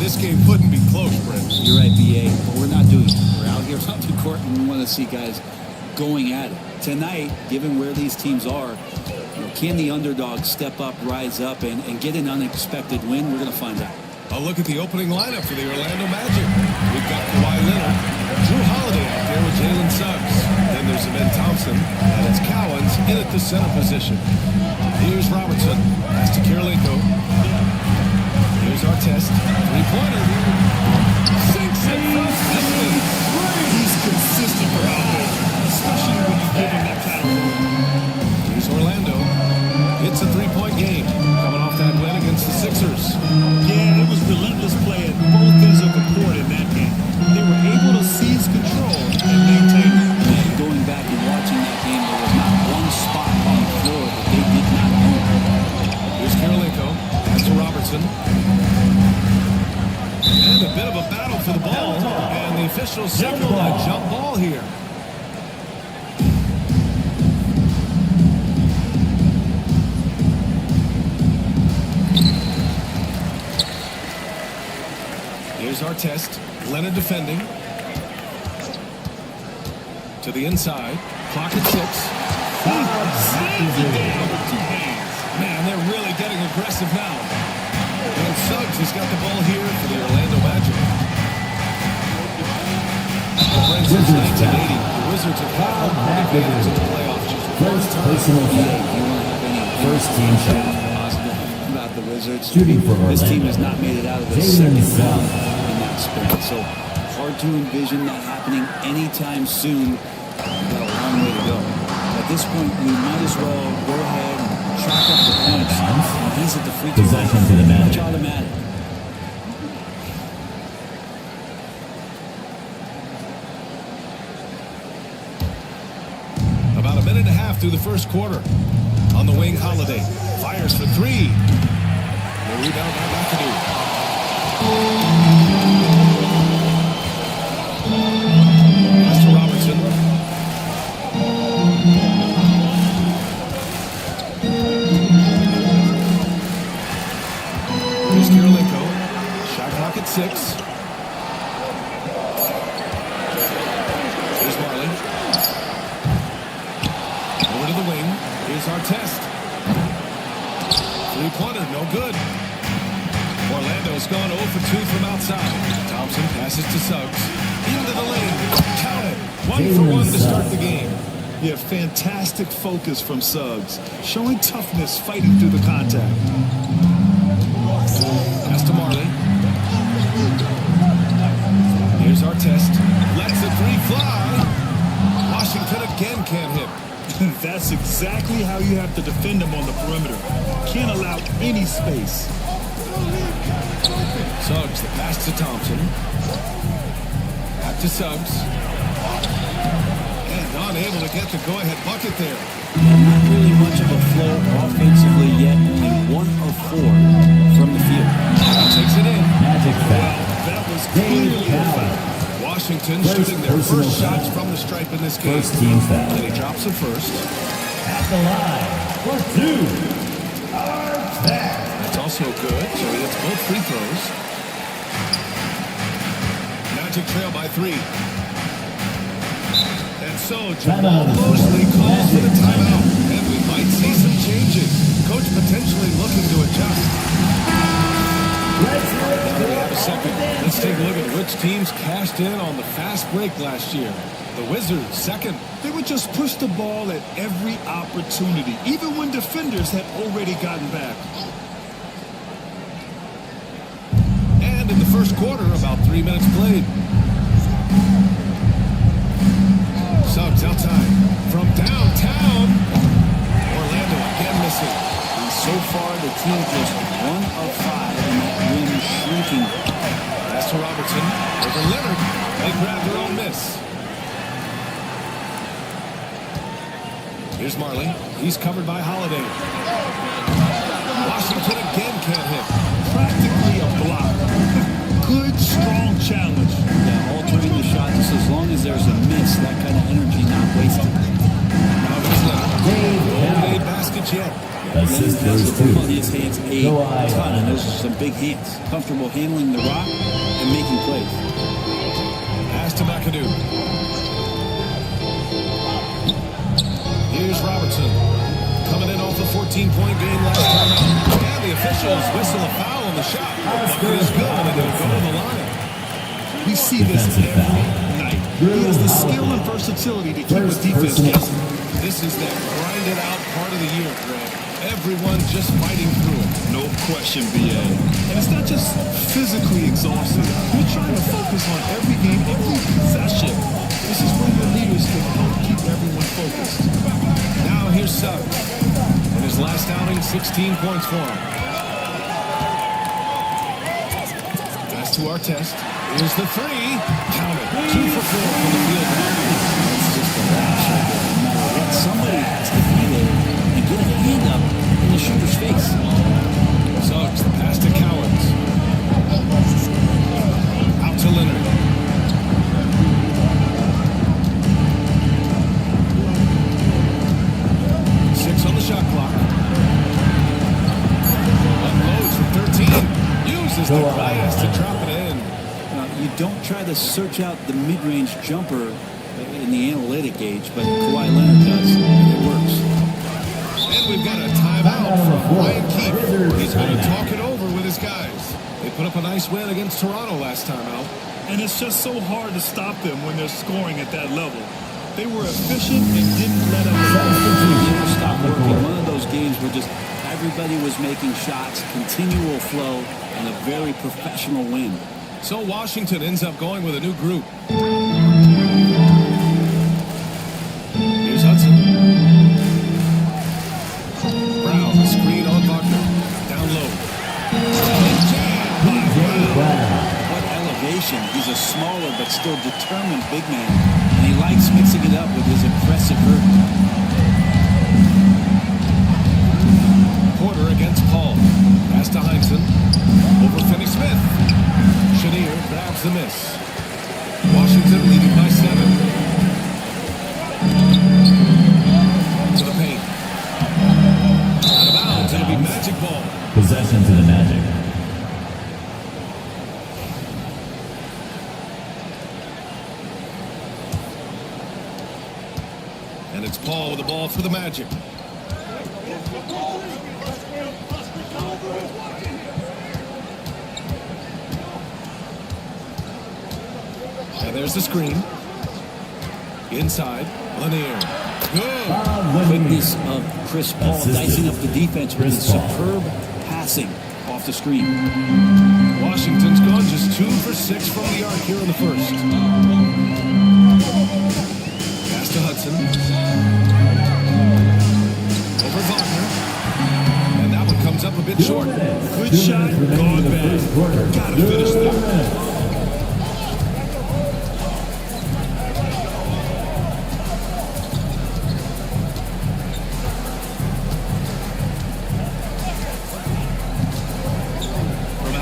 this game couldn't be close, Brent. You're right, BA, but we're not doing it. We're out here on the court, and we want to see guys going at it. Tonight, given where these teams are, can the underdog step up, rise up, and get an unexpected win? We're going to find out. A look at the opening lineup for the Orlando Magic. We've got Kawhi Leonard, Drew Holiday out there with Jalen Suggs. Then there's Ben Thompson, and it's Cowens in at the center position. Here's Robertson. That's to Kirilenko. Here's Artest. Three-pointer. 6 and 5. He's consistent for out there, especially when you give him that kind of role. Here's Orlando. It's a three-point game. Coming off that win against the Sixers. Yeah, it was relentless play at both ends of the court in that game. They were able to seize control and maintain it. And going back and watching that game, there was not one spot on the floor that they did not own. Here's Kirilenko. That's to Robertson. And a bit of a battle for the ball. And the officials signal a jump ball here. Here's Artest. Leonard defending. To the inside. Clock at 6. Man, they're really getting aggressive now. And Suggs has got the ball here for the Orlando Magic. Since 1980, the Wizards have had home court advantage in the playoffs just First personal foul. First team shot. Positive about the Wizards. Shooting for This team Orlando. has not made it out of the Jalen second Suggs. round in that span. So hard to envision that happening anytime soon. We've got a long way to go. At this point, we might as well go ahead and chalk up the points. He's at the free throw line. Possession to the Magic. It's automatic. about a minute and a half through the first quarter. On the wing, Holiday fires for 3. The rebound by McAdoo. Pass to Robertson. Here's Kirilenko. Shot clock at 6. Here's Marley. Over to the wing. Here's Artest. Three-pointer, no good. Orlando's gone 0 for 2 from outside. Thompson passes to Suggs. Into the lane. Count it. 1 for 1 to start the game. Yeah, fantastic focus from Suggs. Showing toughness, fighting through the contact. Pass to Marley. Here's Artest. Lets the 3 fly. Washington again can't hit. That's exactly how you have to defend him on the perimeter. Can't allow any space. Suggs, the pass to Thompson. Back to Suggs. And unable to get the go-ahead bucket there. Not really much of a flow offensively yet. Only 1 of 4 from the field. Takes it in. Magic foul. That was clearly a foul. Washington First shooting their personal first foul. shots from the stripe in this game. First team foul. And he drops it first. At the line for 2. Artest. That's also good, so he hits both free throws. Magic trail by 3. And so Jamal Mosley calls for the timeout. And we might see some changes. Coach potentially looking to adjust. Now we have a second. Let's take a look at which teams cashed in on the fast break last year. The Wizards, second. They would just push the ball at every opportunity, even when defenders had already gotten back. And in the first quarter, about 3 minutes played. Suggs outside. From downtown. Orlando again missing. And so far, the team just 1 of 5, and that win is shrinking. Pass to Robertson. Over Leonard. They grab their own miss. Here's Marley. He's covered by Holiday. Washington again can't hit. Practically a block. Good, strong challenge. Yeah, altering the shot just as long as there's a miss, that kind of energy not wasted. Now it's Leonard. Golden basket much yet. Assist Leonard has those the two. ball in his hands a Kawhi ton, and Leonard. those are some big hands. Comfortable handling the rock and making plays. Pass to McAdoo. Here's Robertson. Coming in off a 14-point game last time out. And the officials whistle a foul on the shot. Bucket is good, and it'll go to the line. We see this every night. He has the skill and versatility to keep his defense guessing. This is that grinded out part of the year, Greg. Everyone just fighting through it. No question, BA. And it's not just physically exhausting. You're trying to focus on every game, every possession. This is where your leaders can help keep everyone focused. Now here's Suggs. In his last outing, 16 points for him. Pass to Artest. Here's the three. Count it. 2 for 4 from the field. It's just a lash right there. No matter what, somebody has to be there and get a hand up in the shooter's face. Suggs, the pass to Cowards. Out to Leonard. On the shot clock. Unloads from 13. Uses the glass to drop it in. You don't try to search out the mid-range jumper in the analytic gauge, but Kawhi Leonard does, and it works. And we've got a timeout from Ryan Keefe. He's going to talk it over with his guys. They put up a nice win against Toronto last time out. And it's just so hard to stop them when they're scoring at that level. They were efficient and didn't let up. Never stop working. One of those games where just everybody was making shots, continual flow, and a very professional win. So Washington ends up going with a new group. Here's Hudson. Brown, the screen on Wagner. Down low. What elevation. He's a smaller but still determined big man. And he likes mixing it up with his impressive vert. Porter against Paul. Pass to Heinsohn. Over Finney-Smith. Chenier grabs the miss. Washington leading by 7. To the paint. Out of bounds. It'll be Magic ball. Possession to the Magic. And it's Paul with the ball for the Magic. And there's the screen. Inside, Lanier. Good. Quickness of Chris Paul dicing up the defense with his superb passing off the screen. Washington's gone just 2 for 6 from the arc here in the first. Pass to Hudson. Over Wagner. And that one comes up a bit short. Good shot, gone bad. Gotta finish that.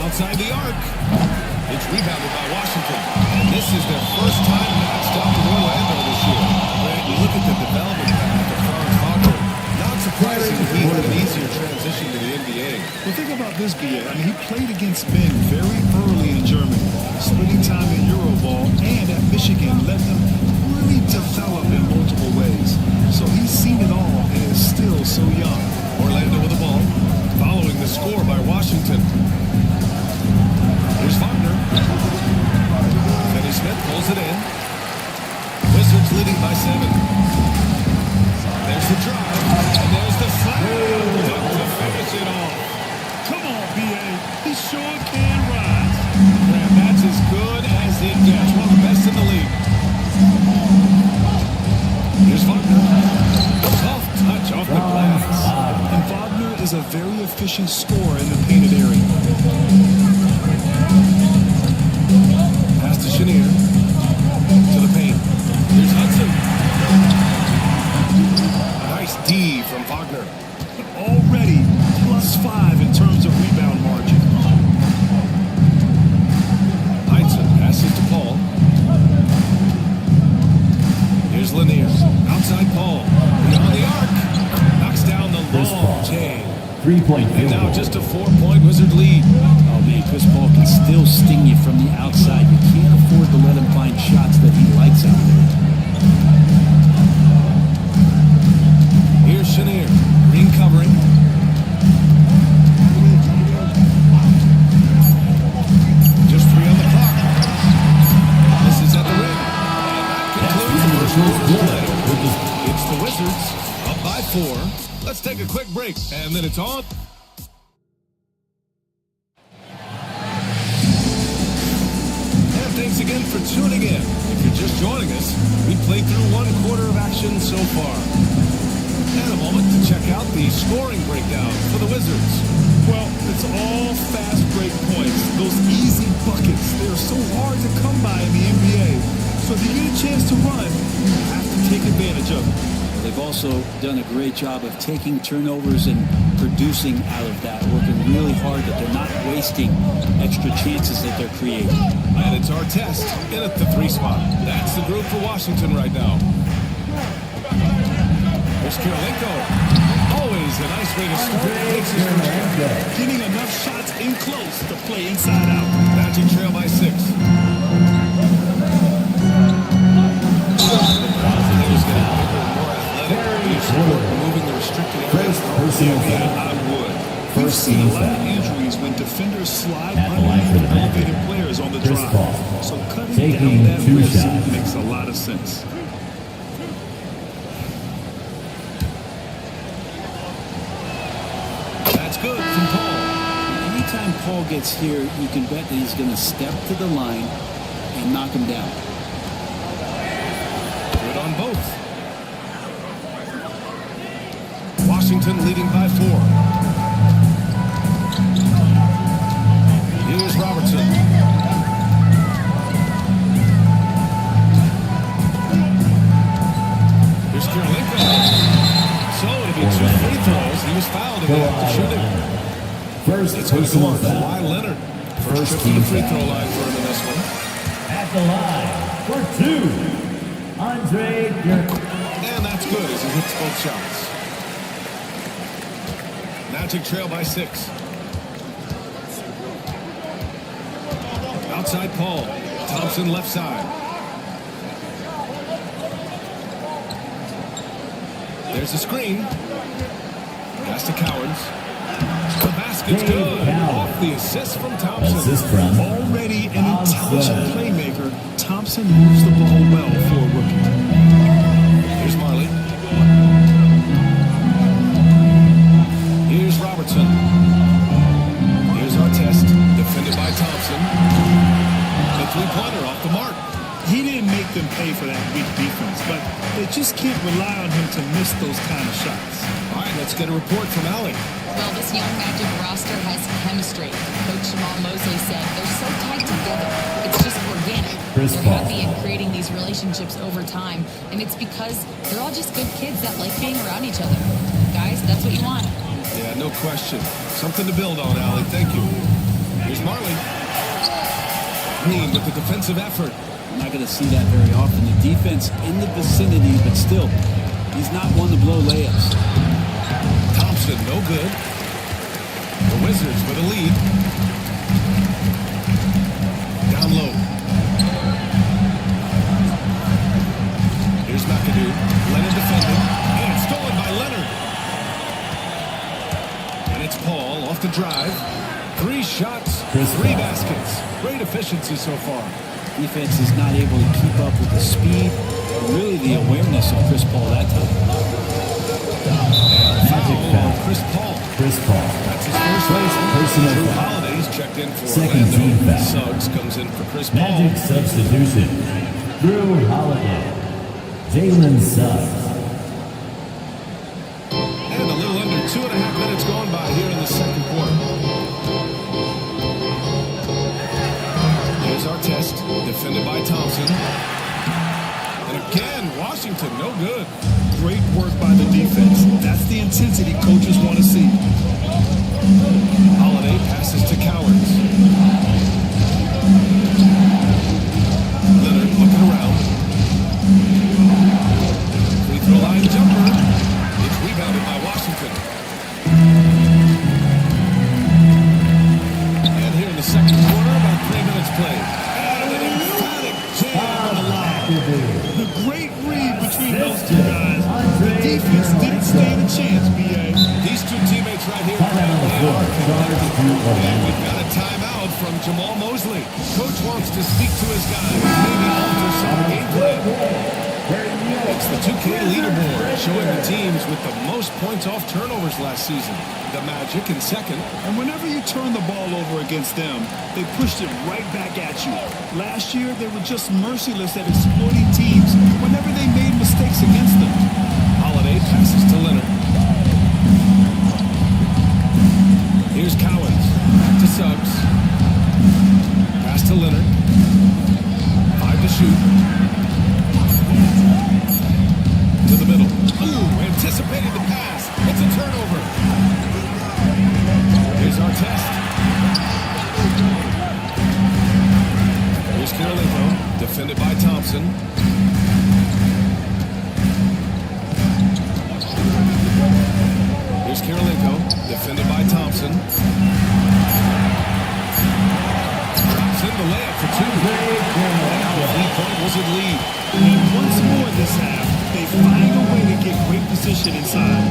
Outside the arc. It's rebounded by Washington. And this is their first time matched up with Orlando this year. Grant, you look at the development path of Franz Wagner. Not surprising he had an easier transition to the NBA. Well, think about this, BA. I mean, he played against men very early in Germany, splitting time in Euroball, and at Michigan let him really develop in multiple ways. So he's seen it all and is still so young. Orlando with the ball, following the score by Washington. Here's Wagner. Finney-Smith pulls it in. Wizards leading by 7. There's the drive, and there's the slam to finish it off. Come on, BA. He sure can rise. Graham, that's as good as it gets. One of the best in the league. Here's Wagner. Soft touch off the glass. And Wagner is a very efficient scorer in the painted area. Pass to Chenier. To the paint. Here's Hudson. A nice D from Wagner. Already +5 in terms of rebound margin. Heinsohn passes to Paul. Here's Lanier. Outside Paul. Beyond the arc. Knocks down the long 3-point And field now goal. just a 4-point Wizard lead. Oh, man, Chris Paul can still sting you from the outside. You can't afford to let him find shots that he likes out there. Here's Chenier. Green covering. Just 3 on the clock. This is at the rim. And that concludes the first quarter play. It's the Wizards up by 4. Let's take a quick break, and then it's on. And thanks again for tuning in. If you're just joining us, we played through 1 quarter of action so far. And a moment to check out the scoring breakdown for the Wizards. Well, it's all fast break points. Those easy buckets, they're so hard to come by in the NBA. So if you get a chance to run, you have to take advantage of it. They've also done a great job of taking turnovers and producing out of that, working really hard that they're not wasting extra chances that they're creating. And it's our test in at the 3 spot. That's the group for Washington right now. There's Kirilenko. Always a nice way to start. Makes his first. Getting enough shots in close to play inside out. Magic trail by 6. Moving the restricted area. I would. We've seen a lot of injuries when defenders slide underneath elevated players on the drive. So cutting down that risk makes a lot of sense. That's good from Paul. Anytime Paul gets here, you can bet that he's going to step to the line and knock him down. Good on both. Washington leading by 4. Here's Robertson. Here's Kirilenko. So it'll be 2 free throws. He was fouled again after shooting. First It's going to go personal on foul. Kawhi Leonard. First trip to the free throw line for him in this one. At the line for 2, Andre Dirk. And that's good as he hits both shots. Magic trail by 6. Outside Paul. Thompson left side. There's a screen. Pass to Cowards. The basket's good. Off the assist from Thompson. Assist from Already an intelligent playmaker, Thompson moves the ball well for a rookie. Here's Marley. Here's Robertson. Here's Artest. Defended by Thompson. The 3-pointer off the mark. He didn't make them pay for that weak defense, but they just can't rely on him to miss those kind of shots. All right, let's get a report from Allie. Well, this young Magic roster has chemistry. Coach Jamal Mosley said they're so tight together. It's just organic. They're happy in creating these relationships over time, and it's because they're all just good kids that like being around each other. Guys, that's what you want. Yeah, no question. Something to build on, Allie. Thank you. Here's Marley. Green with the defensive effort. We're not going to see that very often. The defense in the vicinity, but still, he's not one to blow layups. Thompson, no good. The Wizards with a lead. Down low. Here's McAdoo. Leonard defending. And it's stolen by Leonard. And it's Paul off the drive. 3 shots, 3 baskets. Great efficiency so far. Defense is not able to keep up with the speed or really the awareness of Chris Paul that time. Foul. Chris Paul. That's his first personal Drew foul. Holiday's checked in for Second Orlando. team foul. Suggs comes in for Chris Paul. Magic substitution. Drew Holiday. Jalen Suggs. And a little under 2.5 minutes gone by here in the second quarter. Here's Artest, defended by Thompson. And again, Washington, no good. Great work by the defense. That's the intensity coaches want to see. Holiday passes to Cowards. Leonard looking around. Free throw line jumper. It's rebounded by Washington. And we've got a timeout from Jamal Mosley. Coach wants to speak to his guys, maybe alter some game plan. It's the 2K leaderboard showing the teams with the most points off turnovers last season. The Magic in second. And whenever you turn the ball over against them, they pushed it right back at you. Last year, they were just merciless at exploiting teams whenever they made mistakes against them. Holiday passes to Leonard. Here's Cowens. Back to Suggs. Pass to Leonard. 5 to shoot. To the middle. Ooh, anticipated the pass. It's a turnover. Here's our test. Here's Karolinko, defended by Thompson. Here's Karolinko, defended by Thompson. Drops in the layup for 2. Now a 3-point was in lead. And once more this half, they find a way to get great position inside.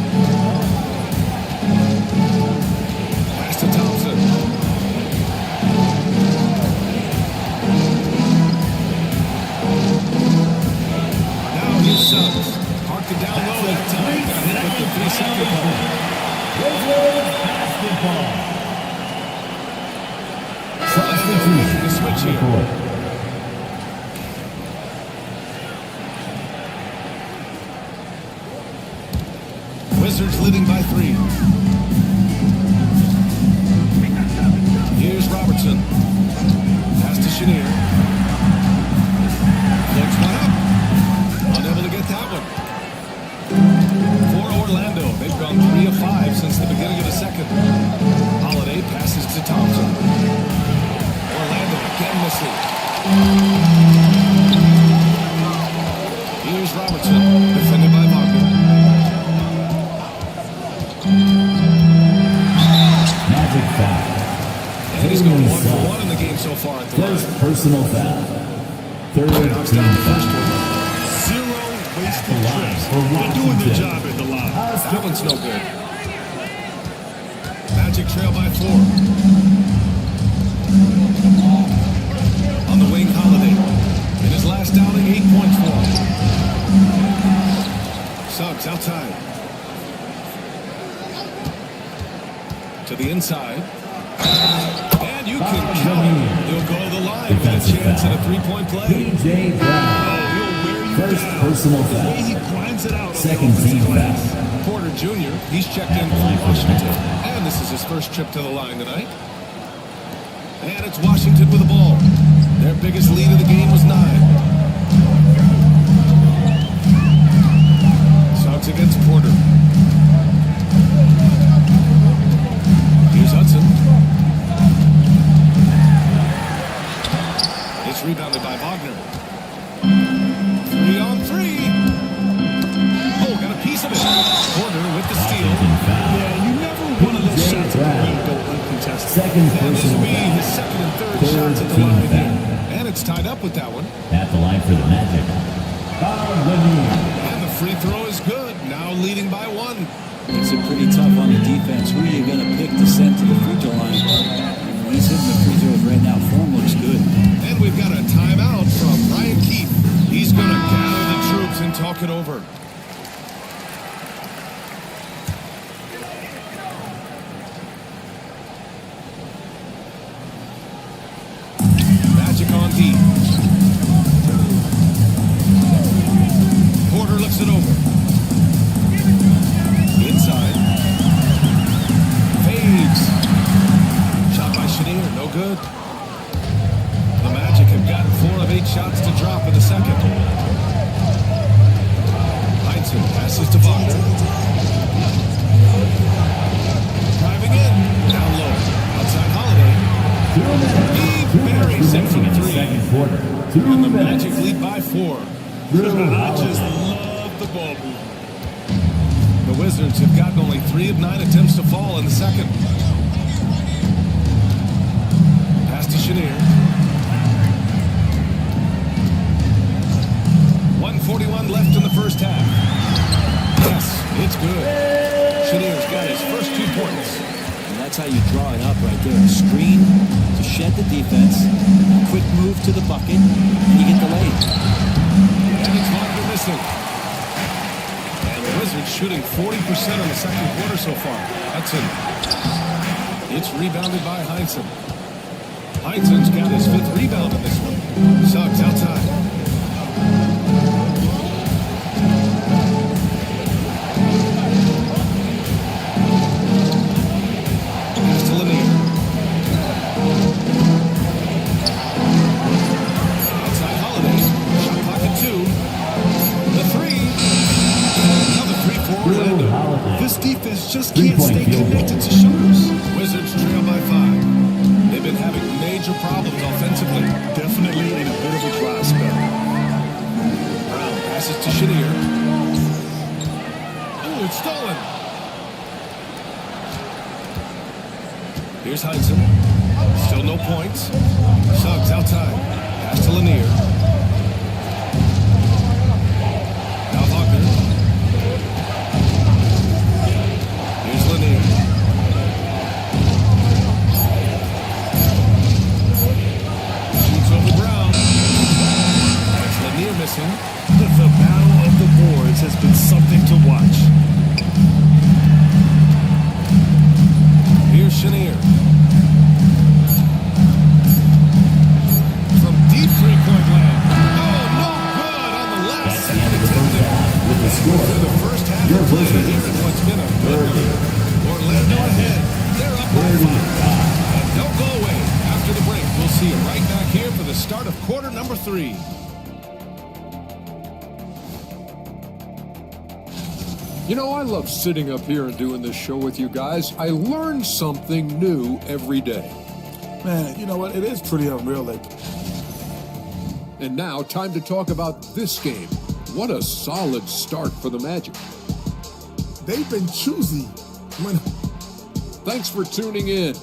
Pass to Thompson. Now here's Suggs. Parked it down low that time. Got hit with the 3-second ball. Making the switch here. Wizards leading by 3. Here's Robertson. Pass to Chenier. Looks one up. Unable to get that one. For Orlando, they've gone 3 of 5 since the beginning of the second. Holiday passes to Thompson. Orlando again missing. Here's Robertson, defended by Wagner. Magic foul. And he's going 1 for 1 in the game so far at the First line. personal foul. Third Knocks team down the foul. first one. Zero wasted trips. They're doing their job at the line. That one's no good. Magic trail by 4. On the wing, Holiday. In his last outing, 8 points for him. Suggs outside. To the inside. And you can count it. He'll go to the line with a chance at a 3-point play. P.J. Brown. First personal The way foul. he grinds it out. Second team foul. Porter Jr., he's checked in for Washington. And this is his first trip to the line tonight. And it's Washington with the ball. Their biggest lead of the game was 9. Suggs against Porter. Here's Hudson. It's rebounded by Wagner. 3 on 3. Oh, got a piece of it. Porter with the steal. Yeah, you never want to let shots at the rim go uncontested. Second And this will personal be foul. his second and third Third shots at the team line foul. here. And it's tied up with that one. At the line for the Magic. And the free throw is good. Now leading by 1. Makes it pretty tough on the defense. Who are you going to pick to send to the free throw line? He's hitting the free throws right now. Form looks good. And we've got a timeout from Ryan Keefe. He's going to gather the troops and talk it over. Magic on D. Porter lifts it over. Inside. Fades. Shot by Chenier. No good. The Magic have gotten 4 of 8 shots to drop in the second. Heinsohn passes to Wagner. Driving in. Down low. Outside Holiday. He buries it from 3. Second quarter. And the Magic lead by 4. I just love the ball movement. The Wizards have gotten only 3 of 9 attempts to fall in the second. Pass to Chenier. 1:41 left in the first half. Yes, it's good. Chenier's got his first 2 points. And that's That's how you draw it up right there. A screen to shed the defense, a quick move to the bucket, and you get the lane. And it's Wagner missing. And the Wizards shooting 40% in the second quarter so far. Hudson. It's rebounded by Heinsohn. Heinsohn's got his 5th rebound in this one. Suggs outside. Here's to Lanier. Outside Holiday. Shot clock at 2. The 3. Another 3 for Orlando. This defense just can't stay connected to shooters. Wizards trail by 5. They've been having major problems offensively. Definitely in a bit of a dry spell. Brown passes to Chenier. Oh, it's stolen. Here's Heinsohn. Still no points. Suggs outside. Pass to Lanier. Now Wagner. Here's Lanier. Shoots over Brown. That's Lanier missing. The battle of the boards has been something to watch. Here's Chenier. From deep three-point land. Oh, no good on the last second attempt. With the score, The first half your of play Wizards here in what's been a good game. Orlando ahead. They're up by 5. And don't go away. After the break, we'll see you right back here for the start of quarter number 3. You know, I love sitting up here and doing this show with you guys. I learn something new every day. Man, you know what? It is pretty unreal. And now, time to talk about this game. What a solid start for the Magic. They've been choosy. Thanks for tuning in.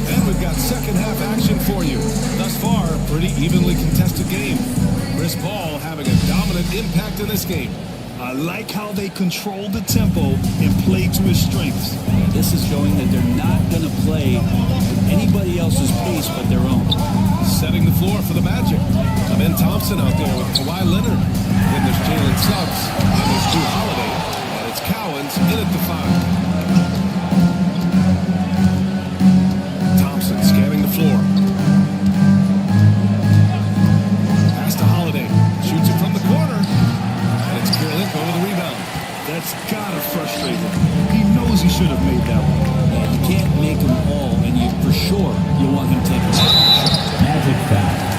And we've got second half action for you. Thus far, a pretty evenly contested game. Chris Paul having a dominant impact in this game. I like how they control the tempo and play to his strengths. This is showing that they're not going to play anybody else's pace but their own. Setting the floor for the Magic. Ben Thompson out there with Kawhi Leonard. Then there's Jalen Suggs. And there's Drew Holiday. And it's Cowens in at the 5. Thompson scanning the floor. Pass to Holiday. Shoots it from the corner. And it's Kirilenko with the rebound. That's gotta frustrate him. He knows he should have made that one. Yeah, you can't make them all, and you for sure you want him taking a shot. Magic foul.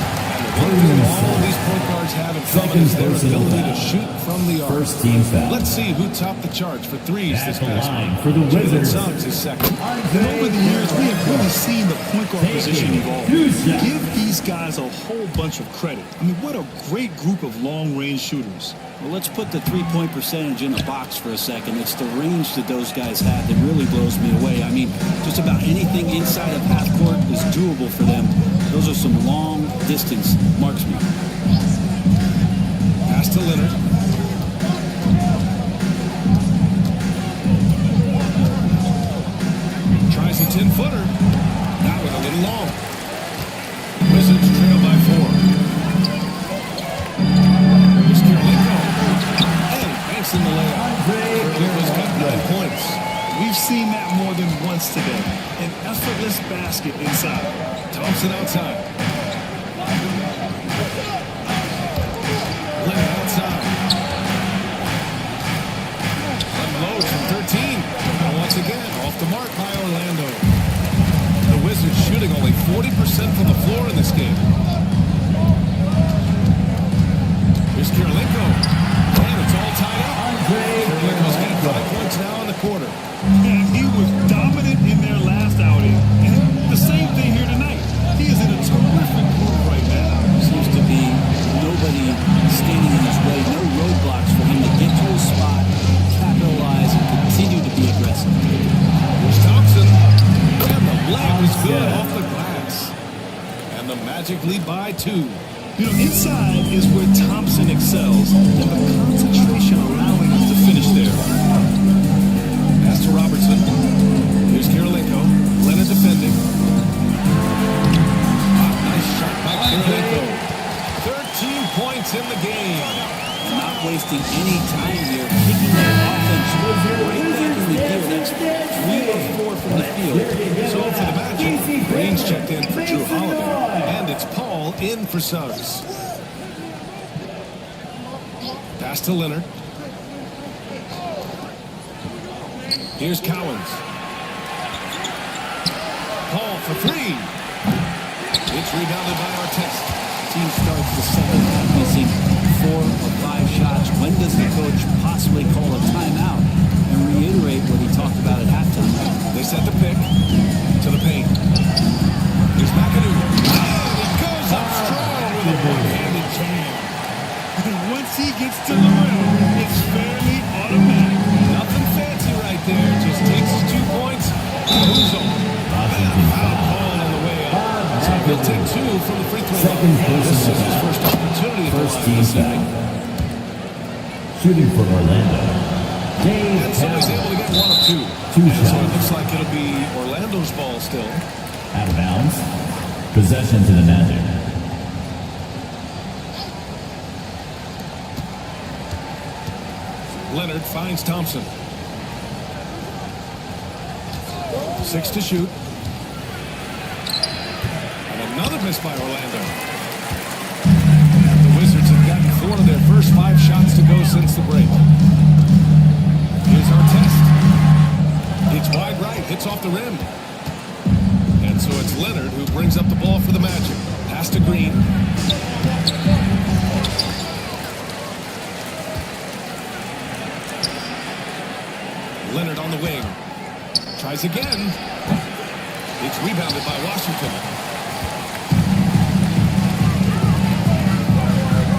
One thing all of these point guards have in common is their ability to shoot from the arc. First team foul. Let's see who topped the charts for threes this At the past line week. for the Jalen Wizards. Suggs is second. And over the years, we have really seen the point guard position evolve. Give these guys a whole bunch of credit. I mean, what a great group of long-range shooters. Well, let's put the three-point percentage in a box for a second. It's the range that those guys have that really blows me away. I mean, just about anything inside of half court is doable for them. Those are some long-distance marksmen. Pass to Leonard. Tries a 10-footer. That one a little long. Wizards trail by 4. Here's Kirilenko. And banks in the layup. Kirilenko's got 9 points. We've seen that more than once today. An effortless basket inside. Thompson outside. Leonard outside. Unloads from 13. And once again, off the mark by Orlando. The Wizards shooting only 40% from the floor in this game. Here's Kirilenko. And it's all tied up. Kirilenko's got 5 points now in the quarter. And he was dominant in their last outing. And the same thing here tonight. He is in a terrific mood right now. Seems to be nobody standing in his way, no roadblocks for him to get to his spot, capitalize, and continue to be aggressive. Here's Thompson. And the layup is good off the glass. And the Magic lead by 2. You know, inside is where Thompson excels, and the concentration allowing him to finish there. Pass to Robertson. Here's Kirilenko. Leonard defending. Nice shot by Kirilenko. 13 points in the game. Not wasting any time here. Kicking that offense right back in the gear. That's 3 of 4 from the field. So for the Magic, Green's checked in for Drew Holiday. And it's Paul in for Suggs. Pass to Leonard. Here's Cowens. Paul for 3. It's rebounded by Artest. Team starts the second half missing 4 or 5 shots. When does the coach possibly call a timeout and reiterate what he talked about at halftime? They set the pick to the paint. Here's McAdoo. And it goes up strong with a one-handed jam. Once he gets to the rim, it's fairly automatic. Nothing fancy right there. Just takes his 2 points and moves on. Foul call on the way up. So he'll take 2 from the free throw line. This is his first opportunity at the line this evening. Shooting for Orlando. And so he's able to get 1 of 2. And so it looks like it'll be Orlando's ball still. Out of bounds. Possession to the Magic. Leonard finds Thompson. 6 to shoot. And another miss by Orlando. The Wizards have gotten 4 of their first 5 shots to go since the break. Here's Artest. It's wide right, hits off the rim. And so it's Leonard who brings up the ball for the Magic. Pass to Green. Leonard on the wing. Tries again. It's rebounded by Washington.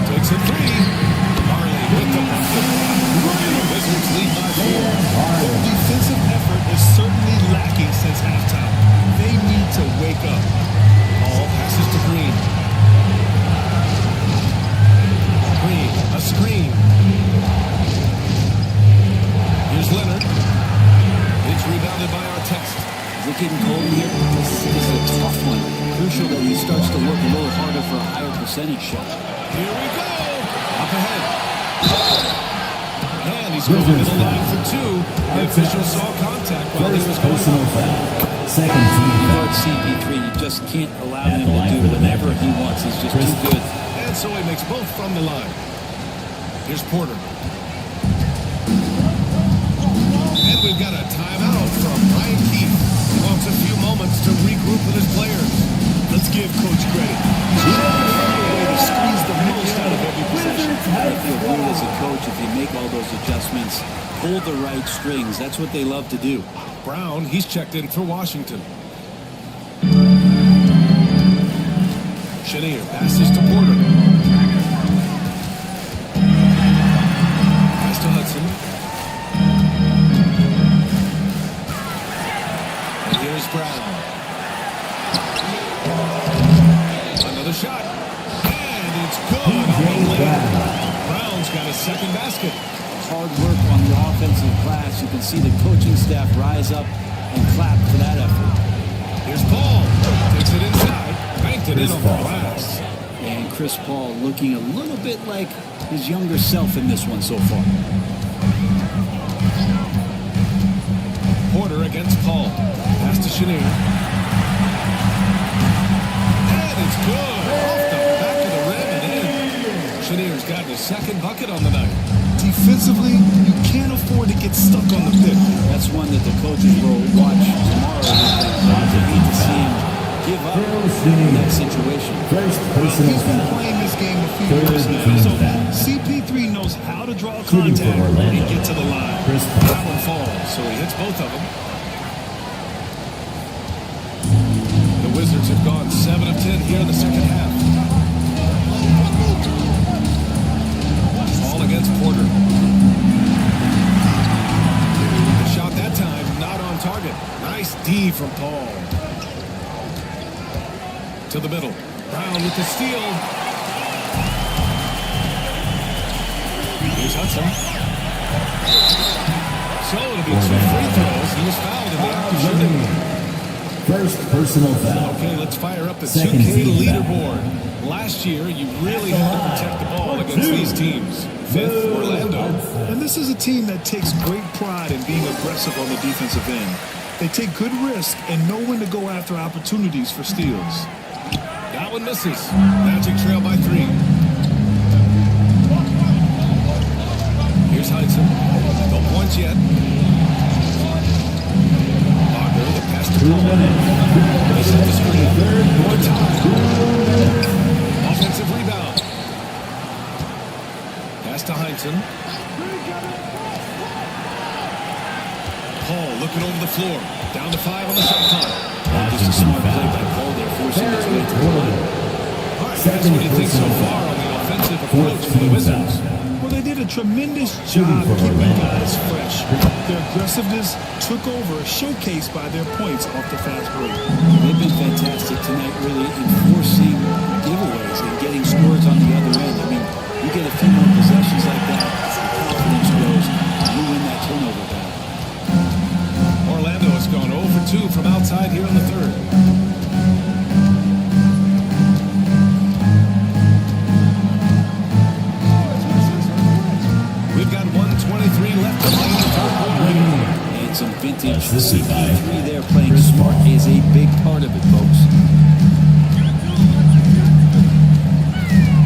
Takes a 3. Marley with the bucket. The Wizards lead by 4. Their defensive effort is certainly lacking since halftime. They need to wake up. Ball passes to Green. Green, a screen. Here's Leonard. It's rebounded by Artest. Is it getting cold here? This is a tough one. Crucial that he starts to work a little harder for a higher percentage shot. Here we go. Up ahead. And he's going to the line for 2. The official saw contact while he was going on. Second team. Guard CP3, you just can't allow him to do whatever he wants. He's just too good. And so he makes both from the line. Here's Porter. And we've got a timeout from Brian Keefe. He wants a few moments to regroup with his players. Let's give Coach credit. He's looking for a way to squeeze the most out of every possession. I feel good as a coach if you make all those adjustments, pull the right strings. That's what they love to do. Brown, he's checked in for Washington. Chenier passes to Porter. Pass to Hudson. And here's Brown. Another shot. And it's good. Brown's got his second basket. Hard work on the offensive glass. You can see the coaching staff rise up and clap for that effort. Here's Paul. Takes it inside. Banked it in on the glass. And Chris Paul looking a little bit like his younger self in this one so far. Porter against Paul. Pass to Chenier. And it's good. Off the back of the rim and in. Chenier's got his second bucket on the night. Defensively, you can't afford to get stuck on the pick. That's one that the coaches will watch tomorrow. They need to see him give up in that situation. He's been playing this game a few years now, so CP3 knows how to draw contact and get to the line. That one falls, so he hits both of them. The Wizards have gone 7 of 10 here in the second half. Paul against Porter. The shot that time, not on target. Nice D from Paul. To the middle. Brown with the steal. Here's Hudson. So it'll be 2 free throws. He was fouled in the act of shooting. First personal foul. Okay, let's fire up the Second 2K team leaderboard. Last year, you really had to protect the ball against these teams. 5th, Orlando. And this is a team that takes great pride in being aggressive on the defensive end. They take good risk and know when to go after opportunities for steals. That one misses. Magic trail by 3. Here's Hudson. No points yet. Wagner, the pass to Paul. They set the screen. More time. Offensive rebound. Pass to Heinsohn. Paul looking over the floor. Down to 5 on the shot clock. Just a smart play by Paul there, forcing his way to the line. All right, guys, what do you think so far on the offensive approach for the Wizards? Well, they did a tremendous job keeping guys fresh. Their aggressiveness took over, showcased by their points off the fast break. They've been fantastic tonight, really enforcing giveaways and getting scores on the other end. I mean, you get a few more possessions like that, the confidence grows, you win that turnover battle. Orlando has gone 0 for 2 from outside here in the 3rd. We've got 1:23 left to play in the 3rd quarter. And some vintage CP3 there. Playing smart is a big part of it, folks.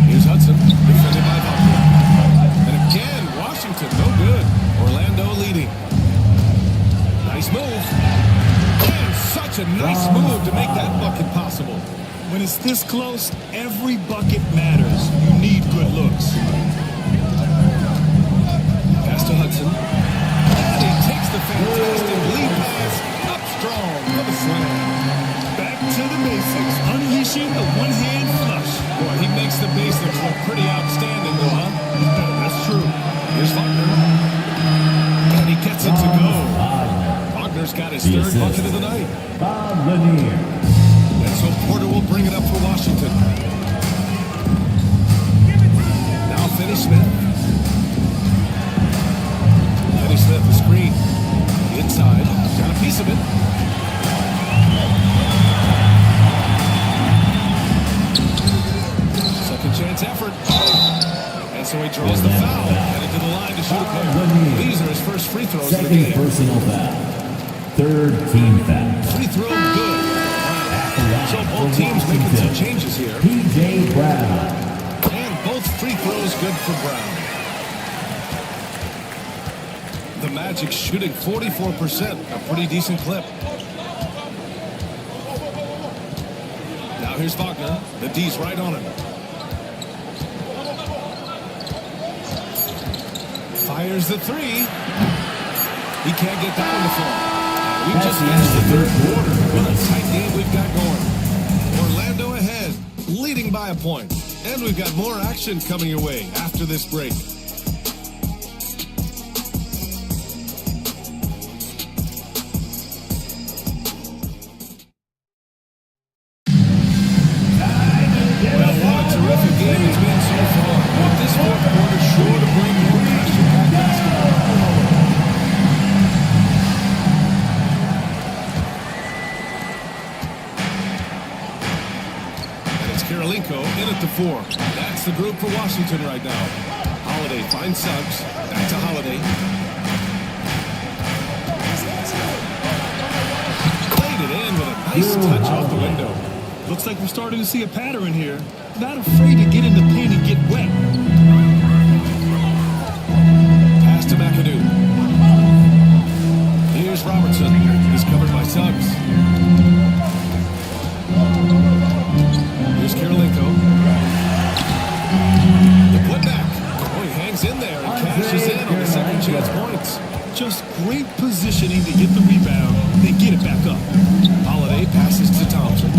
Here's Hudson, defended by Wagner. And again, Washington, no good. Orlando leading. Nice move. And such a nice move to make that bucket possible. When it's this close, every bucket matters. You need good looks. Pass to Hudson. And he takes the fantastic lead pass up strong for the slam. Back to the basics. Unleashing the one-hand flush. Boy, he makes the basics look pretty outstanding, though, huh? That's true. Here's Wagner. And he gets it to go. Wagner's got his 3rd bucket of the night. And so Porter will bring it up for Washington. Now Finney-Smith. Finney-Smith, the screen. Inside. Got a piece of it. Second chance effort. And so he draws the foul. Headed to the line to shoot a pair. These are his first free throws of the game. Second personal foul. 3rd team foul. Free throw good. So both teams making some changes here. P.J. Brown. And both free throws good for Brown. The Magic shooting 44%, a pretty decent clip. Now here's Wagner. The D's right on him. Fires the 3. He can't get that on the floor. We've just finished the 3rd quarter. What a tight game we've got going. Orlando ahead, leading by a point. And we've got more action coming your way after this break. Well, what a terrific game it's been so far. But this 4th quarter sure to bring more action-packed basketball. Karolinko in at the 4. That's the group for Washington right now. Holiday finds Suggs. Back to Holiday. Played it in with a nice touch off the window. Looks like we're starting to see a pattern here. Not afraid to get in the paint and get wet. Pass to McAdoo. Here's Robertson. He's covered by Suggs. Here's Karolinko. The putback. Oh, he hangs in there and cashes in on the second chance points. Just great positioning to get the rebound, then get it back up. Holiday passes to Thompson.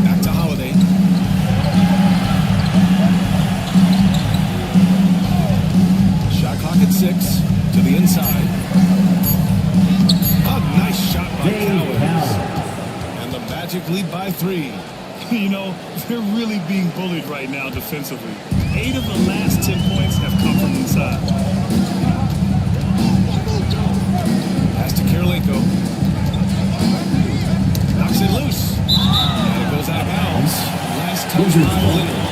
Back to Holiday. Shot clock at 6. To the inside. A nice shot by Cowens. And the Magic lead by 3. You know, they're really being bullied right now defensively. 8 of the last 10 points have come from inside. Pass to Karolinko. Knocks it loose. And it goes out of bounds. Last touch by Leonard.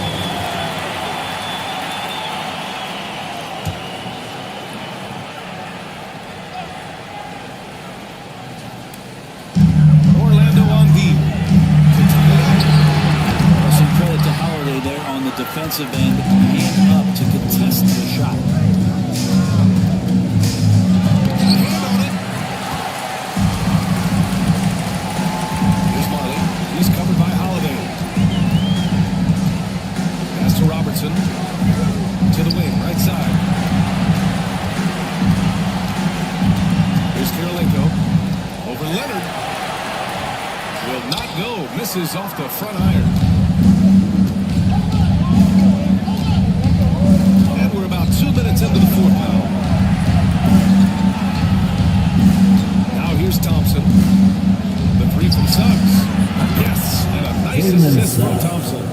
Orlando on D. Some credit to Holiday there on the defensive end, hand up to contest the shot. Here's Marley. He's covered by Holiday. Pass to Robertson. To the wing, right side. Here's Karolinko. Over Leonard. Will not go. Misses off the front iron. And we're about 2 minutes into the fourth now. Now here's Thompson. The three from Suggs. Yes, and a nice assist from Thompson.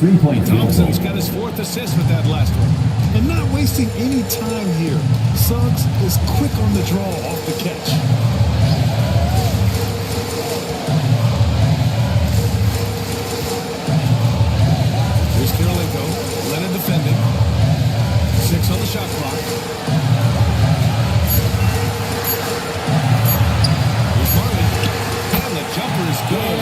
3-point Thompson's got his 4th assist with that last one. And not wasting any time here. Suggs is quick on the draw off the catch. Here's Karolinko. Leonard defending. 6 on the shot clock. Here's Marley. And the jumper is good.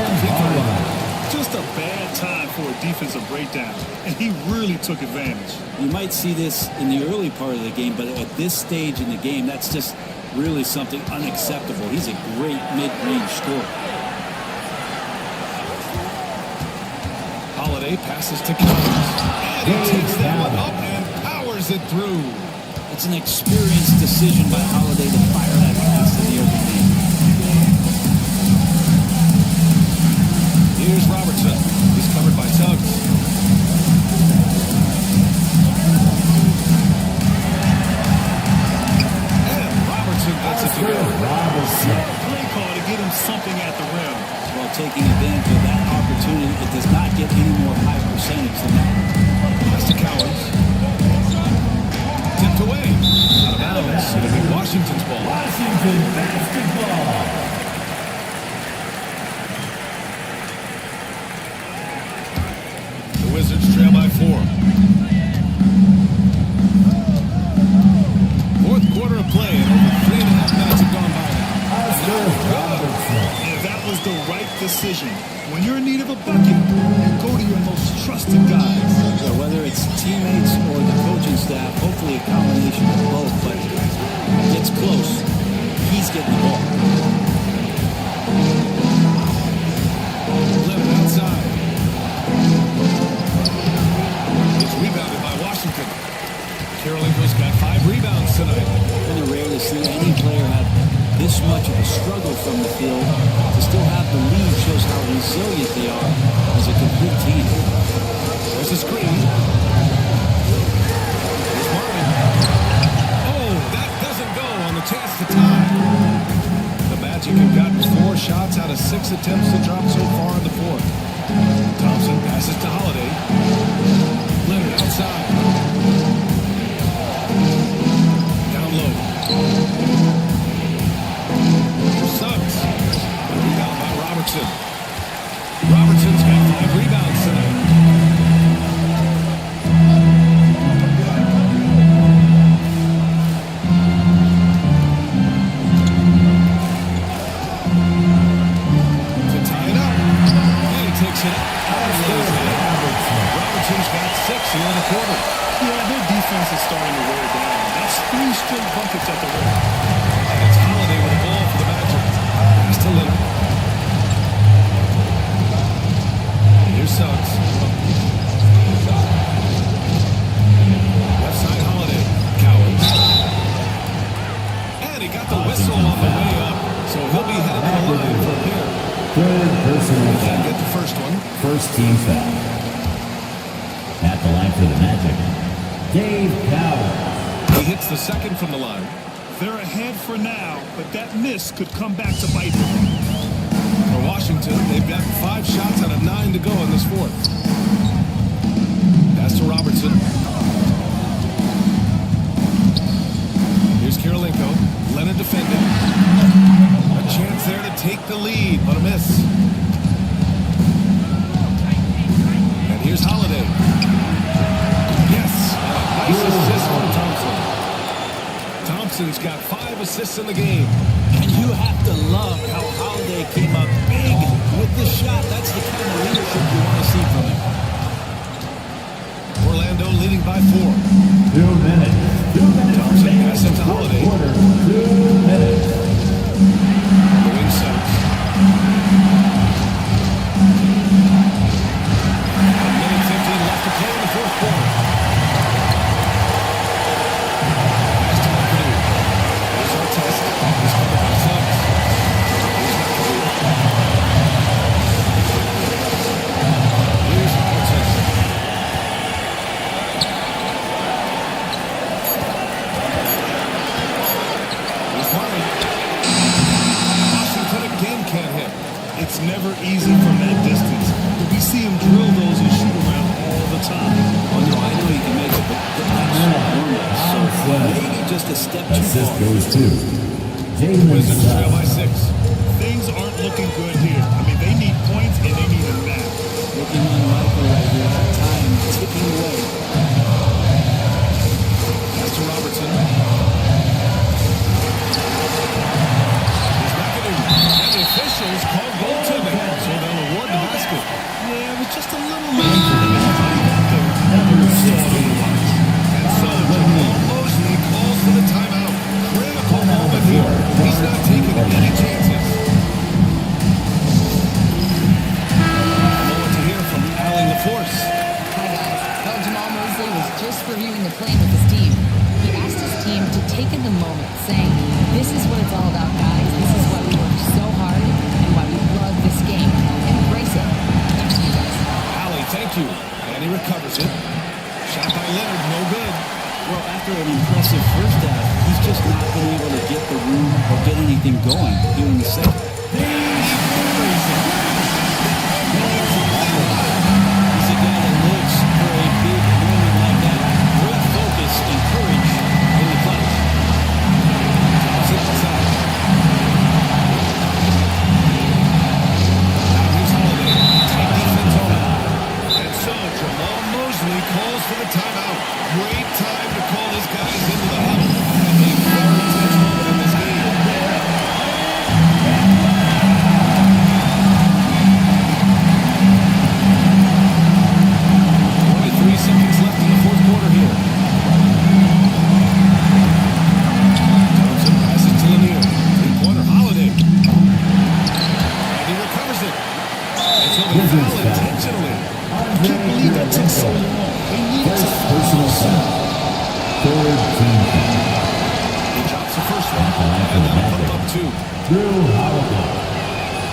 Just a bad time for a defensive breakdown, and he really took advantage. You might see this in the early part of the game, but at this stage in the game, that's just really something unacceptable. He's a great mid-range scorer. Holiday passes to Collins. And he takes that one up and powers it through. It's an experienced decision by Holiday to fire that pass in the open game. Here's Robertson. He's covered by Suggs. And Robertson gets it to go. Play call to get him something at the rim. While taking advantage of that opportunity, it does not get any more high percentage than that. Pass to Collins. Tipped away. Out of bounds. It'll be Washington's ball. Washington basketball. The Wizards trail by 4. Fourth quarter of play, and over 3.5 minutes have gone by now. And that was the right decision. When you're in need of a bucket, you go to your most trusted guys. So whether it's teammates or the coaching staff, hopefully a combination of both, but it gets close. He's getting the ball. Leonard outside. It's rebounded by Washington. Karolinko's got 5 rebounds tonight. Kind of rare to see any player have this much of a struggle from the field. To still have the lead shows how resilient they are as a complete team. There's a screen. Here's Marvin. Oh, that doesn't go on the chance to tie. The Magic have gotten 4 shots out of 6 attempts to drop so far in the fourth. Thompson passes to Holiday. Leonard outside. Down low. Here's Suggs. Rebound by Robertson. Robertson's got 5 rebounds tonight. To tie it up. And he takes it. Robertson's got 6 here in the quarter. Yeah, their defense is starting to wear down. That's 3 straight buckets at the rim. And it's Holiday with the ball for the Magic. Pass to Leonard. Here's Suggs. Left side Holiday. Cowens. And he got the whistle on the way up. So he'll be headed to the line from here. Third personal Can't foul. get the first one. First team foul. At the line for the Magic, Dave Cowens. He hits the second from the line. They're ahead for now, but that miss could come back to bite them. For Washington, they've got 5 shots out of 9 2:15 to go in this fourth. Pass to Robertson. Here's Karolinko. Leonard defending. A chance there to take the lead, but a miss. And here's Holiday. Yes. Nice assist from Thompson. Thompson's got 5 assists in the game. And you have to love how Holiday came up big with the shot. That's the kind of leadership you want to see from him. Orlando leading by 4. 2 minutes. 2 minutes. Thompson passing to Holiday. 2 minutes. The wing set. 1:15 left to play in the fourth quarter. Pass to McAdoo. Here's Artest. He's covered by Suggs. Here's McAdoo. Here's Artest. Here's Murray. Washington again can't hit. It's never easy from that distance. But we see him drill those and shoot around all the time. Oh, no, I know he can make it, but the match so maybe just a step too Assist far. goes to Jalen Wizards trail by Suggs. 6. Things aren't looking good here. I mean, they need points and they need a nap. Looking unlikely right here. Time ticking away. Pass to Robertson. Here's McAdoo. And the officials call goaltending, so they'll award the basket. Yeah, but just a little late. And so Jamal Mosley calls for the timeout. Critical moment here. He's not taking any chances. Know what to hear from Allie LaForce. Hi guys. Well, Jamal Mosley was just reviewing the plan with his team. He asked his team to take in the moment, saying, "This is what it's all about, guys. This is why we work so hard and why we love this game. Embrace it." Back to you guys. Allie, thank you. And he recovers it. Shot by Leonard, no good. Well, after an impressive first half, he's just not been able to get the room or get anything going here in the second. He's a guy that lives for a big moment like that. Great focus and courage in the clutch. Thompson outside. Now here's Holiday. Tight defense on him. And so Jamal Mosley calls for the timeout. Great time to call his guys into the huddle. And a very tense moment in this game. 23 seconds left in the fourth quarter here. Thompson passes to Lanier. Three-pointer Holiday. And he recovers it. And so they foul intentionally. I can't believe that took so long. They need to Personal foul. Third team foul. He drops the first one. And that'll put him up 2. Drew Holiday.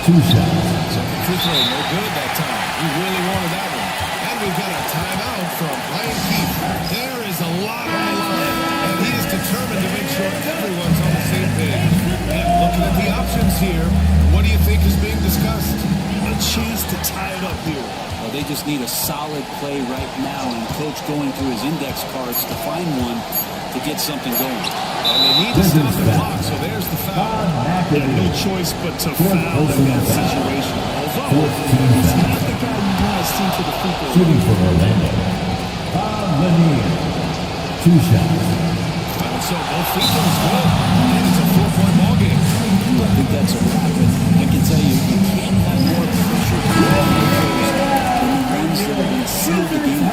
2 shots. Second free throw, no good that time. He really wanted that one. And we've got a timeout from Brian Keith. There is a lot on the line, and he is determined to make sure everyone's on the same page. And looking at the options here, what do you think is being discussed? a chance to tie it up here. Well, they just need a solid play right now, and Coach going through his index cards to find one to get something going. And they need to stop the clock, so there's the foul. Yeah, no choice but to foul in that situation. Although, he's not the guy you want to see to the free throw. Shooting for Orlando. Lanier. 2 shots. And so both free throws good, and it's a 4-point ball game. I think that's a wrap. I can tell you, you can't have more pressure than the runs that are going to seal the game.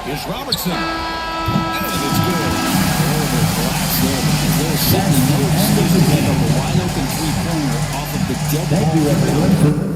Here's Robertson. And it's good. Over glass there. They're sitting no excuse to give up a wide open three-pointer off of the dead ball. Thank you, everyone.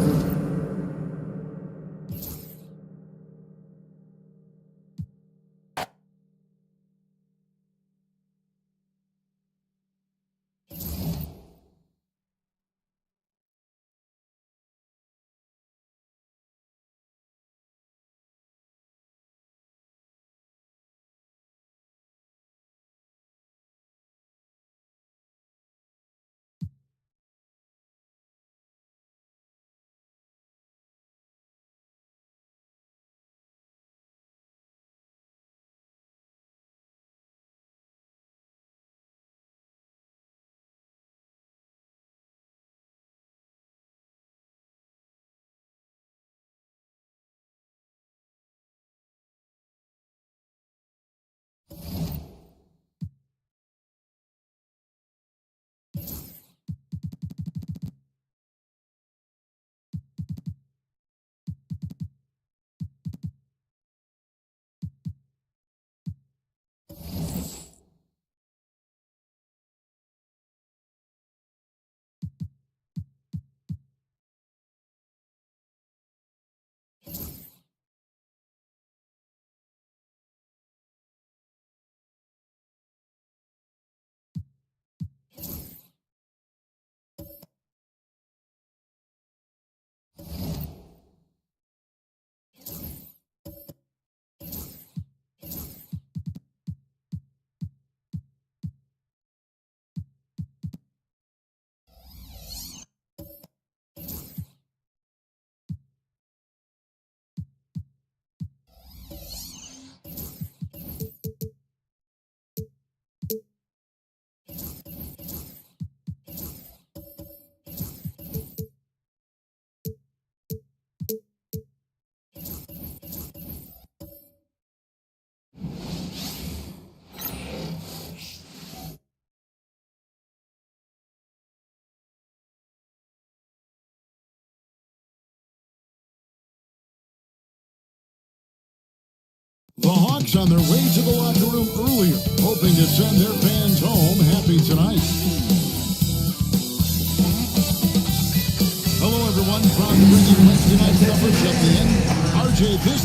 The Hawks on their way to the locker room earlier, hoping to send their fans home happy tonight. Hello, everyone. Proud to bring you Wednesday night coverage at the end. RJ, this.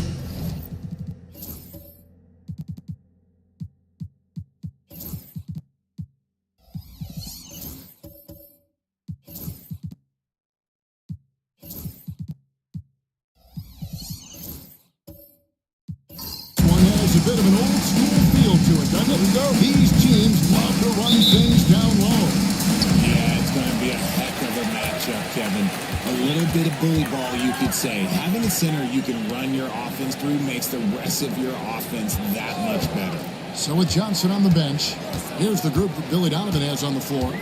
A bit of an old school feel to it, doesn't it? These teams love to run things down low. Yeah, it's going to be a heck of a matchup, Kevin. A little bit of bully ball, you could say. Having a center you can run your offense through makes the rest of your offense that much better. So with Johnson on the bench, here's the group that Billy Donovan has on the floor.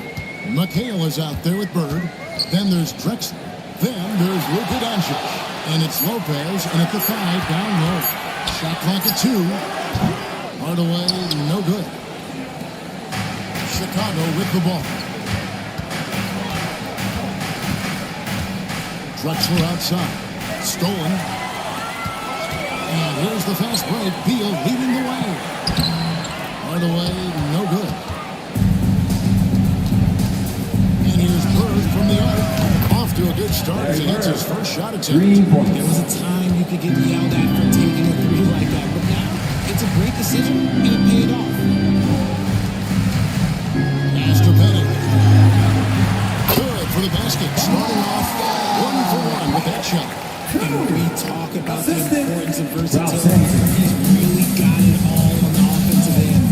McHale is out there with Bird. Then there's Drexler. Then there's Luka Doncic. And it's Lopez, and at the 5, down low. Shot clock at 2. Hardaway, no good. Chicago with the ball. Drexler outside. Stolen. And here's the fast break. Beal leading the way. Hardaway, no good. And here's Bird from the arc. Off to a good start as he hits his first shot attempt. There was a time you could get yelled at for taking a 3 like that, but now it's a great decision and it paid off. Pass to Bennett. Good for the basket. Starting off 1 for 1 with that shot. And when we talk about the importance of versatility, he's really got it all on the offensive end.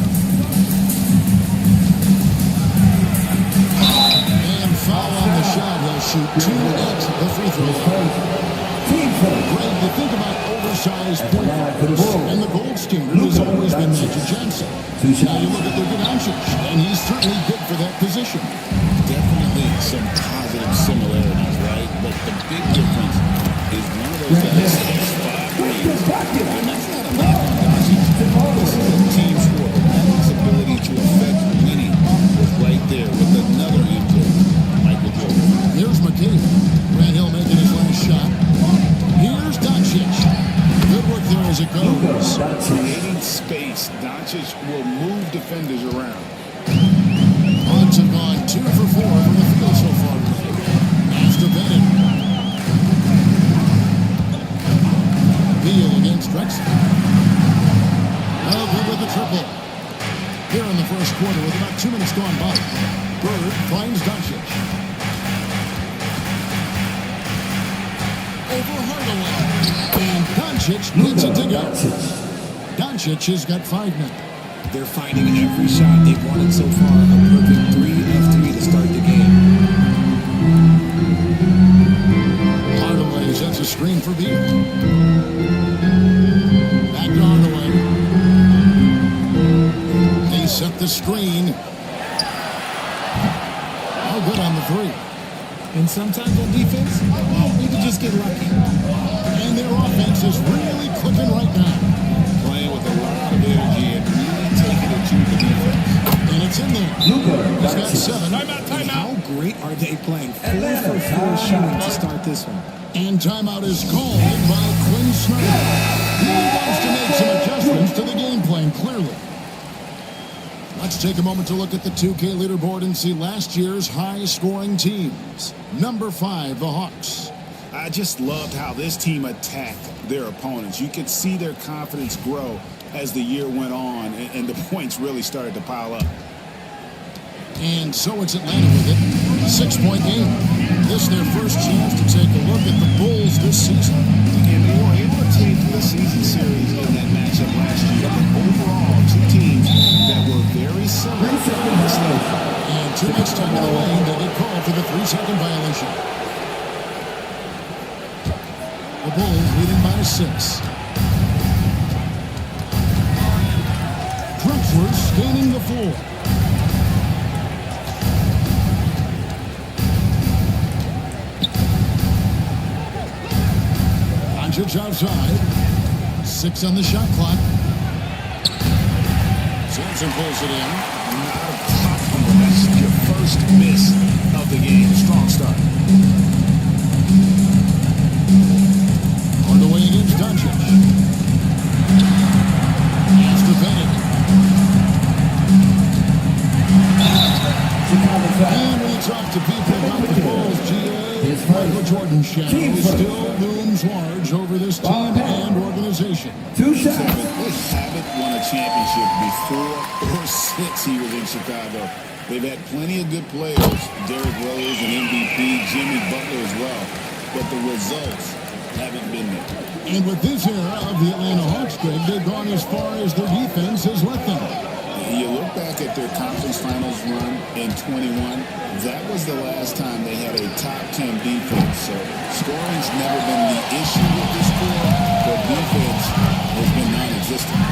And foul on the shot. He'll shoot 2 at the free throw line. Greg, you think about oversized point guards, and the gold standard has always been Magic Johnson. Now you look at Luka Doncic, and he's certainly good for that position. Definitely some positive similarities, right? But the big difference is one of those guys has 5 rings. And that's not a knock on Doncic. This is a team sport. And his ability to affect winning was right there with another MJ, Michael Jordan. Here's McKay. Grant Hill making his last shot. Here's Doncic. Good work there as it goes. Creating space, Doncic will move defenders around. Odds have gone 2 for 4 from the field so far. Pass to Bennett. Beal against Drexler. Well, good with the triple. Here in the first quarter with about 2 minutes gone by. Bird finds Doncic. Over Hardaway. And Doncic needs it to go. Doncic has got 5 now. They're finding every shot they've wanted so far. A perfect 3 of 3 to start the game. Hardaway sets a screen for Beal. Back to Hardaway. They set the screen. Oh, good on the 3. And sometimes on defense, you can just get lucky. And their offense is really clicking right now. Playing with a lot of energy and really taking it to the defense. And it's in there. He's got 7. And how great are they playing? 4 for 4 shooting to start this one. And timeout is called by Quinn Snyder. He wants to make some adjustments to the game plan, clearly. Let's take a moment to look at the 2K leaderboard and see last year's high-scoring teams. Number 5, the Hawks. I just loved how this team attacked their opponents. You could see their confidence grow as the year went on, and the points really started to pile up. And so it's Atlanta with it. A 6-point game. This is their first chance to take a look at the Bulls this season. And they were able to take the season series in that matchup last year. But overall, 2 teams that were very similar. And 2 next time in the lane, they get called for the 3-second violation. The Bulls leading by 6. Drexler scanning the floor. Doncic outside. 6 on the shot clock. Johnson pulls it in. Not a top fumble. That's your first miss of the game. Strong start. On the way against Doncic. Jordan shadow still looms large over this team and organization. They haven't won a championship before or since he was in Chicago. They've had plenty of good players, Derrick Rose and MVP, Jimmy Butler as well, but the results haven't been there. And with this era of the Atlanta Hawks, Greg, they've gone as far as their defense has let them. You look back at their conference finals run in 21, that was the last time they had a top 10 defense. So scoring's never been the issue with this score, but defense has been non-existent.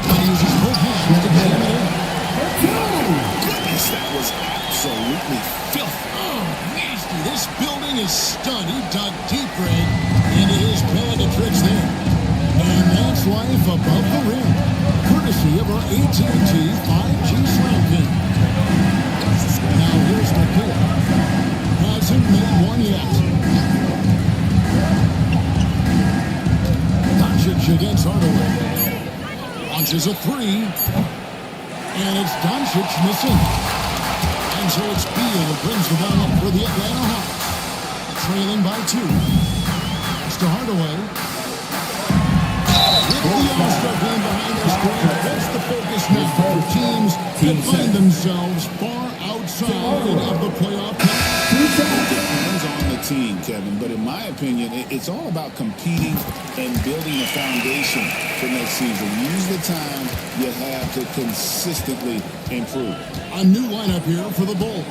He uses both hands to jam it in. Goodness, that was absolutely filthy. Oh, nasty. This building is stunned. He dug deep, Greg, into his bag of tricks there. And that's life above the rim, courtesy of our AT&T 5G Slam King. Now here's the kid. Hasn't made one yet. Doncic against Hardaway. Launches a three. And it's Doncic missing. And so it's Beal who brings the ball up for the Atlanta Hawks. Trailing by 2. It's to Hardaway. With the All-Star game behind us, what's the focus now for teams that find themselves far outside of the playoff picture? It depends on the team, Kevin, but in my opinion, it's all about competing and building a foundation for next season. Use the time you have to consistently improve. A new lineup here for the Bulls.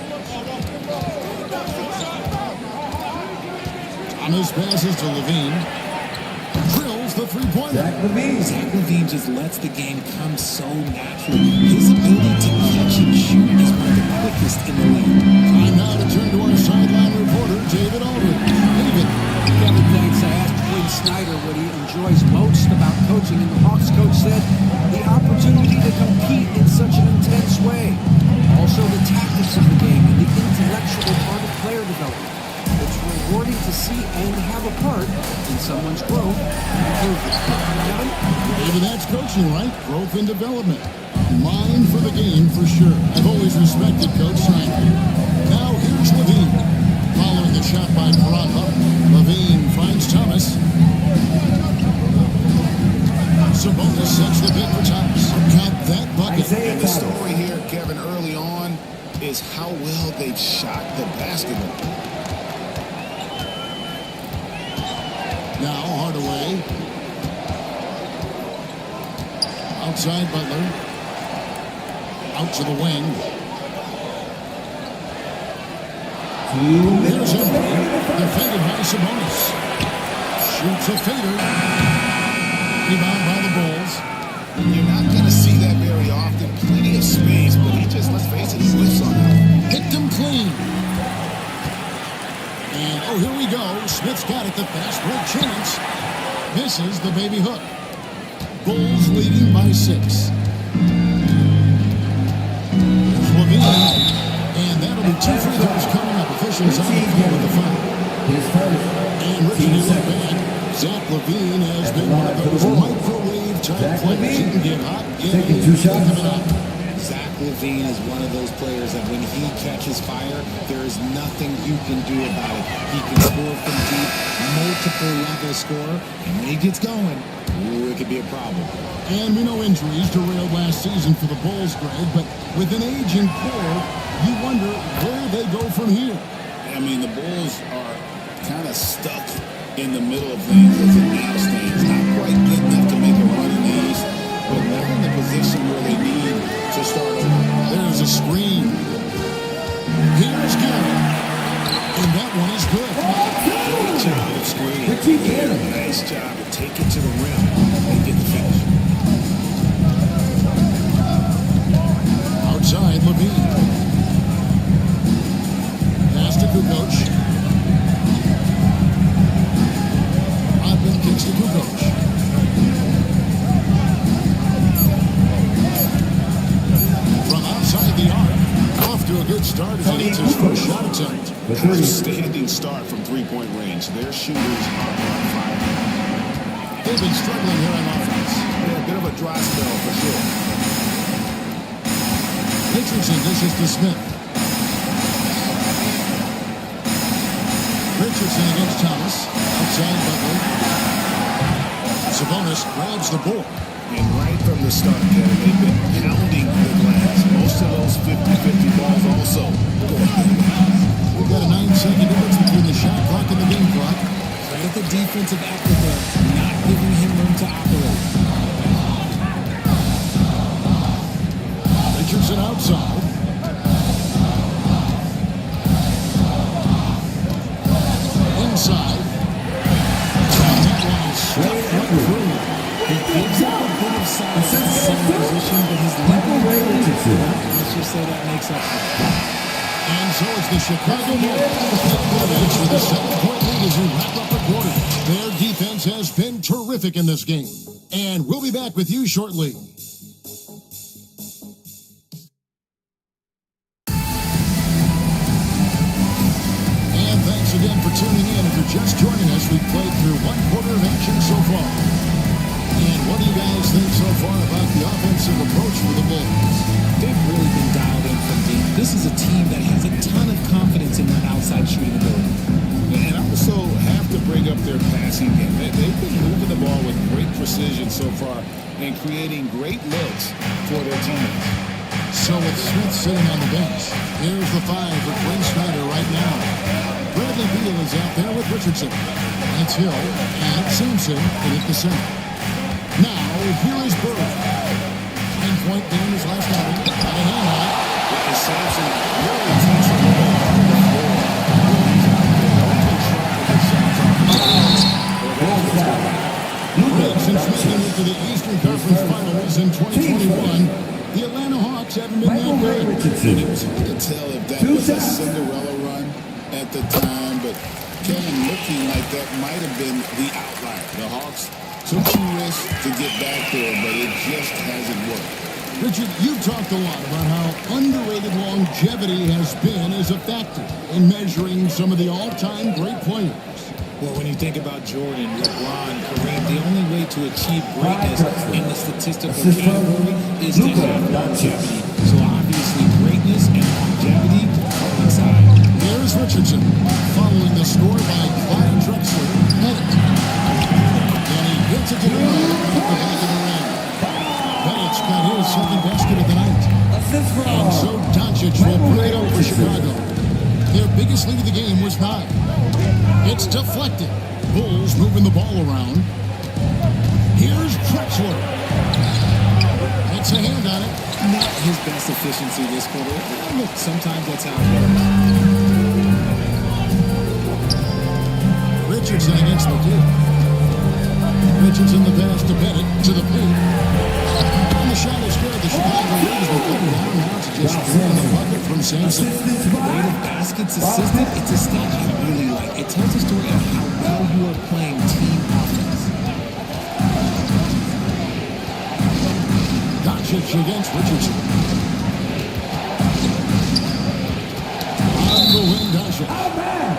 Thomas passes to Levine. Drills the three-pointer. Zach LaVine just lets the game come so naturally. His ability to catch and shoot is one of the quickest in the league. Time now to turn to our sideline reporter, David Aldridge. David. Kevin, thanks. I asked Quinn Snyder what he enjoys most about coaching, and the Hawks coach said the opportunity to compete in such an intense way. Also the tactics of the game and the intellectual part of player development. It's rewarding to see and have a part in someone's growth and improvement. Kevin? Maybe that's coaching, right? Growth and development. Mind for the game, for sure. I've always respected Coach Snyder. Now here's Levine. Following the shot by Toronto, Levine finds Thomas. Sabonis sets the bid for Thomas. Got that bucket. And the story here, Kevin, early on is how well they've shot the basketball. Now Hardaway. Outside Butler. Out to the wing. There's him. Defended by Sabonis. Shoots a fader. Rebound by the Bulls. You're not going to see that very often. Plenty of space, but he just, let's face it, he slips on it. Picked him clean. And, oh, here we go. Smith's got it. The fast break chance. Misses the baby hook. Bulls leading by 6. There's Levine. And that'll be 2 free throws coming up. Officials on the field with the foul. And Richard, you look back. Zach LaVine has been one of those microwave-type players. He can get hot, get in, coming out. Zach LaVine is one of those players that when he catches fire, there is nothing you can do about it. He can score from deep, multiple-level scorer, and when he gets going, ooh, it could be a problem. And we know injuries derailed last season for the Bulls, Greg, but with an aging core, you wonder where they go from here. I mean, the Bulls are kind of stuck in the middle of things as it now stands. Not quite good enough to make a run in the East, but not in the position where they need to start over. There's a screen. Here's Garrett. And that one is good. Great job of screening. Yeah, nice job to take it to the rim and get the finish. Outside, Levine. Pass to Kukoc. Kicks to Kukoc. From outside the arc, off to a good start as he gets his first shot attempt. Outstanding start from three-point range. Their shooters are on fire. They've been struggling here on offense. Yeah, a bit of a dry spell for sure. Richardson dishes to Smith. Richardson against Thomas. Outside Butler. Sabonis grabs the board. And right from the start, Kevin, they've been pounding the glass. Most of those 50-50 balls also going their way. We've got a 9-second difference between the shot clock and the game clock. Credit the defensive actor there, not giving him room to operate. Richardson outside. Inside. That one swept right through. He gives up a bit of size in some position, but his level let's just say that makes up for it. And so it's the Chicago Bulls with a 7-point lead as we wrap up the quarter. Their defense has been terrific in this game. And we'll be back with you shortly. And thanks again for tuning in. If you're just joining us, we've played through one quarter of action so far. And what do you guys think so far about the offensive approach for the Bulls? They've really been dialed in from deep. This is a team that has a ton of confidence in their outside shooting ability. And I also have to bring up their passing game. They've been moving the ball with great precision so far and creating great looks for their teammates. So with Smith sitting on the bench, here's the 5 for Quinn Snyder right now. Bradley Beal is out there with Richardson. That's Hill, and Simpson in at the center. Now, here is Bird. 9-point game his last outing. Got a hand on it. And Sampson really takes the ball off the floor. Since making it to the Eastern Conference Finals in 2021, the Atlanta Hawks haven't been that good. And it was hard to tell if that was a Cinderella run at the time, but Kevin, looking like that might have been the outlier. The Hawks took some risks to get back there, but it just hasn't worked. Richard, you've talked a lot about how underrated longevity has been as a factor in measuring some of the all-time great players. Well, when you think about Jordan, LeBron, Kareem, the only way to achieve greatness in the statistical category is to have longevity. So obviously, greatness and longevity coincide. Here's Richardson, following the score by Clyde Drexler. And he hits it to the right at the back of the rim. Bennett's got his second basket of the night. And so Doncic will bring it up for Chicago. Their biggest lead of the game was 9. It's deflected. Bulls moving the ball around. Here's Drexler. It's a hand on it. Not his best efficiency this quarter. Look, sometimes that's how it goes. Richardson against McGee. Richardson the pass to Bennett to the paint. And the shot is good. The Chicago Bulls will come down now to just one the bucket from Sampson. Rate of baskets assisted, it's a stat I really like. It tells a story of how well you are playing team offense. Doncic against Richardson. On the wing, Doncic.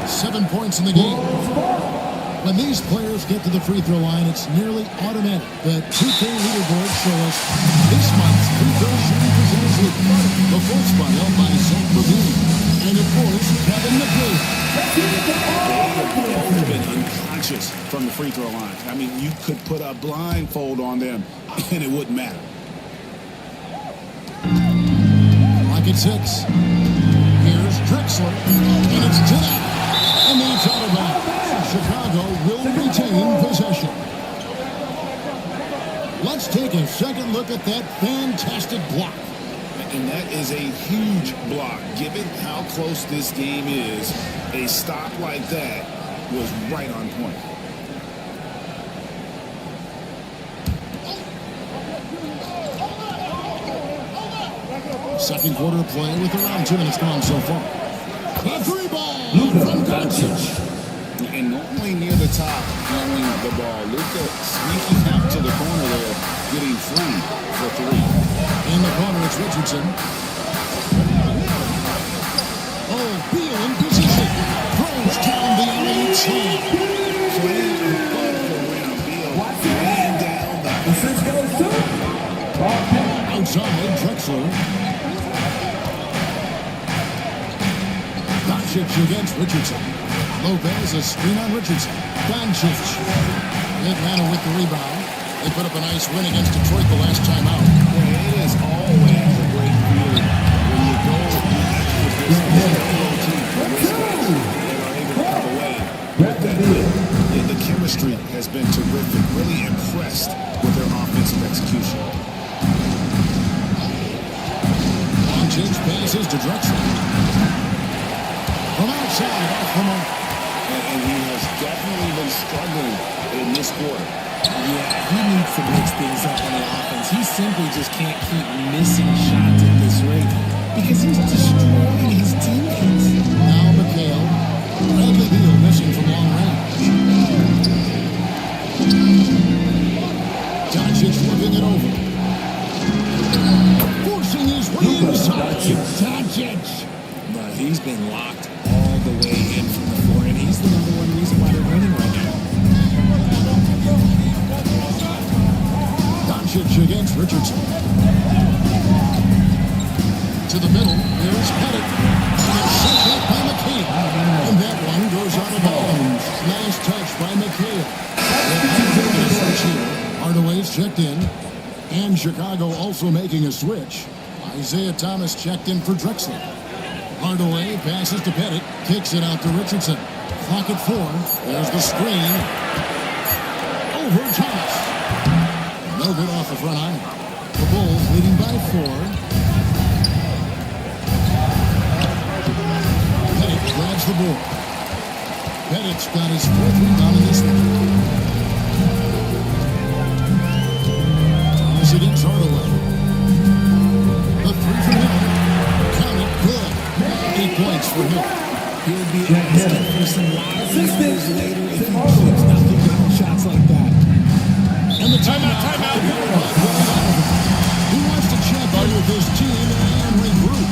7 points in the game. When these players get to the free throw line, it's nearly automatic. The 2K leaderboard show us this month's free throw shooting percentage lead. The fourth spot held by Zach LaVine. And of course, Kevin McGee. They've been unconscious from the free throw line. I mean, you could put a blindfold on them, and it wouldn't matter. Like it's 6. Here's Drexler. And it's 10. And it's out of bounds. Chicago will retain possession. Let's take a second look at that fantastic block. And that is a huge block. Given how close this game is, a stop like that was right on point. Second quarter play with around 2 minutes gone so far. A 3 ball from Doncic. And normally near the top, handling the ball. Luka sneaking out to the corner there, getting free for 3. In the corner, it's Richardson. Oh, Beal in position. Throws down the alley-oop slam. Playing above the rim. Beal laying down the outside, Drexler. Doncic against Richardson. Lopez, a screen on Richardson. Doncic. Atlanta with the rebound. They put up a nice win against Detroit the last time out. It is always a great feeling when you go with this team and are able to come away with that win. Yeah, the chemistry has been terrific. Really impressed with their offensive execution. Doncic passes to Drexler. From outside, off the mark. And he has definitely been struggling in this quarter. Yeah, he needs to mix things up on the offense. He simply just can't keep missing shots at this rate because he's destroying his teammates. Now McHale. Bradley Beal missing from long range. Doncic flipping it over. Forcing his way inside. Doncic. But he's been locked all the way in from the floor, and he's the number one reason why they're winning right now. Doncic against Richardson. To the middle, there's Pettit. And it's set up by McHale. And that one goes out of bounds. Nice touch by McHale. Hardaway's checked in. And Chicago also making a switch. Isaiah Thomas checked in for Drexler. Hardaway passes to Pettit. Kicks it out to Richardson. Clock at 4. There's the screen. Over Thomas. No good off the front iron. The Bulls leading by 4. Pettit grabs the board. Pettit's got his 4th rebound in this one. Thomas against Hardaway. The 3 for him. Count it good. 8 points for him. He'll be asking for some loud years later if he keeps knocking down shots like that. And the timeout. He wants to check in with his team and regroup.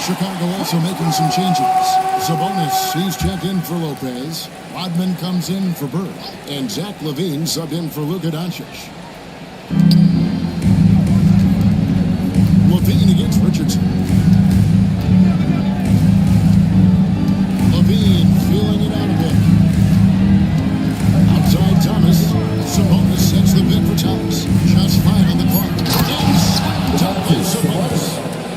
Chicago also making some changes. Sabonis, he's checked in for Lopez. Rodman comes in for Bird. And Zach LaVine subbed in for Luka Doncic. LaVine against Richardson. LaVine feeling it out a bit. Outside Thomas. Sabonis sets the pick for Thomas. Shots fired on the clock. Inside Sabonis.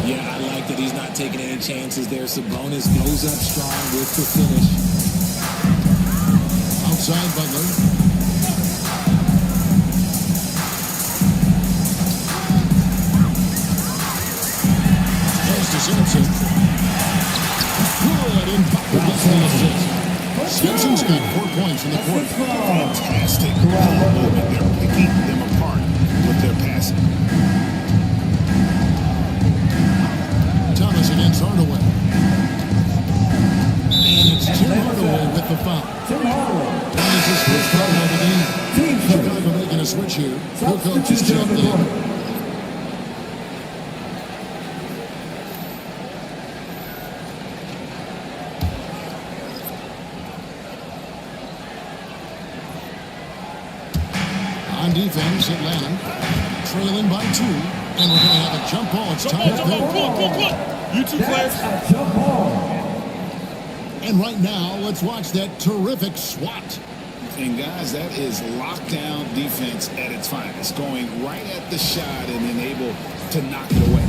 Yeah, I like that he's not taking any chances there. Sabonis goes up strong with the finish. Outside Butler. Simpson. Good impact against the assist. Simpson's got 4 points in the quarter. Fantastic movement. They're picking them apart with their passing. Thomas against Hardaway. And it's Tim Hardaway with the foul. That is his first foul of the game. Chicago making a switch here. New coach is checked in. On defense, Atlanta trailing by 2, and we're going to have a jump ball. It's time to go. You two players. And right now, let's watch that terrific swat. And guys, that is lockdown defense at its finest, going right at the shot and then able to knock it away.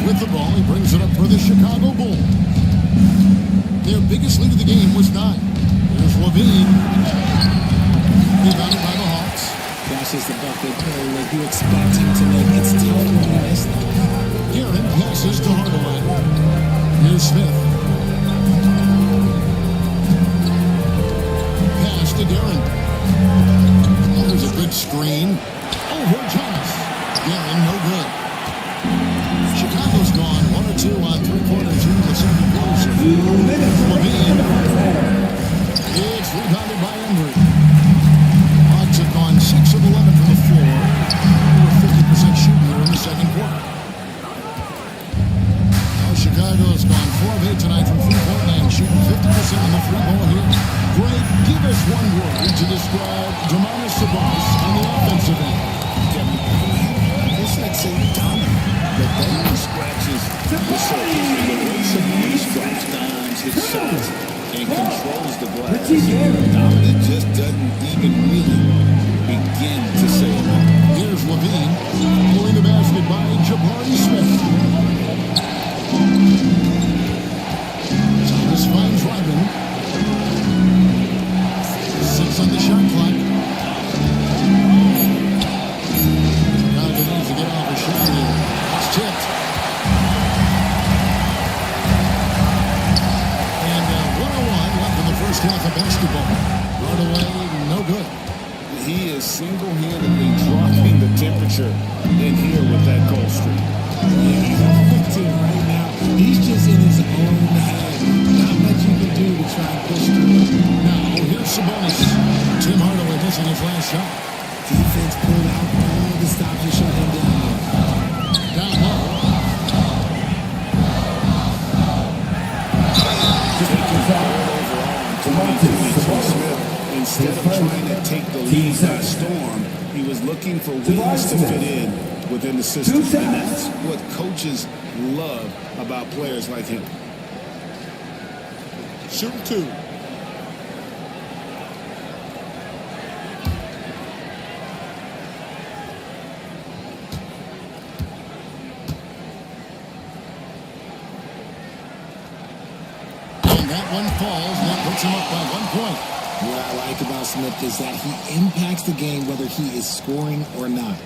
With the ball, he brings it up for the Chicago Bulls. Their biggest lead of the game was 9. There's LaVine. Rebounded by the Hawks. That's just the bucket play like you expect him to make. It's tough when you miss that. Garrett passes to Hardaway. Here's Smith. Pass to Darren. Oh, there's a good screen. Over Thomas. Darren, no good. Chicago's gone 1 or 2 on 3 quarters in the second quarter. LaVine. It's rebounded by Embry. word to describe Domantas Sabonis on the offensive end. I guess I'd say dominant, but then he scratches the surface. And the way Sabonis drops dimes, hits shots, and controls the glass, dominant just doesn't even really begin to say it. Here's Levine, pulling the basket by Jabari Smith. Thomas finds Ryman. 6 on the shot clock. Chicago needs to get off a shot here. It's tipped. And 101 left in the first half of basketball. Right away, no good. He is single-handedly dropping the temperature in here with that goal streak. Yeah, he's hooked in right now. He's just in his own head. Not much you can do to try and push through. Now, here's Sabonis. Tim Hardaway missing his last shot. Defense pulled out all the stops to shut him down. Down low. Instead of trying to take the lead by storm, he was looking for ways to fit in within the system. And that's what coaches love about players like him. Shoot 2. And that one falls, and that puts him up by 1 point. What I like about Smith is that he impacts the game whether he is scoring or not.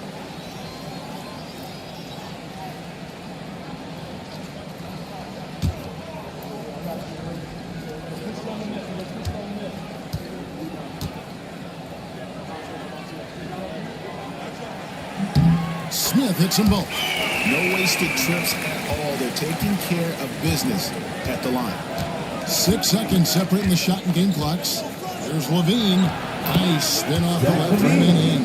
Smith hits them both. No wasted trips at all. They're taking care of business at the line. 6 seconds separating the shot and game clocks. There's Levine. Nice spin off the left remaining.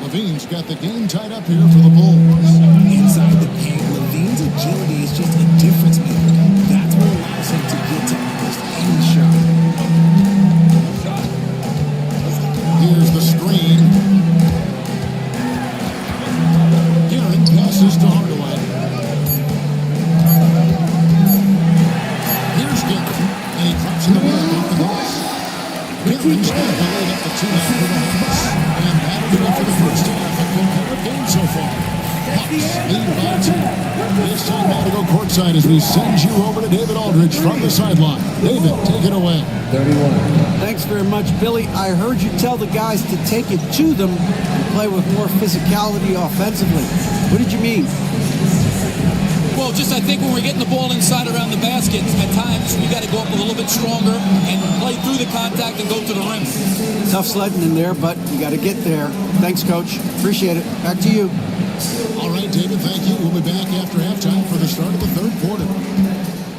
Levine's got the game tied up here for the Bulls. Inside the paint, Levine's agility is just a difference maker. That's what allows him to get to almost any shot. Here's the screen. Garrett passes to Hardaway. Here's Garrett, and he drops in the middle off the glass. Garrett's got the lead up to 2 for the Hawks. And that'll do it for the first half of the competitive game so far. Hawks lead by 10. It's time now to go courtside as we send you over to David Aldridge from the sideline. David, take it away. 31. Thanks very much, Billy. I heard you tell the guys to take it to them and play with more physicality offensively. What did you mean? Well, just I think when we're getting the ball inside around the basket, at times we got to go up a little bit stronger and play through the contact and go to the rim. Tough sledding in there, but you got to get there. Thanks, Coach. Appreciate it. Back to you. All right, David, thank you. We'll be back after halftime for the start of the third quarter.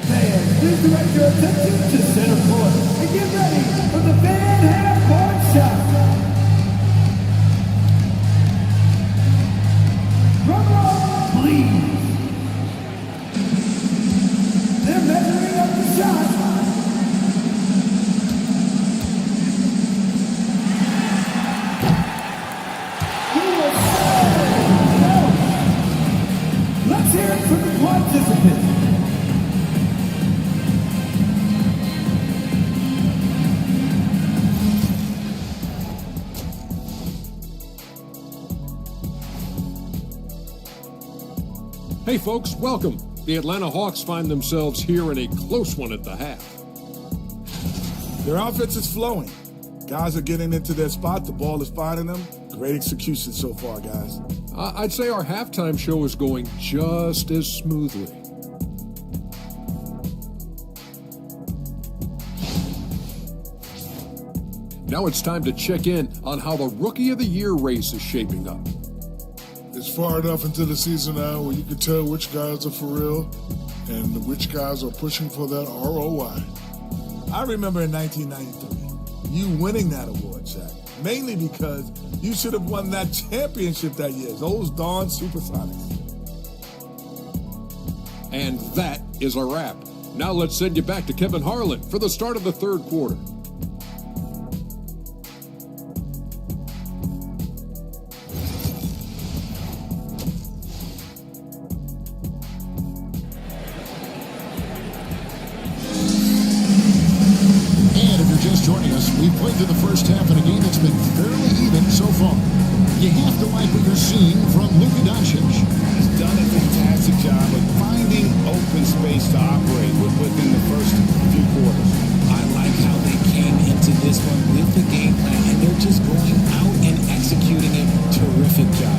Fans, please direct your attention to center court and get ready for the fan half-court shot. Drum roll, please. They're measuring up the shot. Let's hear it from the participants. Hey folks, welcome. The Atlanta Hawks find themselves here in a close one at the half. Their offense is flowing. Guys are getting into their spot. The ball is finding them. Great execution so far, guys. I'd say our halftime show is going just as smoothly. Now it's time to check in on how the Rookie of the Year race is shaping up. It's far enough into the season now where you can tell which guys are for real and which guys are pushing for that ROI. I remember in 1993, you winning that award, Shaq, mainly because you should have won that championship that year. Those darn Supersonics. And that is a wrap. Now let's send you back to Kevin Harlan for the start of the third quarter. first half in a game that's been fairly even so far. You have to like what you're seeing from Luka Doncic. He's done a fantastic job of finding open space to operate within the first few quarters. I like how they came into this one with the game plan, and they're just going out and executing it. Terrific job.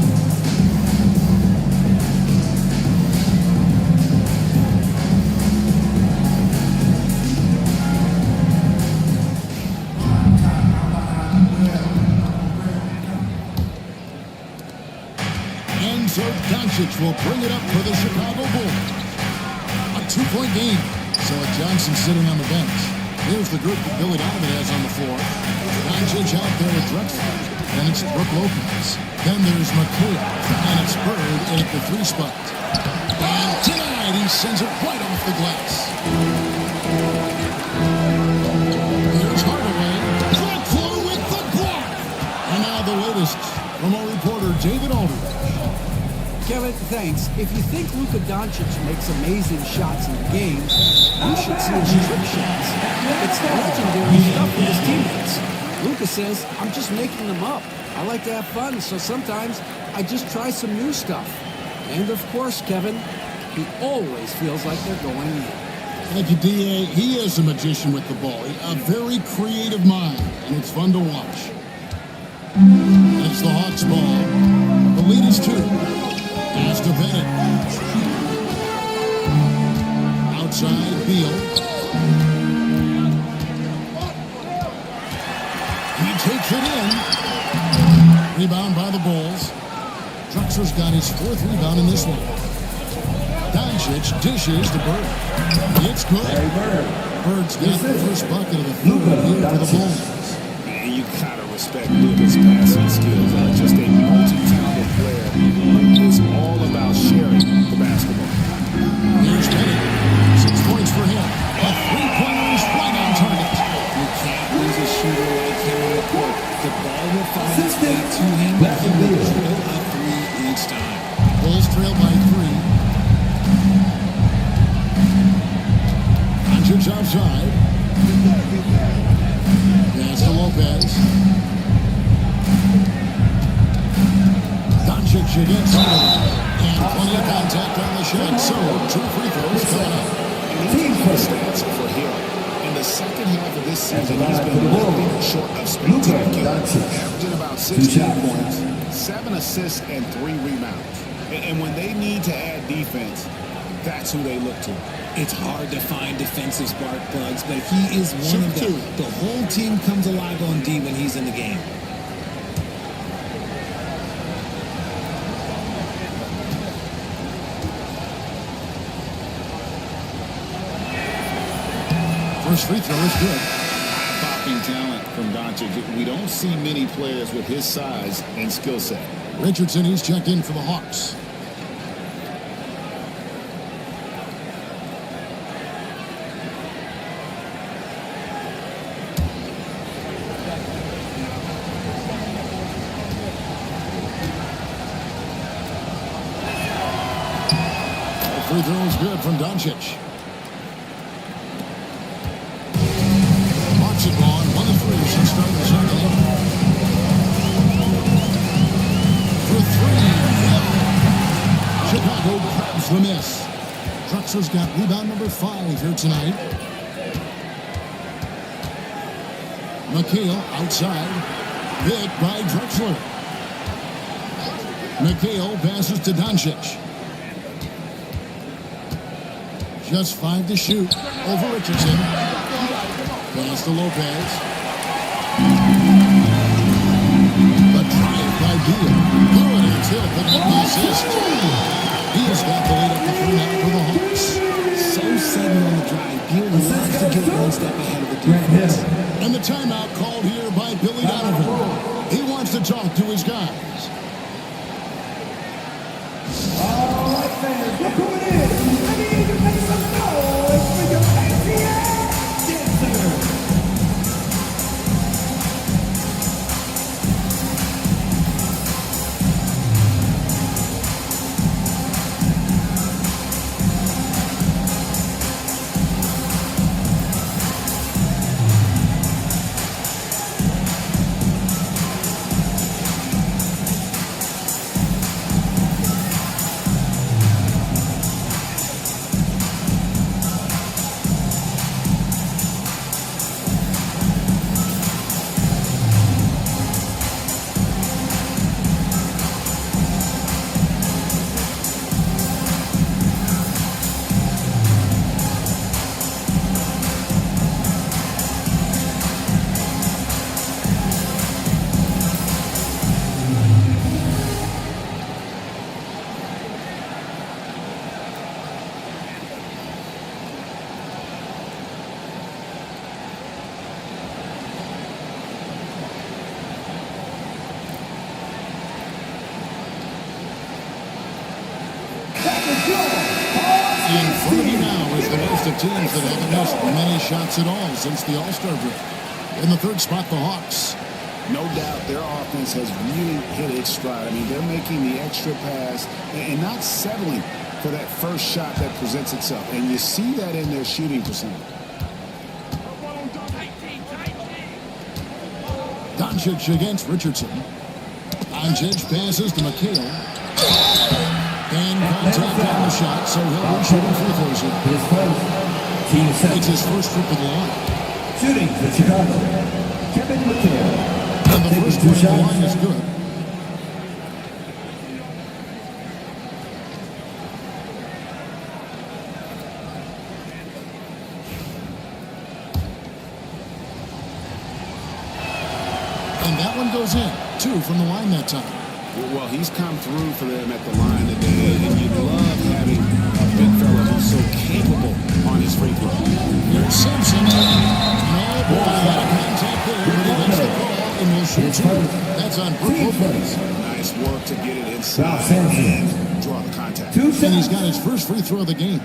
And so Doncic will bring it up for the Chicago Bulls. A 2-point game. So Johnson sitting on the bench. Here's the group that Billy Donovan has on the floor. Doncic out there with Drexler. Then it's Brook Lopez. Then there's McCoy. And it's Bird in at the 3 spot. And tonight he sends it right off the glass. Here's Hardaway. Drexler with the block. And now the latest from our reporter David Aldridge. Kevin, thanks. If you think Luka Doncic makes amazing shots in the game, you should see his trick shots. It's legendary stuff with his teammates. Luka says, I'm just making them up. I like to have fun, so sometimes I just try some new stuff. And of course, Kevin, he always feels like they're going in. Thank you, D.A. He is a magician with the ball. A very creative mind, and it's fun to watch. It's the Hawks ball. The lead is 2. Pass to Bennett. Outside, Beal. He takes it in. Rebound by the Bulls. Drexler's got his 4th rebound in this one. Doncic dishes to Bird. It's good. Bird's got the first bucket of the third here for the Bulls. Man, you gotta respect Luka's passing skills. Just a multi-talented player who is all about sharing the basketball. Here's Bennett. 6 points for him. A 3-pointer is right on target. You can't lose a shooter like him on the court. The ball will find its way to him, but he will drill a 3 each time. Bulls trail by 3. Doncic outside. Pass to Lopez. Doncic against Hardaway. And plenty of contact on the shot. So, 2 free throws coming up. Team stats for him. In the second half of this season, he's been nothing short of spectacular. Averaging about 16 points, 7 assists, and 3 rebounds. And when they need to add defense, that's who they look to. It's hard to find defensive spark plugs, but he is one of them. The whole team comes alive on D when he's in the game. First free throw is good. Popping talent from Doncic. We don't see many players with his size and skill set. Richardson, he's checked in for the Hawks. Free throw is good from Doncic. Marks it on 1 of 3 since starting the second half. For 3. Chicago grabs the miss. Drexler's got rebound number 5 here tonight. McHale outside. Hit by Drexler. McHale passes to Doncic. Just 5 to shoot over Richardson. Pass to Lopez. The drive by Beal. Good, it's hit. Pick up the assist. Beal's got the lead up to 3 now for the Hawks. So sudden on the drive. Beal loves to get 1 step ahead of the defense. And the timeout called here by Billy Donovan. He wants to talk to his guys. All right, fans, look who it is. I need you to make some noise for your ATL dancer. list of teams that haven't missed many shots at all since the All-Star break. In the third spot, the Hawks. No doubt their offense has really hit its stride. I mean, they're making the extra pass and not settling for that first shot that presents itself. And you see that in their shooting percentage. Doncic against Richardson. Doncic passes to McHale. And contact on the shot, so he'll be shooting free throws here. His first. Team set. It's his first trip to the line. Shooting for Chicago. Kevin McHale. And the first one to the line is good. And that one goes in. 2 from the line that time. Well, he's come through for them at the line today, and you love having a big fella who's so capable on his free throw. Here's Simpson. No, boy, contact there, but he gets the ball and will shoot 2. That's on Brook Lopez. Nice work to get it inside and draw the contact. And he's got his first free throw of the game.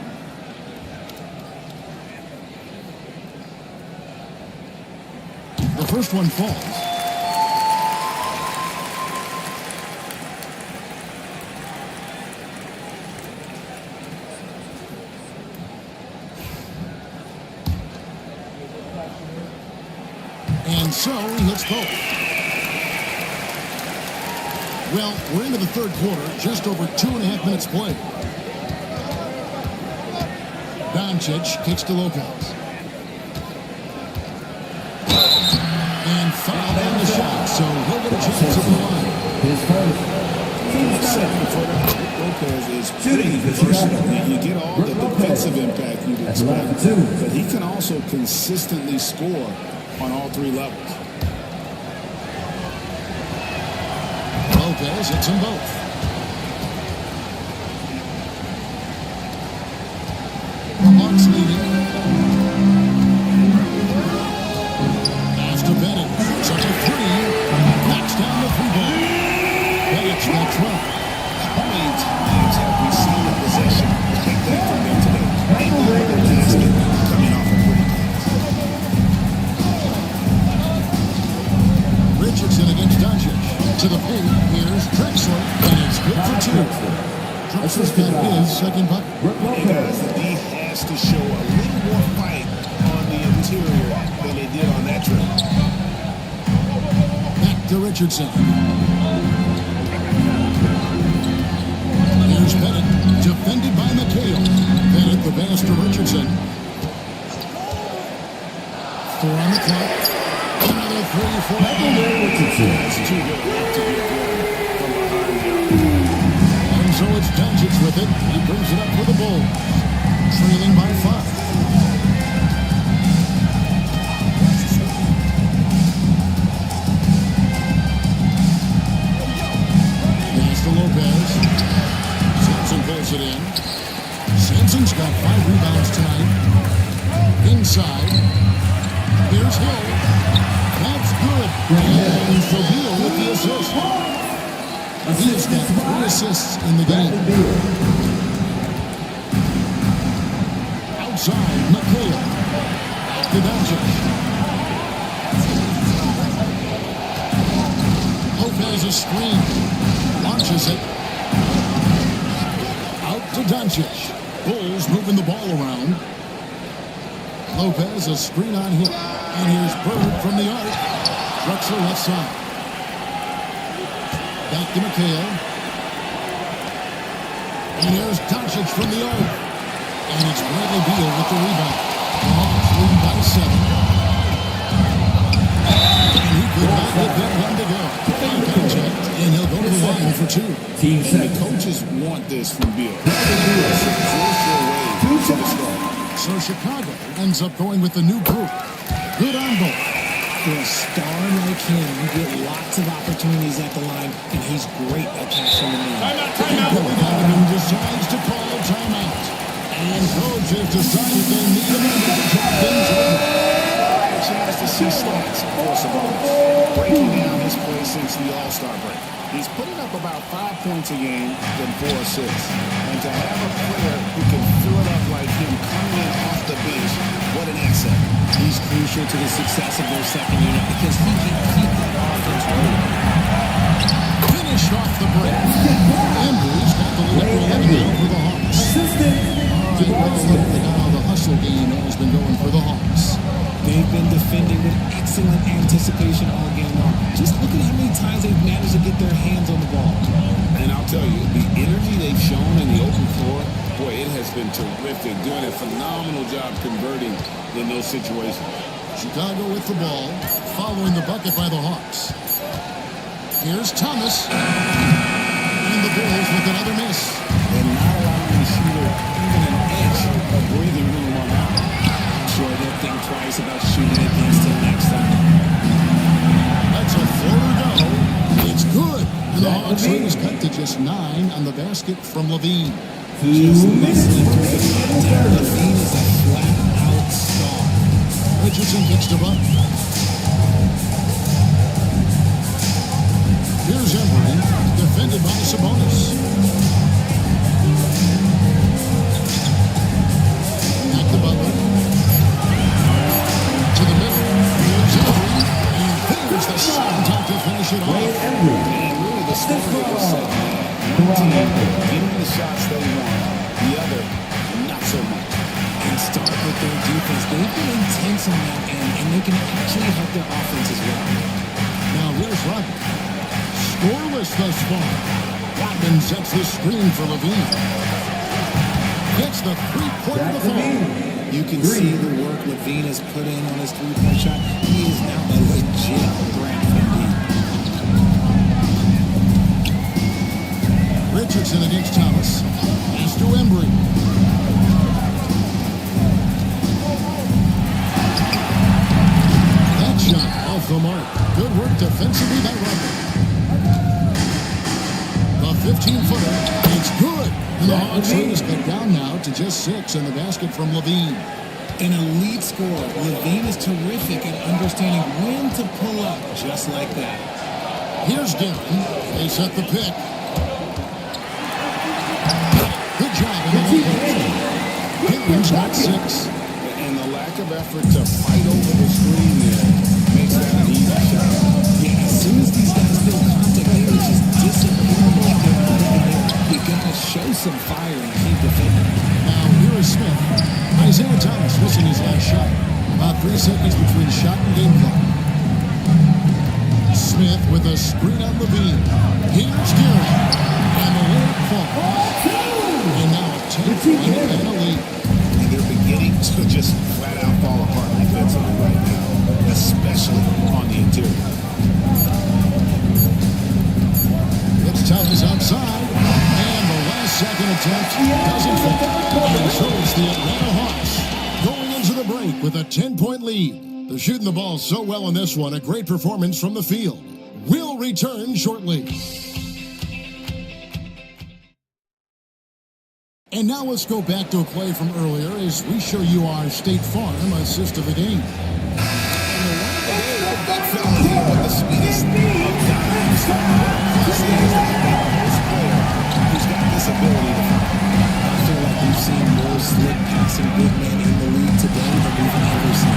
The first one falls. And so he hits both. Well, we're into the third quarter, just over 2.5 minutes played. Doncic kicks to Lopez. And fouled on the shot, so he'll get a chance at the line. His first. 7-footer Lopez is pretty versatile. You get all the defensive impact you'd expect, but he can also consistently score on all 3 levels. Lopez hits them both. The Hawks leading. Pass to Bennett. Such a 3. Knocks down the 3-ball. Bennett's got 12. How many times have we seen the possession like that from them today? Right now, the basket coming off a pretty pass. Richardson against Doncic. To the paint, here's Drexler, and it's good for 2. Drexler's got his second bucket. He has to show a little more fight on the interior than they did on that trip. Back to Richardson. Here's Bennett, defended by McHale. Bennett the pass to Richardson. 4 on the clock. Another 3 for Richardson. It's too good to get going from behind the arc. And so it's Doncic with it. He brings it up for the Bulls. Trailing by 5. Pass to Lopez. Simpson pulls it in. Simpson's got 5 rebounds tonight. Inside. Here's Hill. That's good. And Fabio with the assist. He's got 3 assists in the game. Outside, McHale. Out to Doncic. Lopez a screen. Launches it. Out to Doncic. Bulls moving the ball around. Lopez a screen on him. And here's Bird from the arc. Drexler left side. Back to McHale. And here's Doncic from the arc. And it's Bradley Beal with the rebound. The Hawks lead by 7. And he could not get that one to go. Foul contact, and he'll go to the line for 2. Team set. The coaches want this from Beal. Force your way to the start. So Chicago ends up going with the new group. Good on both. For a star like him, you get lots of opportunities at the line, and he's great at cashing them in. Billy Donovan decides to call a timeout. And coaches decided they need a minute to talk things over. A chance to see stats, first of all. Breaking down his placing since the All-Star break. He's putting up about 5 points a game and 4 assists. And to have a player who can fill it up like him coming in off the bench, what an asset. He's crucial to the success of their second unit because he can keep that offense rolling. Finished off the break. Embry's got the lead for 11 now for the Hawks. All right, let's look at how the hustle game has been going for the Hawks. They've been defending with excellent anticipation all game long. Just look at how many times they've managed to get their hands on the ball. And I'll tell you, the energy they've shown in the open floor, boy, it has been terrific. Doing a phenomenal job converting in those situations. Chicago with the ball, following the bucket by the Hawks. Here's Thomas. And the Bulls with another miss. And not allowing the shooter even an inch of breathing room on that. Sure, they'll think twice about shooting it against him next time. That's a floater go. It's good. And the Hawks lead is cut to just 9 on the basket from Levine. Just listening to the contact. Levine is a flat-out star. Richardson kicks the buck. Here's Embry, defended by Sabonis. Back to Butler. To the middle. Here's Embry. And here's the shot attempt to finish it off. And really the story of this set, one team getting the shots they want, the other not so much. And start with their defense. They've been intense on that end, and they can actually help their offense as well. Now here's Rodman. Scoreless thus far. Rodman sets the screen for Levine. Gets the three-pointer to fall. You can see the work Levine has put in on his three-point shot. He is now a legit threat for me. Richardson against Thomas. Pass to Embry. That shot off the mark. Good work defensively by Rodman. The 15-footer. It's good. And the Hawks lead is cut down now to just 6 in the basket from Levine. An elite scorer. Levine is terrific at understanding when to pull up just like that. Here's Gillen. They set the pick. Good job in the offense. Gillen's got 6. And the lack of effort to fight over the screen there makes that an easy shot. Yeah, as soon as these guys feel contact, they are just disappearing like they're out of there. You gotta show some fire and keep defending. Now here is Smith. Isaiah Thomas missing his last shot. About 3 seconds between shot and game clock. Smith with a screen on Levine. Here's Gary. And the layup falls. And now a 10-point and a lead. And they're beginning to just flat out fall apart defensively right now, especially on the interior. It's Thomas outside. And the last second attempt doesn't fall. And so it's the Atlanta Hawks going into the break with a 10-point lead. They're shooting the ball so well in this one. A great performance from the field. We'll return shortly. And now let's go back to a play from earlier as we show you our State Farm assist of the game. That fell here with the sweetest of dimes. Plus, he is the best player who's got this ability to find. I feel like we've seen more slick passing big men in the league today than we've ever seen.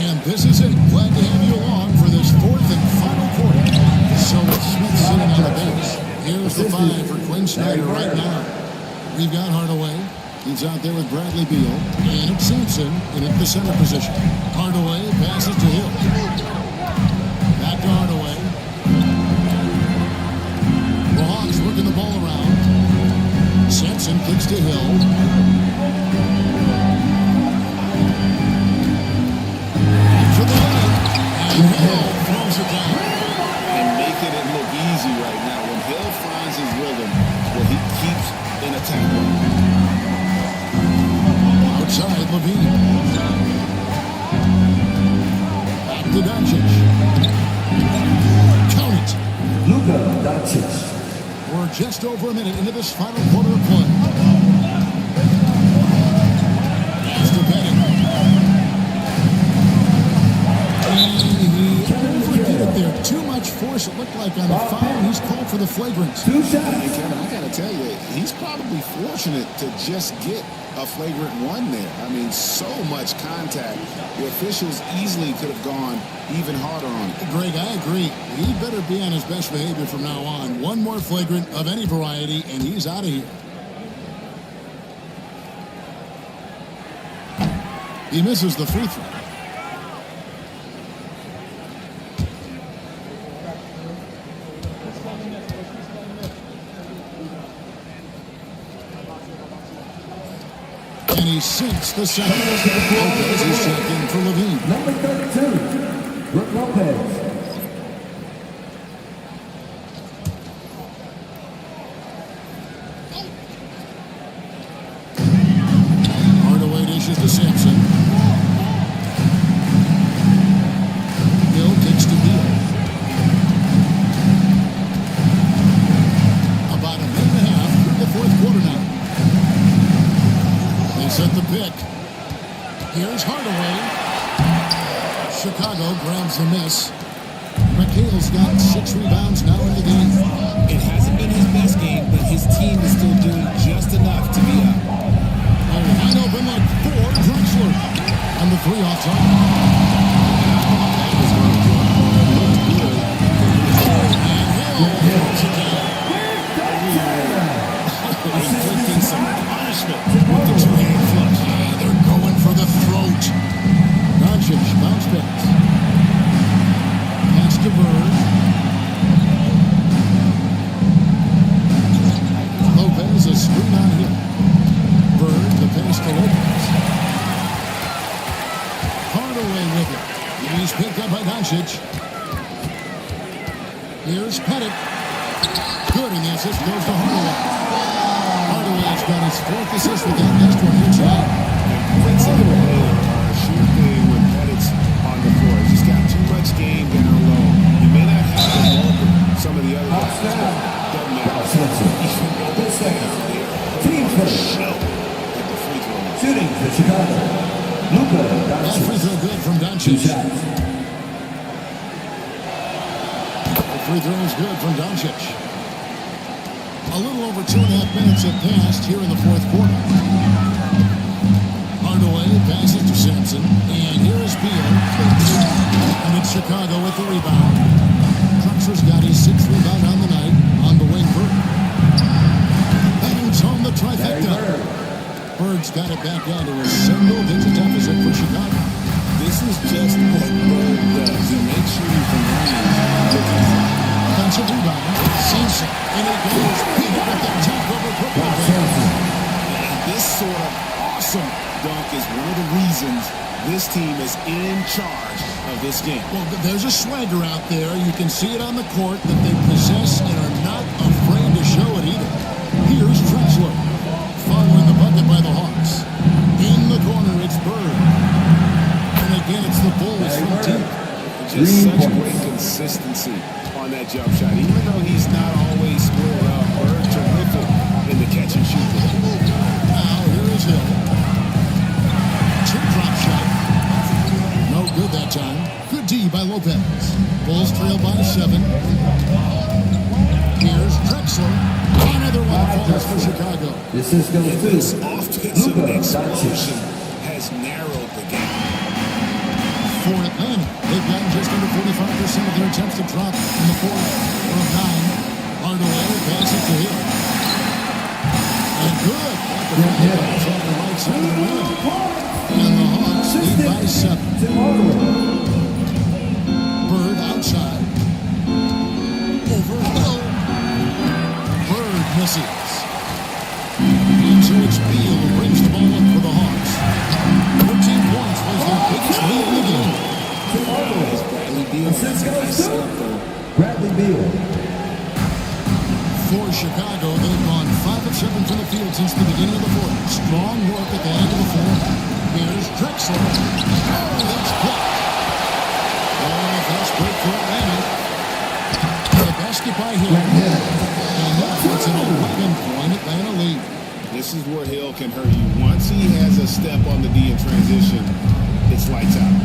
And this is it. Glad to have you along for this 4th and final quarter. So it's Smith sitting on the bench. Here's the 5 for Quinn Snyder right now. We've got Hardaway. He's out there with Bradley Beal. And it's Simpson in at the center position. Hardaway passes to Hill. Back to Hardaway. The Hawks working the ball around. Simpson kicks to Hill. For the line. And Hill throws it down. And making it look easy right now. When Hill finds his rhythm, well, he keeps in attack mode. Outside Levine. Back to Doncic. Count it. Luka Doncic. We're just over a minute into this final quarter of play. Pass to Bennett. And he overdid it Chris, it looked like on the foul, he's called for the flagrant. Hey, Kevin, I got to tell you, he's probably fortunate to just get a flagrant one there. I mean, so much contact. The officials easily could have gone even harder on it. Greg, I agree. He better be on his best behavior from now on. One more flagrant of any variety, and he's out of here. He misses the free throw. And he sinks the second. Lopez is checked in for Levine. Number 32, Brooke Lopez. Hardaway dishes to Sampson. Hill takes to Beal. About a minute and a half through the fourth quarter now. They set the pick. Here's Hardaway. Chicago grabs the miss. McHale's got 6 rebounds now in the game. It hasn't been his best game, but his team is still doing just enough to be up. Oh, wide open like 4, Drexler. And the 3 off top. And Hill holds it down. Inflicting some punishment with the two-hand flush. They're going for the throat. Doncic bounce pass. Pass to Bird. Lopez a screen on him. Bird the pass to Lopez. Hardaway with it. He's picked up by Doncic. Here's Pettit. Good, and the assist goes to Hardaway. Hardaway's got his 4th assist with that next one here tonight. Points in the way are a sure thing when Pettit's on the floor. He's just got too much game down low. He may not have the bulk of some of the other guys, but doesn't matter. He should go this second out there. Team first. Show at the free throw line. Shooting for Chicago. Luka That free throw good from Doncic. 2 shots. The free throw is good from Doncic. A little over 2.5 minutes have passed here in the fourth quarter. Hardaway passes to Sampson, and here is Beal. And it's Chicago with the rebound. Drexler's got his 6th rebound on the night on the wing. Bird. Bangs home the trifecta. Bird's got it back down to a single-digit deficit for Chicago. This is just what Bird does. He makes sure you can range. Offensive rebound. Sampson. And it goes beat it with the top over Brooklyn. This sort of awesome dunk is one of the reasons this team is in charge of this game. Well, there's a swagger out there. You can see it on the court that they possess and are not afraid to show it either. Here's Drexler. Following the bucket by the Hawks. In the corner, it's Bird. And again, it's the Bulls from deep. Just such great consistency on that jump shot. Even though he's not always scored up, Bird terrific in the catch and shoot. Now, here is Hill. 2 drop shot. No good that time. Good D by Lopez. Bulls trail by 7. Here's Drexler. Another one falls for Chicago. This is goes to This offensive Luka explosion has narrowed the gap. For Atlanta, they've gotten just under 45% of their attempts to drop in the fourth of 9. Hardaway passes to Hill. And good. The pass on the right side of the rim. And the Hawks lead by 7. Bird outside. Over Hill. Bird misses. And so it's Beal who brings the ball up for the Hawks. 13 points was their biggest lead in the game. Bradley Beal. That's a nice setup, though. Bradley Beal. For Chicago, they've gone 5 of 7 from the field since the beginning of the fourth. Strong work at the end of the fourth. Here's Drexler. Oh, that's blocked. Oh, fast break for Atlanta. The basket by Hill. And that puts an 11-point Atlanta lead. This is where Hill can hurt you. Once he has a step on the D in transition, it's lights out.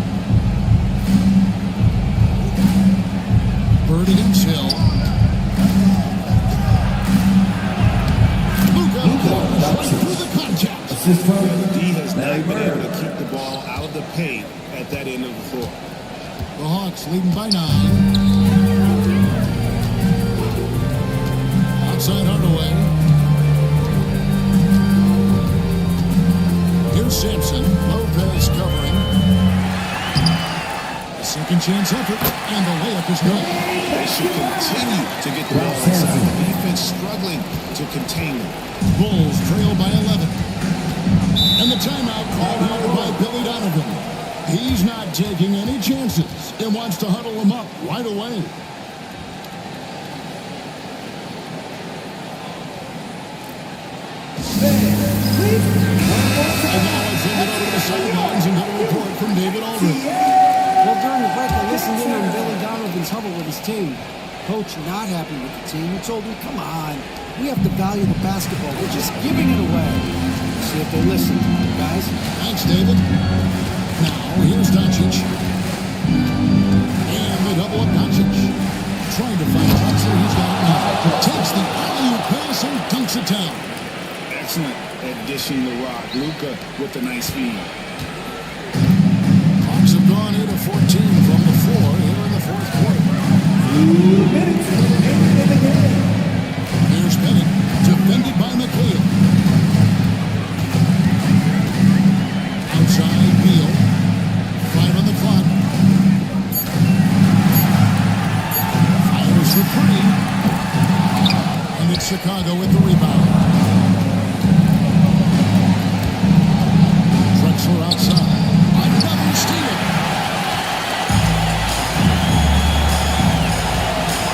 Bird against Hill. Luka right through the contact. The D has not been able to keep the ball out of the paint at that end of the floor. The Hawks leading by 9. Outside Hardaway. Here's Sampson. Lopez covering. A second chance effort, and the layup is good. They should continue to get the ball inside. The defense struggling to contain them. Bulls trail by 11. And the timeout called here by Billy Donovan. He's not taking any chances and wants to huddle them up right away. And now I send it over to the sidelines and get a report from David Aldridge. Well, during the break, I listened in on Billy Donovan's huddle with his team. Coach not happy with the team. He told him, come on, we have to value the basketball. We're just giving it away. See if they listen, guys. Thanks, David. Now, here's Doncic. And they double up Doncic. Trying to find Drexler. He's got it now. Takes the alley-oop pass and dunks it down. Excellent at dishing the rock. Luka with a nice feed. Hawks have gone 8 of 14 from the floor here in the fourth quarter. 2 minutes in the game. Here's Bennett, defended by McHale. Outside, Beal. 5 on the clock. Fires for 3. And it's Chicago with the rebound. Drexler outside. Another steal.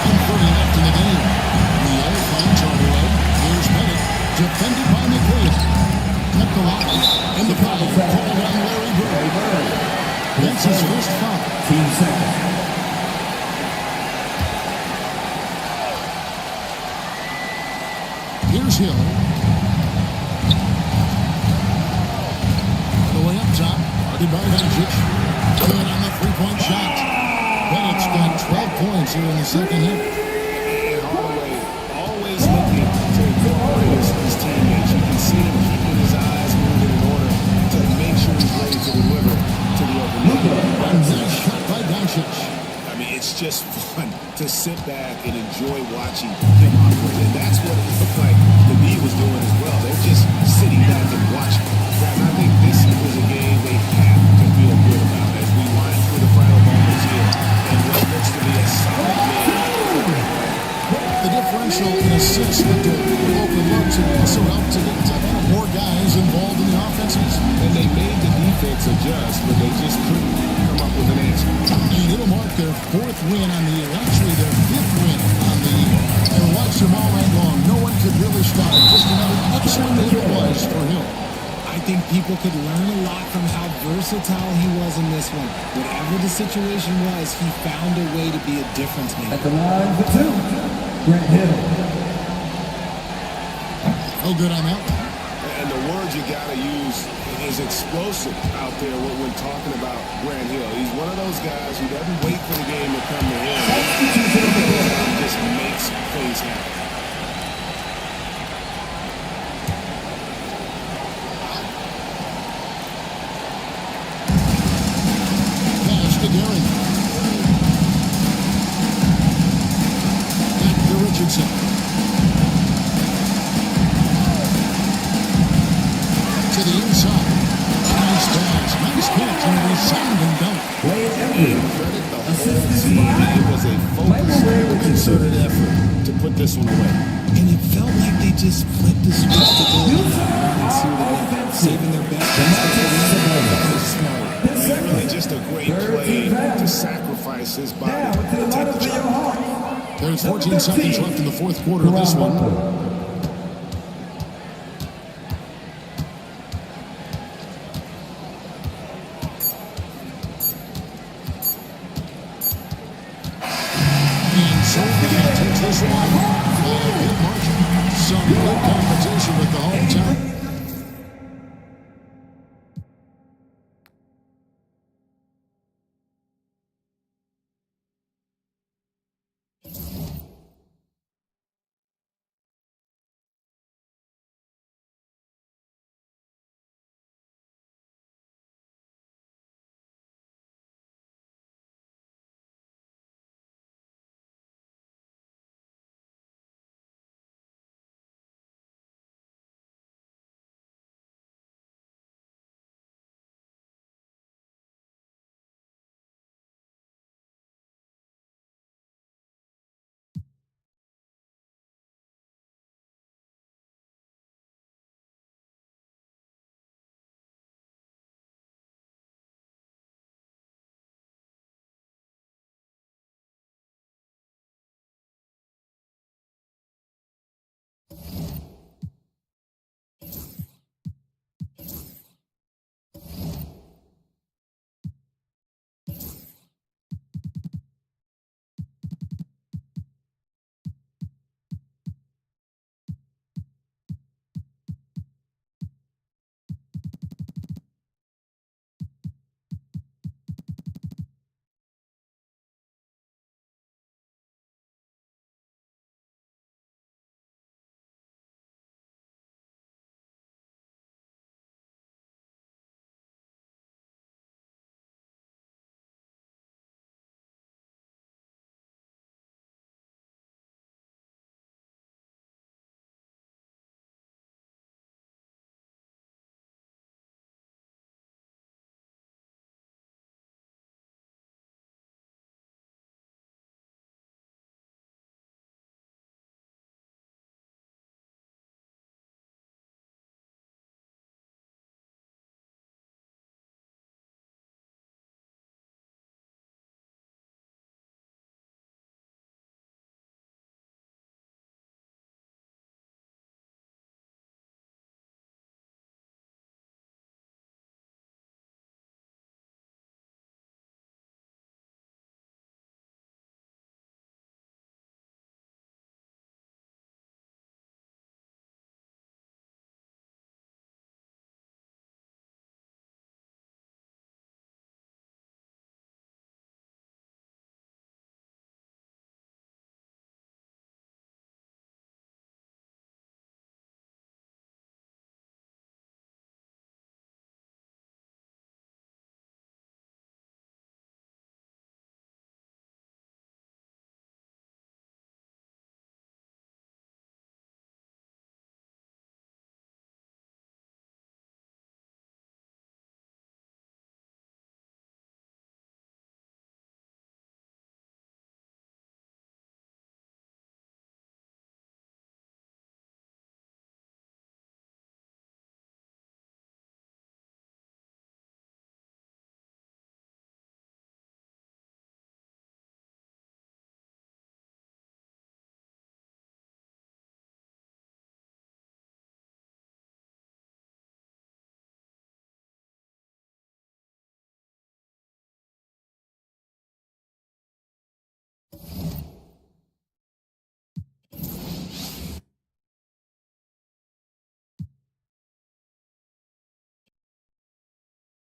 And 30 left in the game. Neal finds Hardaway. Here's Bennett, defended by McHale. Cut the line. And the foul called on Larry Bird. That's his first foul. Team second. Here's Hill. Hardaway up top. Guarded by Doncic. Good on the three-point shot. Bennett's got 12 points here in the second half. And Hardaway always looking to incorporate his teammates. You can see him keeping his eyes moving in order to make sure he's ready to deliver to the open man. Nice shot by Doncic. I mean, it's just fun to sit back and enjoy watching him operate. And that's what it looked like the D was doing as well. They're just sitting back and watching. Guys, I think this was a game they have to feel good about as we wind through the final moments here and what looks to be a solid game. The differential in assists with the open looks and also helped to get more guys involved in the offenses. And they made the defense adjust, but they just couldn't come up with an answer. And it'll mark their 4th win on the year, actually their 5th win on the year. And watch them all night long. No one could really stop it. Just another excellent day it was for Hill. I think people could learn a lot from how versatile he was in this one. Whatever the situation was, he found a way to be a difference maker. At the line for 2, Grant Hill. Oh, good on that. And the word you got to use is explosive out there when talking about Grant Hill. He's one of those guys who doesn't wait for the game to come to him. He just makes things happen. Pass to Gary. Back to Richardson. To the inside. Nice pass. Nice catch and a resounding dunk. Credit the whole team. It was a focused, concerted effort to put this one away. And it felt like they just flipped the switch to go and see what they got. Saving their best. Really just a great play to sacrifice his body to take the shot. There's 14 seconds left in the fourth quarter of this one. And so that takes this one. 5-hit margin. Some good competition with the hometown.